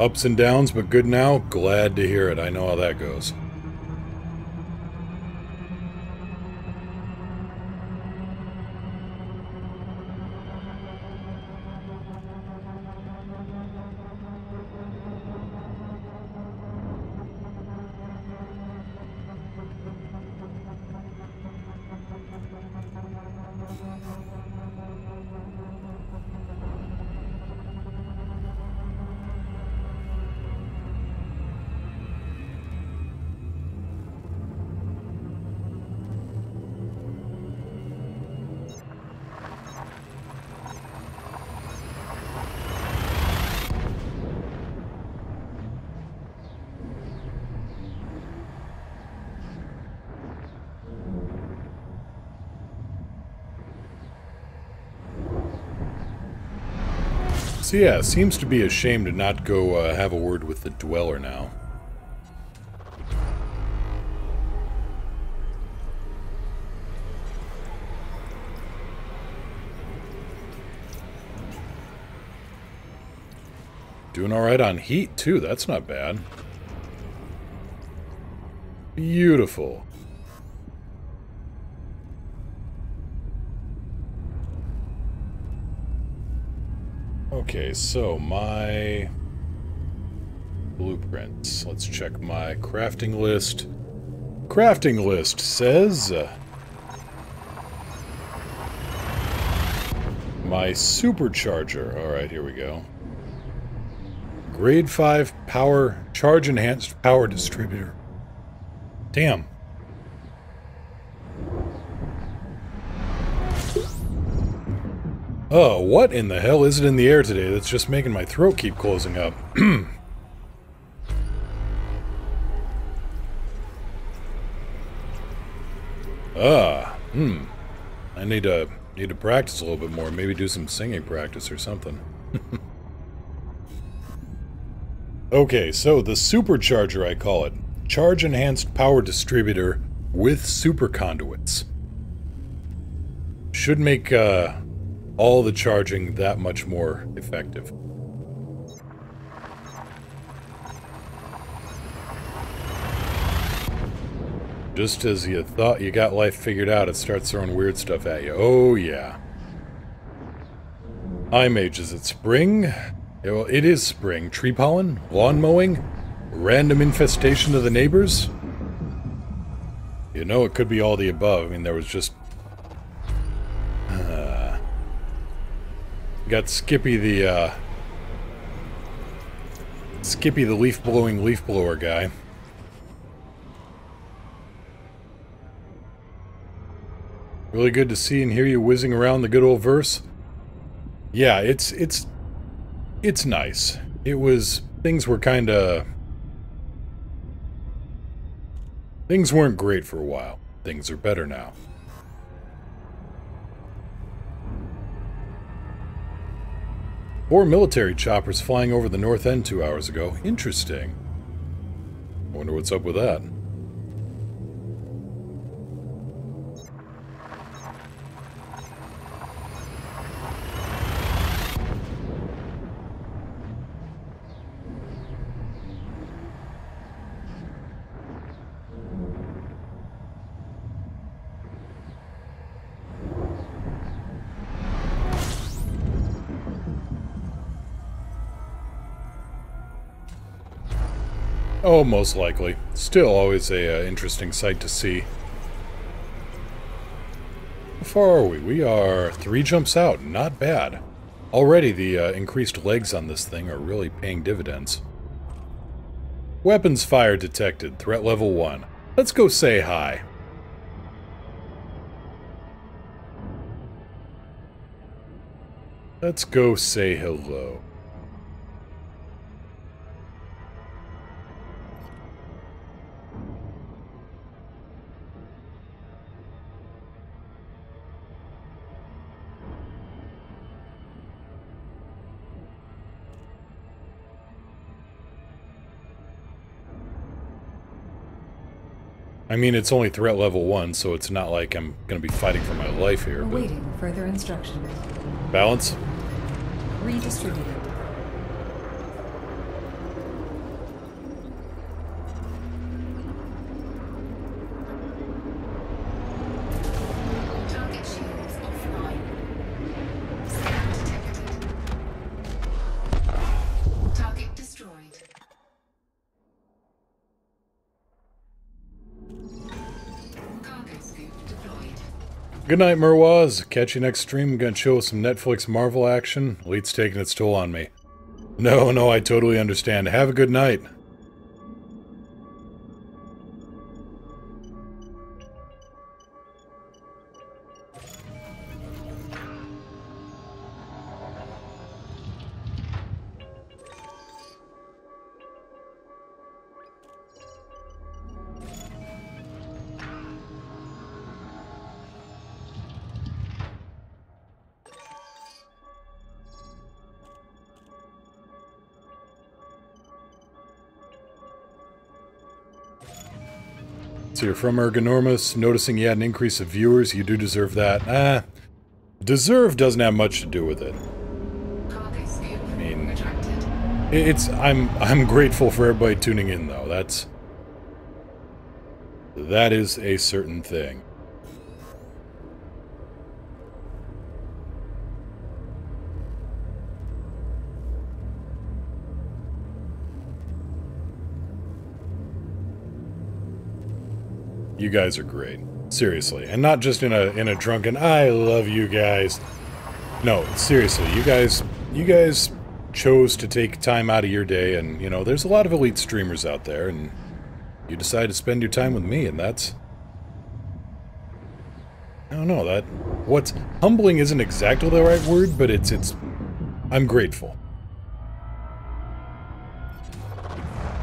Ups and downs, but good now. Glad to hear it. I know how that goes. So yeah, it seems to be a shame to not go have a word with the Dweller now. Doing alright on heat, too. That's not bad. Beautiful. Okay, so my blueprints. Let's check my crafting list. Crafting list says... my supercharger. Alright, here we go. Grade 5 power, charge enhanced power distributor. Damn. Oh, what in the hell is it in the air today that's just making my throat keep closing up? I need to practice a little bit more. Maybe do some singing practice or something. Okay, so the supercharger, I call it. Charge enhanced power distributor with super conduits. Should make all the charging that much more effective. Just as you thought you got life figured out, it starts throwing weird stuff at you. Oh yeah. iMage, is it spring? Yeah, well, it is spring. Tree pollen? Lawn mowing? Random infestation of the neighbors? You know, it could be all the above. I mean, there was just... got Skippy the Skippy the leaf-blowing leaf blower guy. Really good to see and hear you whizzing around the good old verse. Yeah, it's nice. It was... Things were kinda... Things weren't great for a while. Things are better now. Four military choppers flying over the north end 2 hours ago. Interesting. I wonder what's up with that. Oh, most likely. Still always a interesting sight to see. How far are we? We are 3 jumps out. Not bad. Already the increased legs on this thing are really paying dividends. Weapons fire detected. Threat level 1. Let's go say hi. Let's go say hello. I mean, it's only threat level 1, so it's not like I'm gonna be fighting for my life here, but... Awaiting further instruction. Balance? Redistributed. Target shields offline. Scan detected. Target destroyed. Cargo scoop deployed. Good night, Merwaz. Catch you next stream. I'm gonna chill with some Netflix Marvel action. Elite's taking its toll on me. No, I totally understand. Have a good night. So you're from Ergonormous, noticing you had an increase of viewers, you do deserve that. Deserve doesn't have much to do with it. Cargo scoop I mean, retracted. I'm grateful for everybody tuning in though. That is a certain thing. You guys are great. Seriously. And not just in a drunken, I love you guys. No, seriously, you guys chose to take time out of your day, and, you know, there's a lot of elite streamers out there, and you decide to spend your time with me, and that's... I don't know, what's... Humbling isn't exactly the right word, but it's... I'm grateful.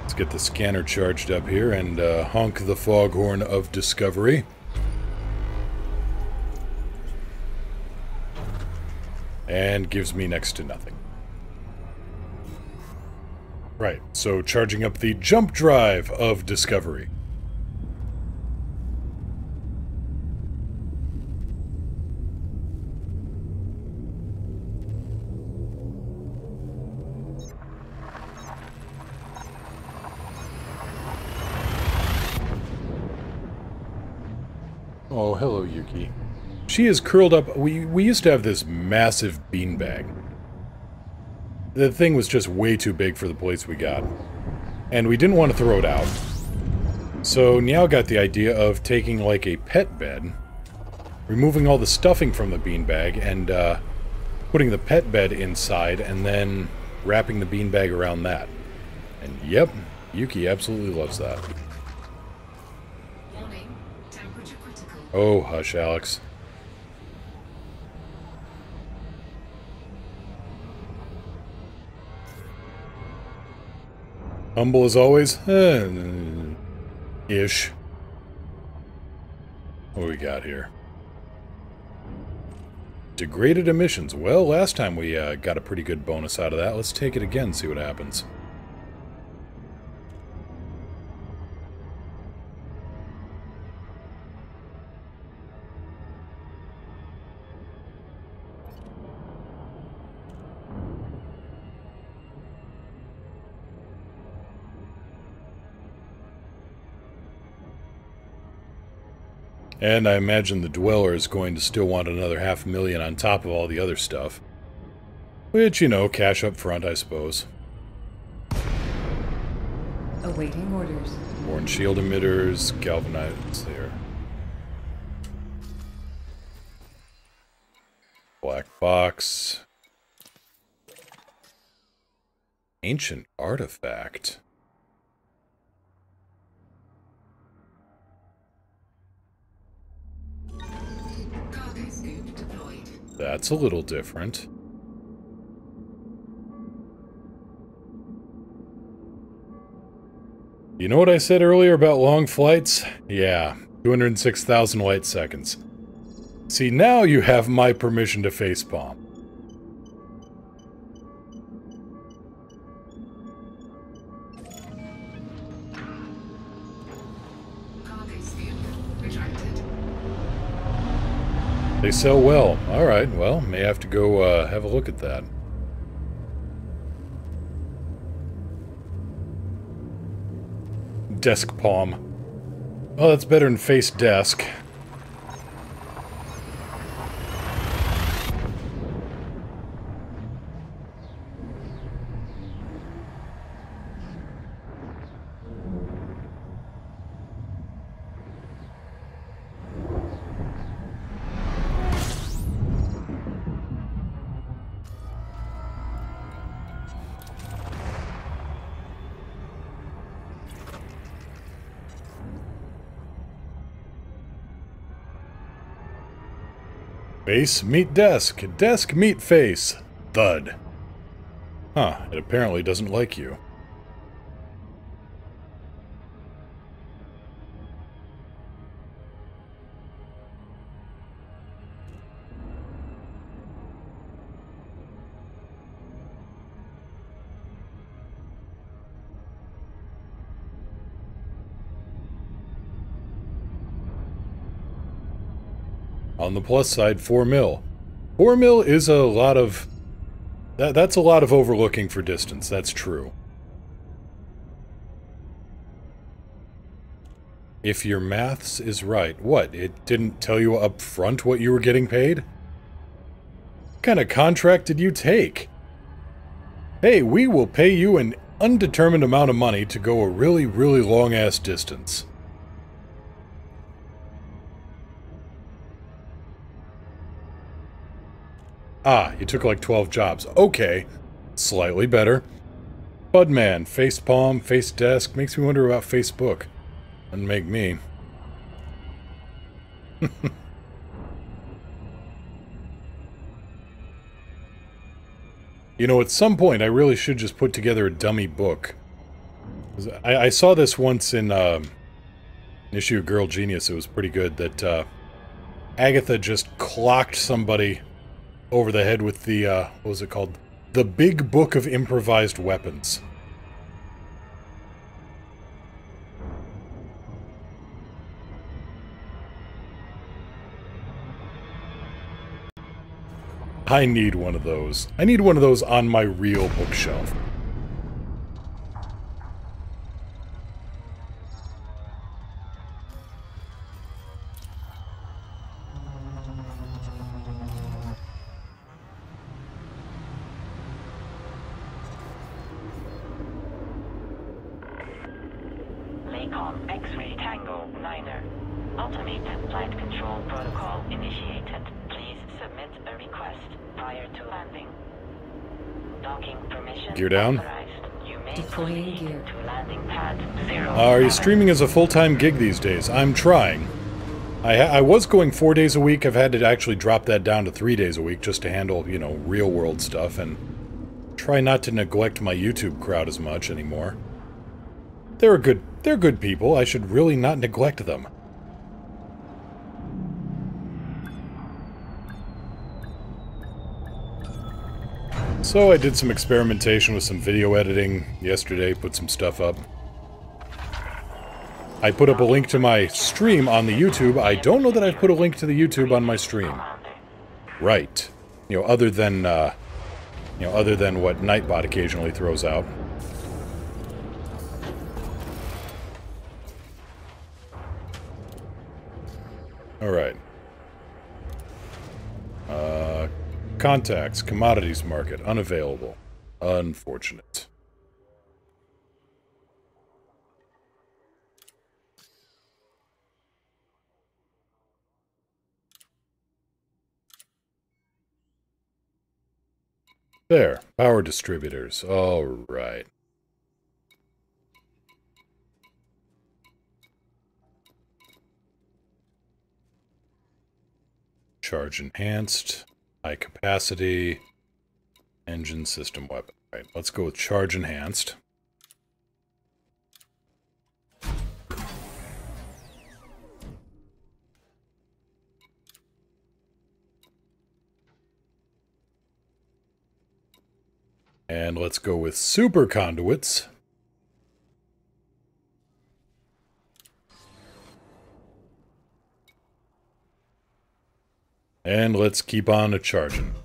Let's get the scanner charged up here and honk the foghorn of discovery. And gives me next to nothing. Right, so charging up the jump drive of discovery. Oh, hello, Yuki. She is curled up. We used to have this massive beanbag. The thing was just way too big for the place we got. And we didn't want to throw it out. So Niao got the idea of taking like a pet bed, removing all the stuffing from the beanbag, and putting the pet bed inside, and then wrapping the beanbag around that. And yep, Yuki absolutely loves that. Warning, temperature critical. Oh, hush, Alex. Humble as always? Ish. What do we got here? Degraded emissions. Well, last time we got a pretty good bonus out of that. Let's take it again, see what happens. And I imagine the Dweller is going to still want another 500,000 on top of all the other stuff. Which, you know, cash up front, I suppose. Awaiting orders. Born shield emitters, galvanized there. Black box. Ancient artifact. Cargo scoop deployed. That's a little different. You know what I said earlier about long flights? Yeah, 206,000 light seconds. See, now you have my permission to facepalm. Cargo scoop retracted. They sell well. Alright, well, may have to go have a look at that. Desk palm. Oh, that's better than face desk. Face meet desk. Desk meet face. Thud. Huh, it apparently doesn't like you. On the plus side, 4 mil. 4 mil is a lot of... That's a lot of overlooking for distance, that's true. If your maths is right, what, it didn't tell you up front what you were getting paid? What kind of contract did you take? Hey, we will pay you an undetermined amount of money to go a really, really long-ass distance. Ah, you took like 12 jobs. Okay. Slightly better. Budman, facepalm, face desk. Makes me wonder about Facebook. Doesn't make me. You know, at some point I really should just put together a dummy book. I saw this once in an issue of Girl Genius. It was pretty good that Agatha just clocked somebody over the head with the, what was it called? The Big Book of Improvised Weapons. I need one of those. I need one of those on my real bookshelf. Lakon X-Ray Tango 9er. Automated flight control protocol initiated. Please submit a request prior to landing. Docking permission Gear down. authorized. You may Deploying gear. to landing pad 0. Are you streaming as a full-time gig these days? I'm trying. I was going 4 days a week. I've had to actually drop that down to 3 days a week just to handle, you know, real-world stuff and try not to neglect my YouTube crowd as much anymore. They're good people. I should really not neglect them. So I did some experimentation with some video editing yesterday, put some stuff up. I put up a link to my stream on the YouTube. I don't know that I've put a link to the YouTube on my stream. Right. You know, other than what Nightbot occasionally throws out. Alright. Contacts, commodities market, unavailable. Unfortunate. There, power distributors. All right. Charge enhanced, high capacity, engine system weapon. All right, let's go with charge enhanced. And let's go with super conduits. And let's keep on a-charging.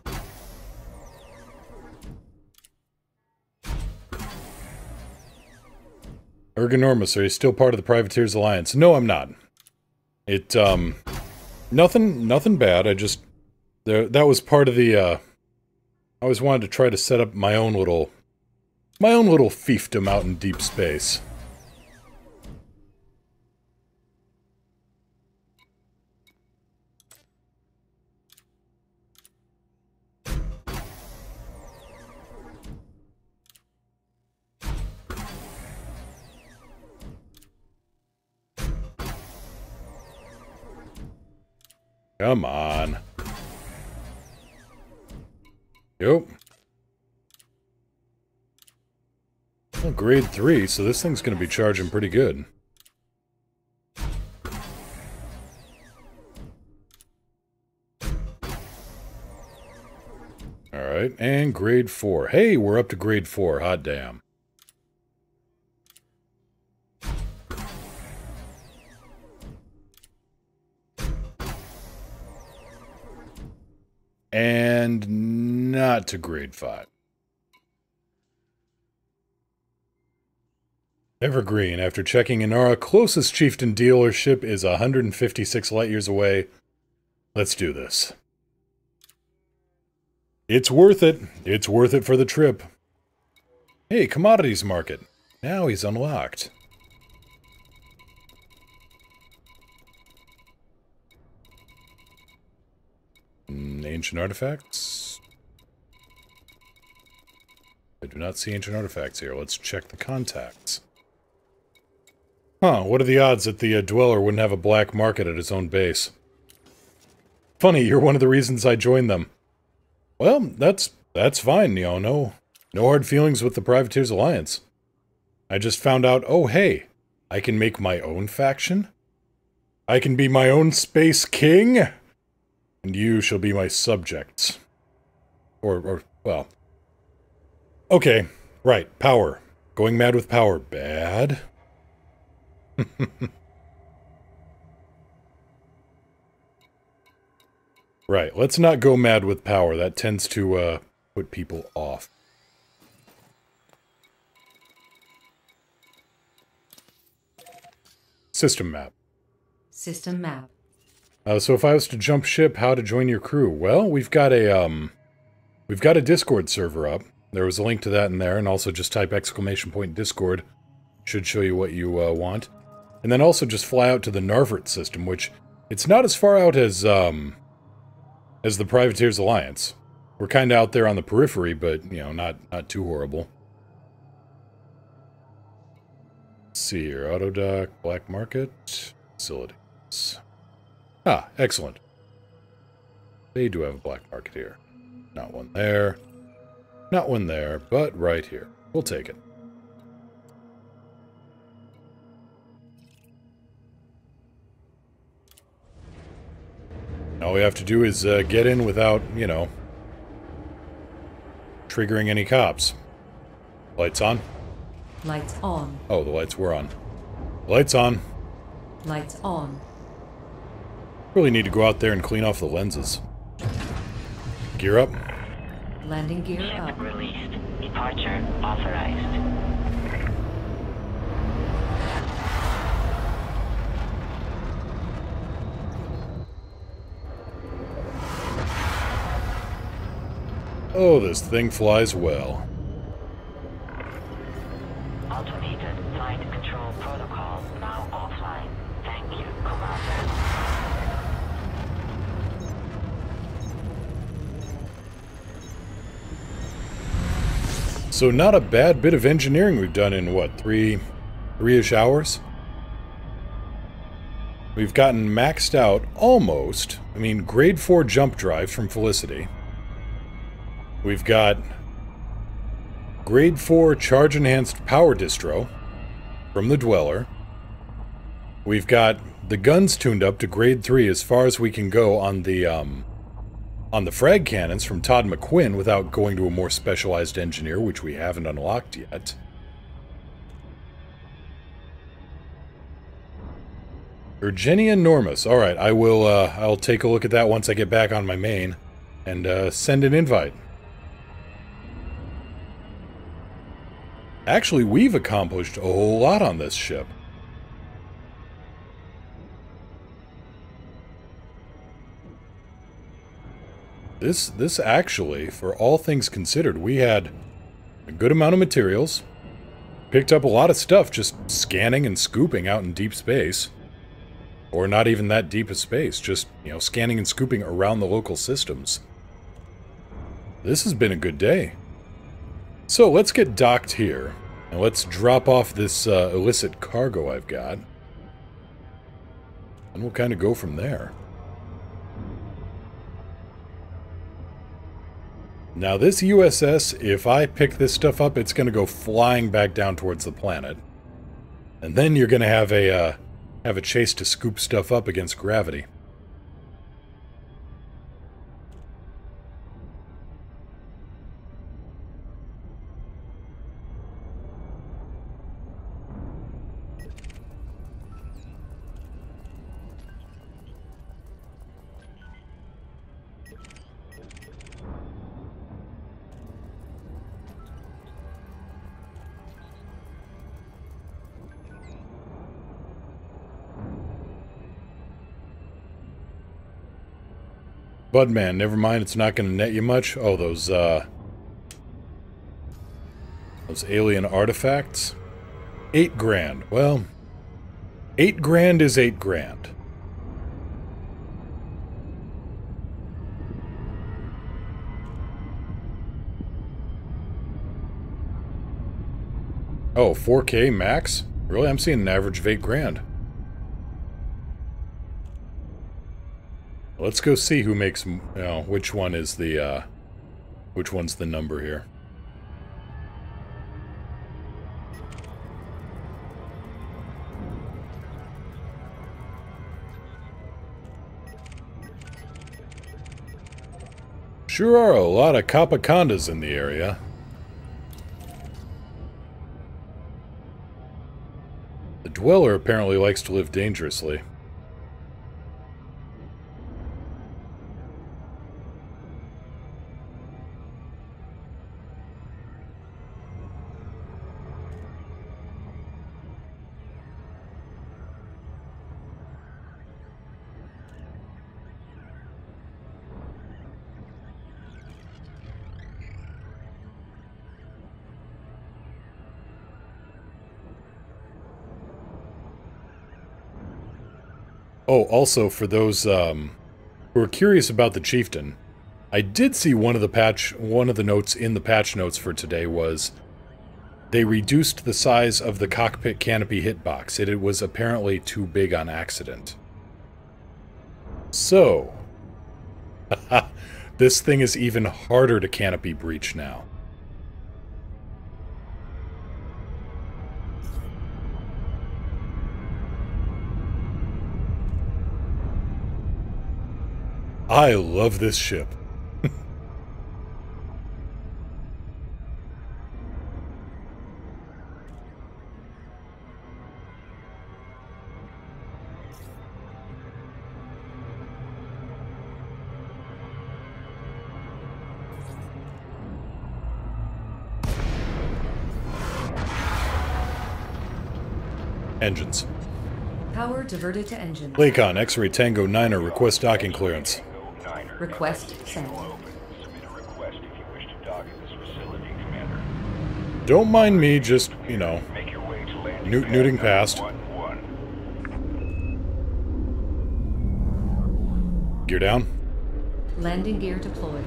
Ergonomous, are you still part of the Privateers Alliance? No, I'm not. Nothing bad, that was part of the, I always wanted to try to set up my own little fiefdom out in deep space. Come on. Yep. Well, grade 3, so this thing's going to be charging pretty good. Alright, and grade 4. Hey, we're up to grade 4. Hot damn. And not to grade 5. Evergreen, after checking Inara, closest chieftain dealership is 156 light years away. Let's do this. It's worth it. It's worth it for the trip. Hey, commodities market. Now he's unlocked. Ancient artifacts? I do not see ancient artifacts here. Let's check the contacts. Huh, what are the odds that the Dweller wouldn't have a black market at his own base? Funny, you're one of the reasons I joined them. Well, that's fine, you know, no hard feelings with the Privateers Alliance. I just found out, oh hey, I can make my own faction? I can be my own space king? And you shall be my subjects. Or, well... Okay, right, power. Going mad with power, bad? Right, let's not go mad with power. That tends to, put people off. System map. System map. So if I was to jump ship, how to join your crew? Well, we've got a Discord server up. There was a link to that in there, and also just type !Discord. Should show you what you want. And then also just fly out to the Narvert system, which it's not as far out as the Privateers Alliance. We're kind of out there on the periphery, but, you know, not too horrible. Let's see here. Auto dock, black market, facilities. Ah, excellent. They do have a black market here. Not one there. Not one there, but right here. We'll take it. All we have to do is get in without, you know, triggering any cops. Lights on? Lights on. Oh, the lights were on. Lights on. Lights on. Really need to go out there and clean off the lenses. Gear up. Landing gear Ship up. released. Departure authorized. Oh, this thing flies well. Automated flight control protocol now offline. Thank you, Commander. So not a bad bit of engineering we've done in, what, three-ish hours? We've gotten maxed out, almost. I mean, grade 4 jump drive from Felicity. We've got grade 4 charge-enhanced power distro from the Dweller. We've got the guns tuned up to grade 3 as far as we can go on the frag cannons from Todd McQuinn without going to a more specialized engineer, which we haven't unlocked yet. Virginia Enormous. Alright, I'll take a look at that once I get back on my main and send an invite. Actually, we've accomplished a whole lot on this ship. This actually, for all things considered, we had a good amount of materials, picked up a lot of stuff just scanning and scooping out in deep space. Or not even that deep of space, just, you know, scanning and scooping around the local systems. This has been a good day. So let's get docked here, and let's drop off this illicit cargo I've got. And we'll kind of go from there. Now this USS, if I pick this stuff up, it's going to go flying back down towards the planet. And then you're going to have a chase to scoop stuff up against gravity. Budman, never mind, it's not going to net you much. Oh, those alien artifacts? 8 grand. Well, 8 grand is 8 grand. Oh, 4K max? Really? I'm seeing an average of 8 grand. Let's go see who makes, you know, which one is the, which one's the number here. Sure are a lot of Capacondas in the area. The Dweller apparently likes to live dangerously. Oh, also, for those who are curious about the Chieftain, I did see one of the notes in the patch notes for today was They reduced the size of the cockpit canopy hitbox. It was apparently too big on accident. So, this thing is even harder to canopy breach now. I love this ship. Engines. Power diverted to engines. Lakon, X-Ray Tango 9er, request docking clearance. Request sent. Don't mind me, just, you know, newting past. Gear down. Landing gear deployed.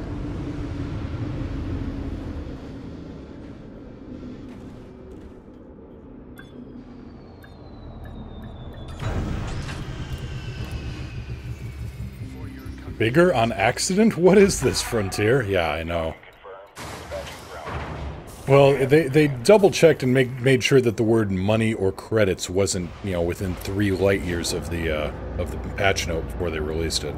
Bigger on accident? What is this, Frontier? Yeah, I know. Well, they double-checked and made sure that the word money or credits wasn't, you know, within 3 light years of the patch note before they released it.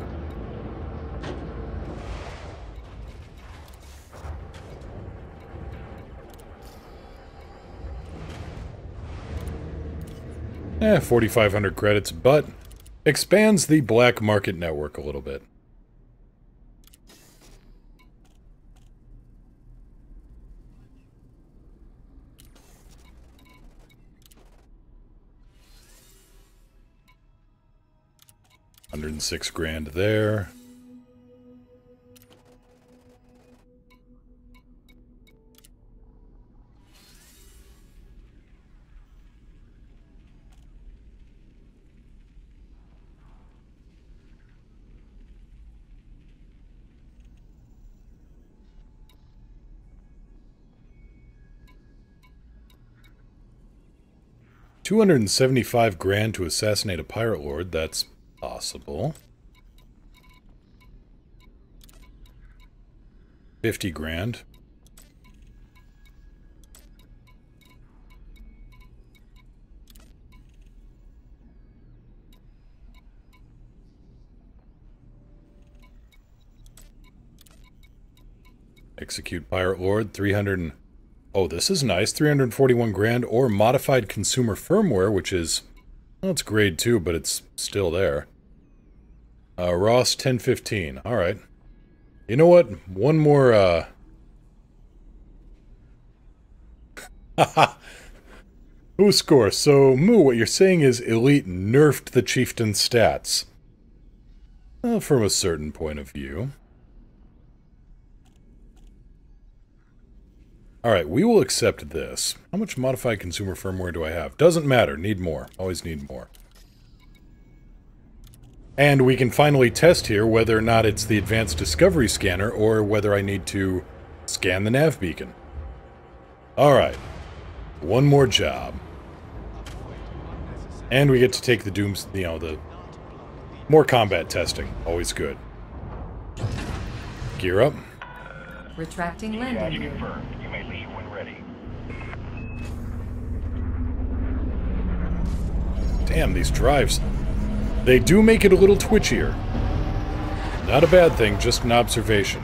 Eh, 4,500 credits, but expands the black market network a little bit. $106,000 there. $275,000 to assassinate a pirate lord. That's possible. $50,000. Execute pirate lord. 300. Oh, this is nice. $341,000 or modified consumer firmware, which is, well, it's grade 2, but it's still there. Ross 1015. All right. You know what? One more. Who scores? So, Moo, what you're saying is Elite nerfed the chieftain stats. Well, from a certain point of view. Alright, we will accept this. How much modified consumer firmware do I have? Doesn't matter. Need more. Always need more. And we can finally test here whether or not it's the Advanced Discovery Scanner or whether I need to scan the nav beacon. Alright. One more job. And we get to take the Dooms, you know, the more combat testing. Always good. Gear up. Retracting landing gear. Confirmed. You may leave when ready. Damn, these drives. They do make it a little twitchier. Not a bad thing, just an observation.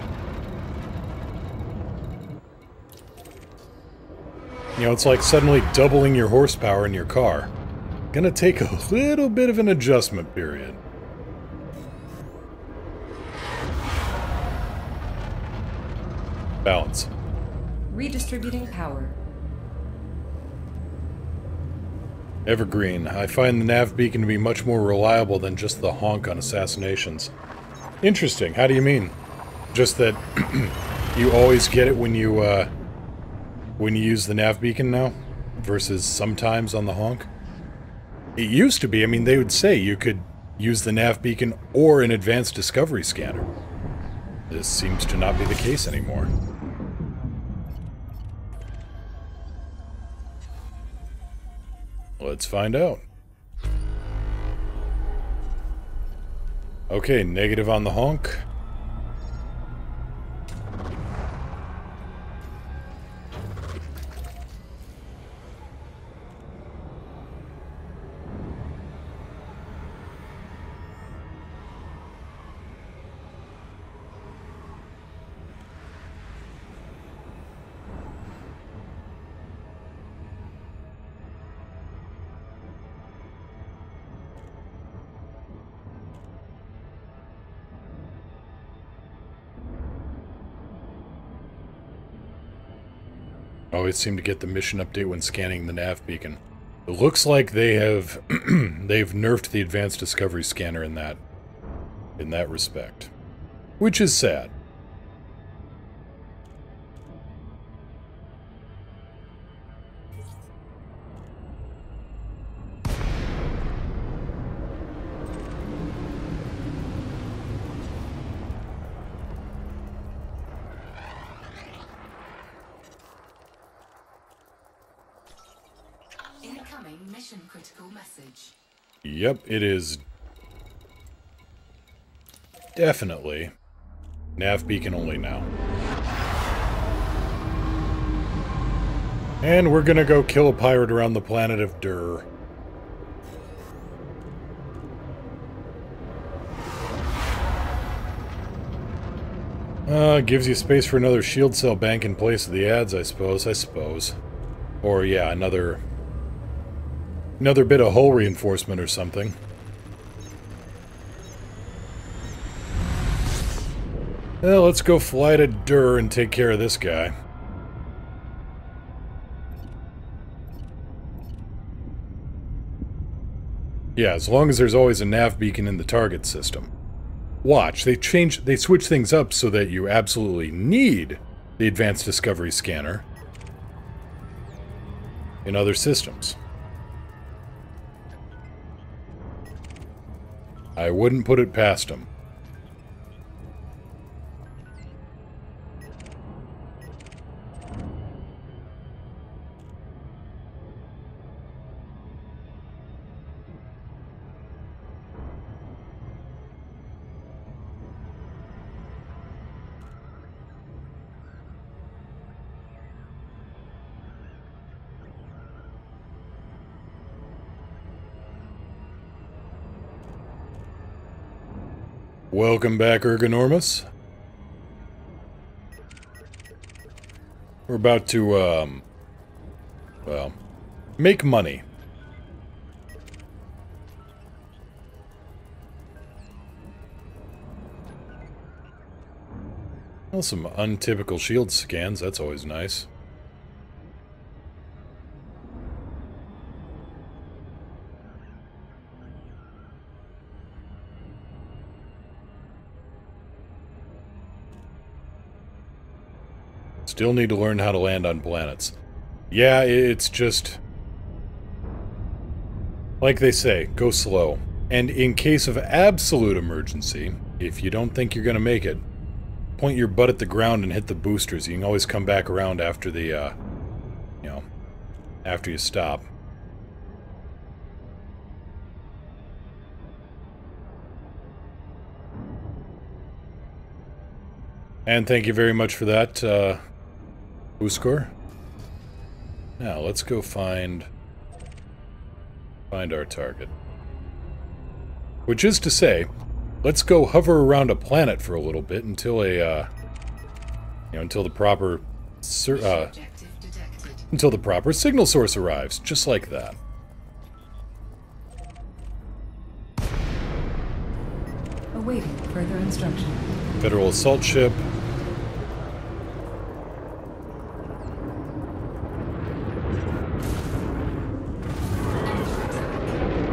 You know, it's like suddenly doubling your horsepower in your car. Gonna take a little bit of an adjustment period. Balance. Redistributing power. Evergreen. I find the nav beacon to be much more reliable than just the honk on assassinations. Interesting. How do you mean? Just that you always get it when you use the nav beacon now? Versus sometimes on the honk? It used to be, I mean, they would say you could use the nav beacon or an advanced discovery scanner. This seems to not be the case anymore. Let's find out. Okay, negative on the honk. Always seem to get the mission update when scanning the nav beacon. It looks like they have they've nerfed the advanced discovery scanner in that respect, which is sad. Incoming mission critical message. Yep, it is definitely nav beacon only now. And we're gonna go kill a pirate around the planet of Dur. Gives you space for another shield cell bank in place of the ads, I suppose. Or, yeah, another bit of hull reinforcement or something. Well, let's go fly to Dur and take care of this guy. Yeah, as long as there's always a nav beacon in the target system. Watch, they switch things up so that you absolutely need the advanced discovery scanner in other systems. I wouldn't put it past them. Welcome back, Ergonormus. We're about to, well, make money. Well, some untypical shield scans, that's always nice. Still need to learn how to land on planets. Yeah, it's just... like they say, go slow. And in case of absolute emergency, if you don't think you're gonna make it, point your butt at the ground and hit the boosters. You can always come back around after the, you know, after you stop. And thank you very much for that, Uskor. Now, let's go find our target. Which is to say, let's go hover around a planet for a little bit until until the proper signal source arrives, just like that. Awaiting further instruction. Federal assault ship.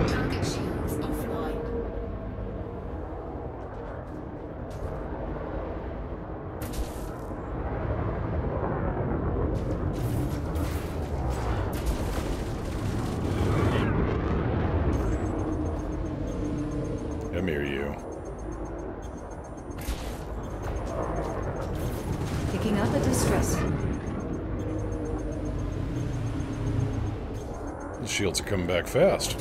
Target shields offline. Come here, you. Picking up a distress. This shields are coming back fast.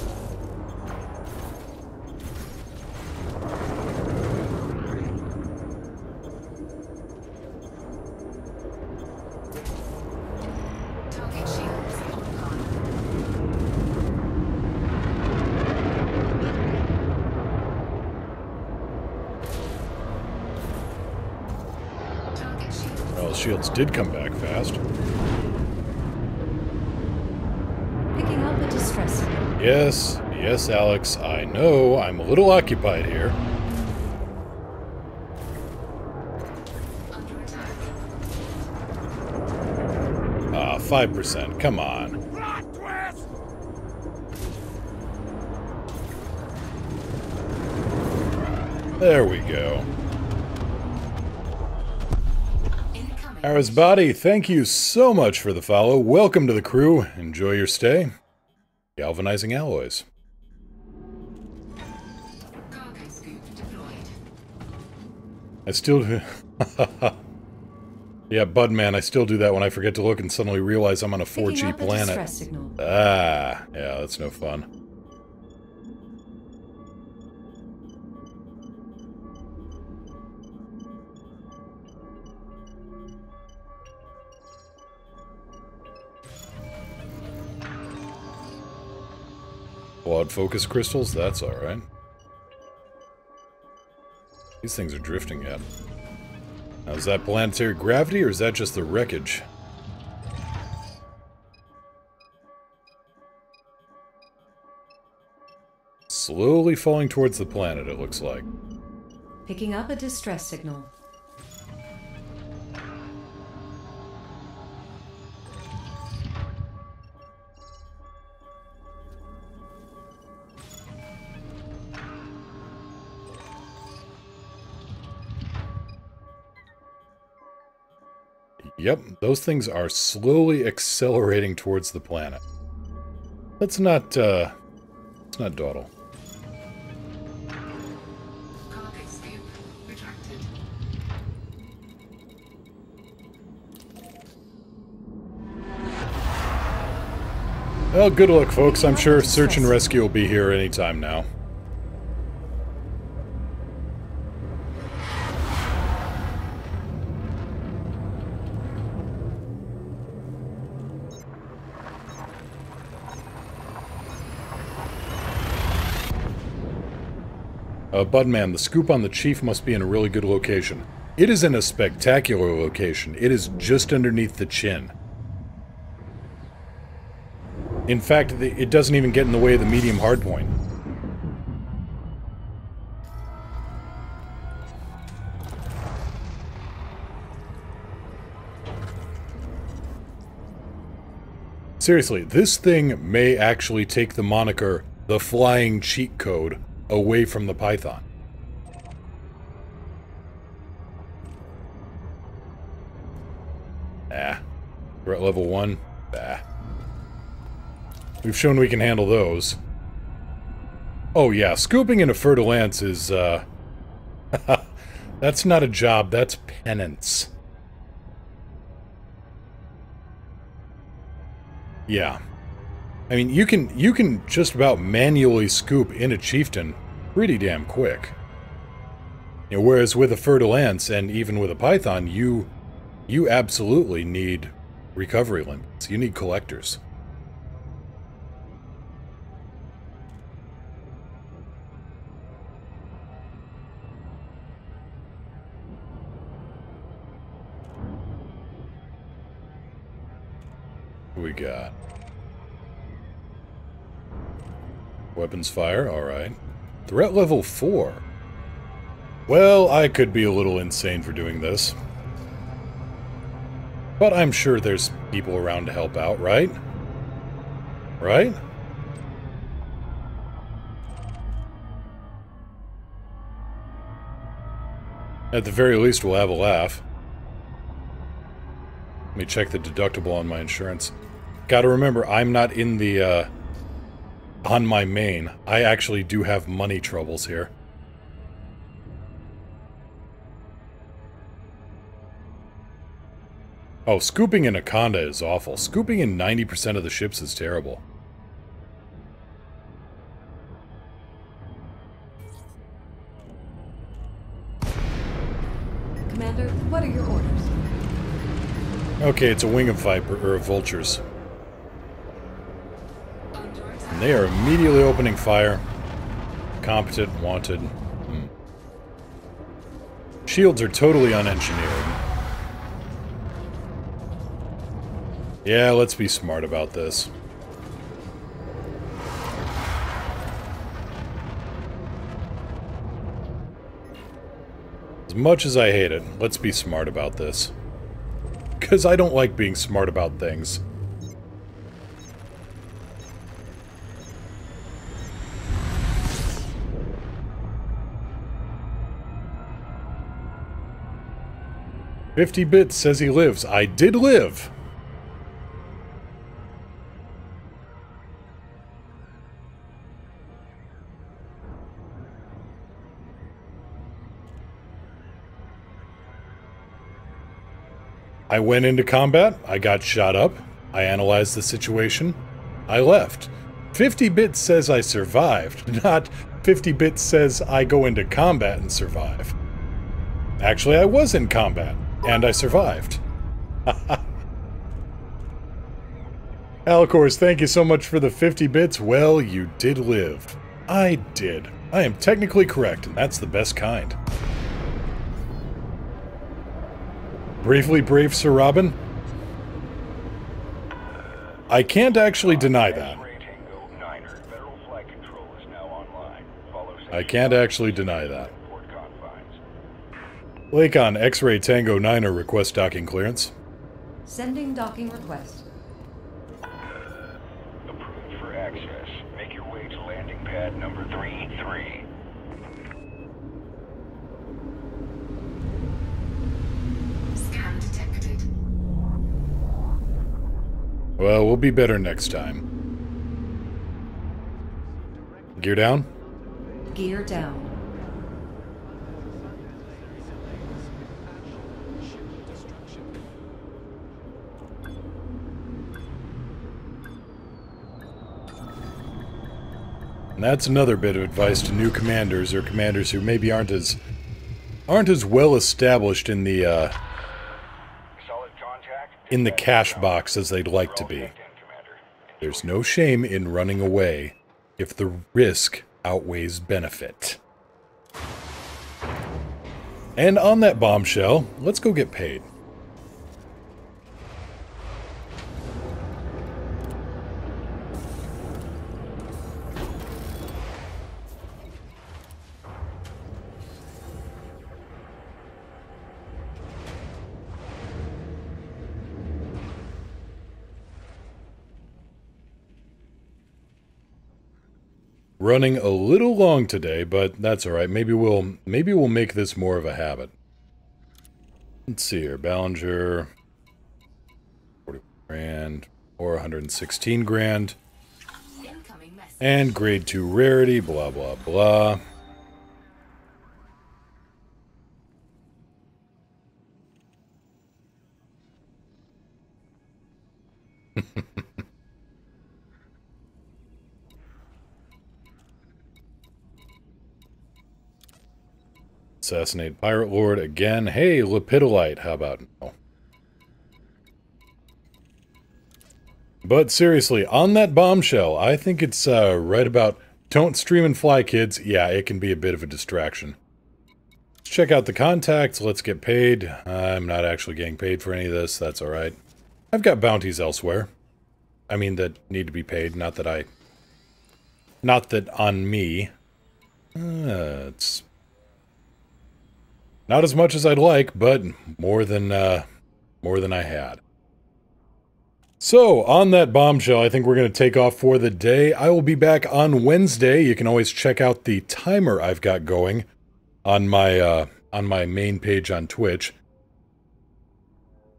Target shields online. Target shields. Well, the shields did come back fast. Picking up a distress signal. Yes, yes, Alex, I know I'm a little occupied here. Under attack. 5%, come on. There we go. Incoming. Arizbody, thank you so much for the follow. Welcome to the crew. Enjoy your stay. Galvanizing alloys. Cargo scoop deployed. I still do... Yeah, Budman, I still do that when I forget to look and suddenly realize I'm on a Picking 4G up a planet. distress signal. Ah, yeah, that's no fun. Quad focus crystals? That's alright. These things are drifting yet. Now, is that planetary gravity or is that just the wreckage? Slowly falling towards the planet, it looks like. Picking up a distress signal. Yep, those things are slowly accelerating towards the planet. Let's not dawdle. Cargo scoop retracted. Well, good luck, folks. I'm sure search and rescue will be here anytime now. Budman, the scoop on the Chief must be in a really good location. It is in a spectacular location. It is just underneath the chin. In fact, it doesn't even get in the way of the medium hardpoint. Seriously, this thing may actually take the moniker the Flying Cheat Code away from the Python. We're at level 1. We've shown we can handle those. Oh yeah, scooping in a Fer-de-Lance is, that's not a job, that's penance. Yeah. I mean, you can just about manually scoop in a Chieftain pretty damn quick. You know, whereas with a Fer-de-Lance and even with a Python, you absolutely need recovery limits. You need collectors. What we got? Weapons fire, alright. Threat level 4. Well, I could be a little insane for doing this. But I'm sure there's people around to help out, right? Right? At the very least, we'll have a laugh. Let me check the deductible on my insurance. Gotta remember, I'm not in the, on my main. I actually do have money troubles here. Oh, scooping in Akanda is awful. Scooping in 90% of the ships is terrible. Commander, what are your orders? Okay, it's a wing of Viper, or of vultures. And they are immediately opening fire. Competent, wanted. Shields are totally unengineered. Yeah, let's be smart about this. As much as I hate it, let's be smart about this. Because I don't like being smart about things. "50 bits says he lives." I did live! I went into combat, I got shot up, I analyzed the situation, I left. 50 bits says I survived, not 50 bits says I go into combat and survive. Actually, I was in combat, and I survived. Alcors, thank you so much for the 50 bits. Well, you did live. I did. I am technically correct, and that's the best kind. Bravely brave, Sir Robin? I can't actually deny that. I can't actually deny that. Lakon, X-Ray Tango 9er request docking clearance. Sending docking request. Approved for access. Make your way to landing pad number 33. Scan detected. Well, we'll be better next time. Gear down? Gear down. And that's another bit of advice to new commanders, or commanders who maybe aren't as well established in the cash box as they'd like to be. There's no shame in running away if the risk outweighs benefit. And on that bombshell, let's go get paid. Running a little long today, but that's alright. Maybe we'll make this more of a habit. Let's see here. Ballinger, 40 grand, or 116 grand. Incoming message. And grade 2 rarity, blah, blah, blah. Assassinate Pirate Lord again. Hey, Lepidolite, how about no? But seriously, on that bombshell, I think it's right about... Don't stream and fly, kids. Yeah, it can be a bit of a distraction. Let's check out the contacts. Let's get paid. I'm not actually getting paid for any of this. That's alright. I've got bounties elsewhere. I mean, that need to be paid. Not that on me. It's... Not as much as I'd like, but more than I had. So, on that bombshell, I think we're going to take off for the day. I will be back on Wednesday. You can always check out the timer I've got going on my main page on Twitch.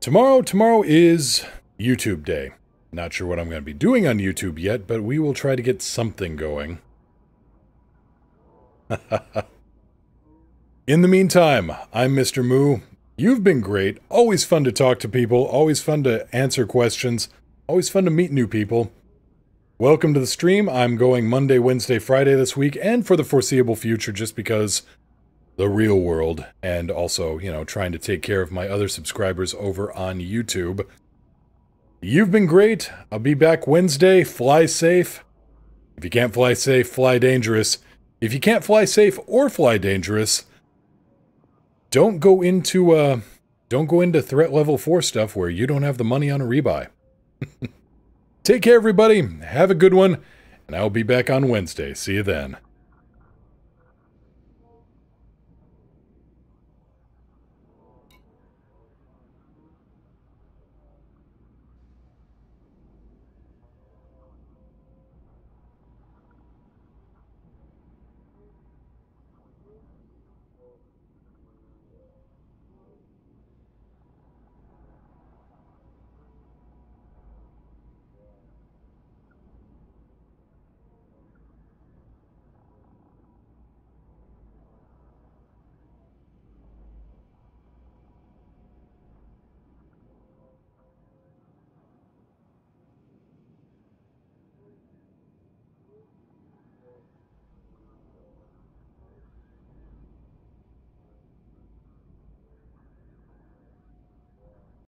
Tomorrow is YouTube Day. Not sure what I'm going to be doing on YouTube yet, but we will try to get something going. In the meantime, I'm Mr. Moo. You've been great. Always fun to talk to people. Always fun to answer questions. Always fun to meet new people. Welcome to the stream. I'm going Monday, Wednesday, Friday this week, and for the foreseeable future, just because the real world, and also, you know, trying to take care of my other subscribers over on YouTube. You've been great. I'll be back Wednesday. Fly safe. If you can't fly safe, fly dangerous. If you can't fly safe or fly dangerous, don't go into threat level 4 stuff where you don't have the money on a rebuy. Take care, everybody. Have a good one, and I'll be back on Wednesday. See you then.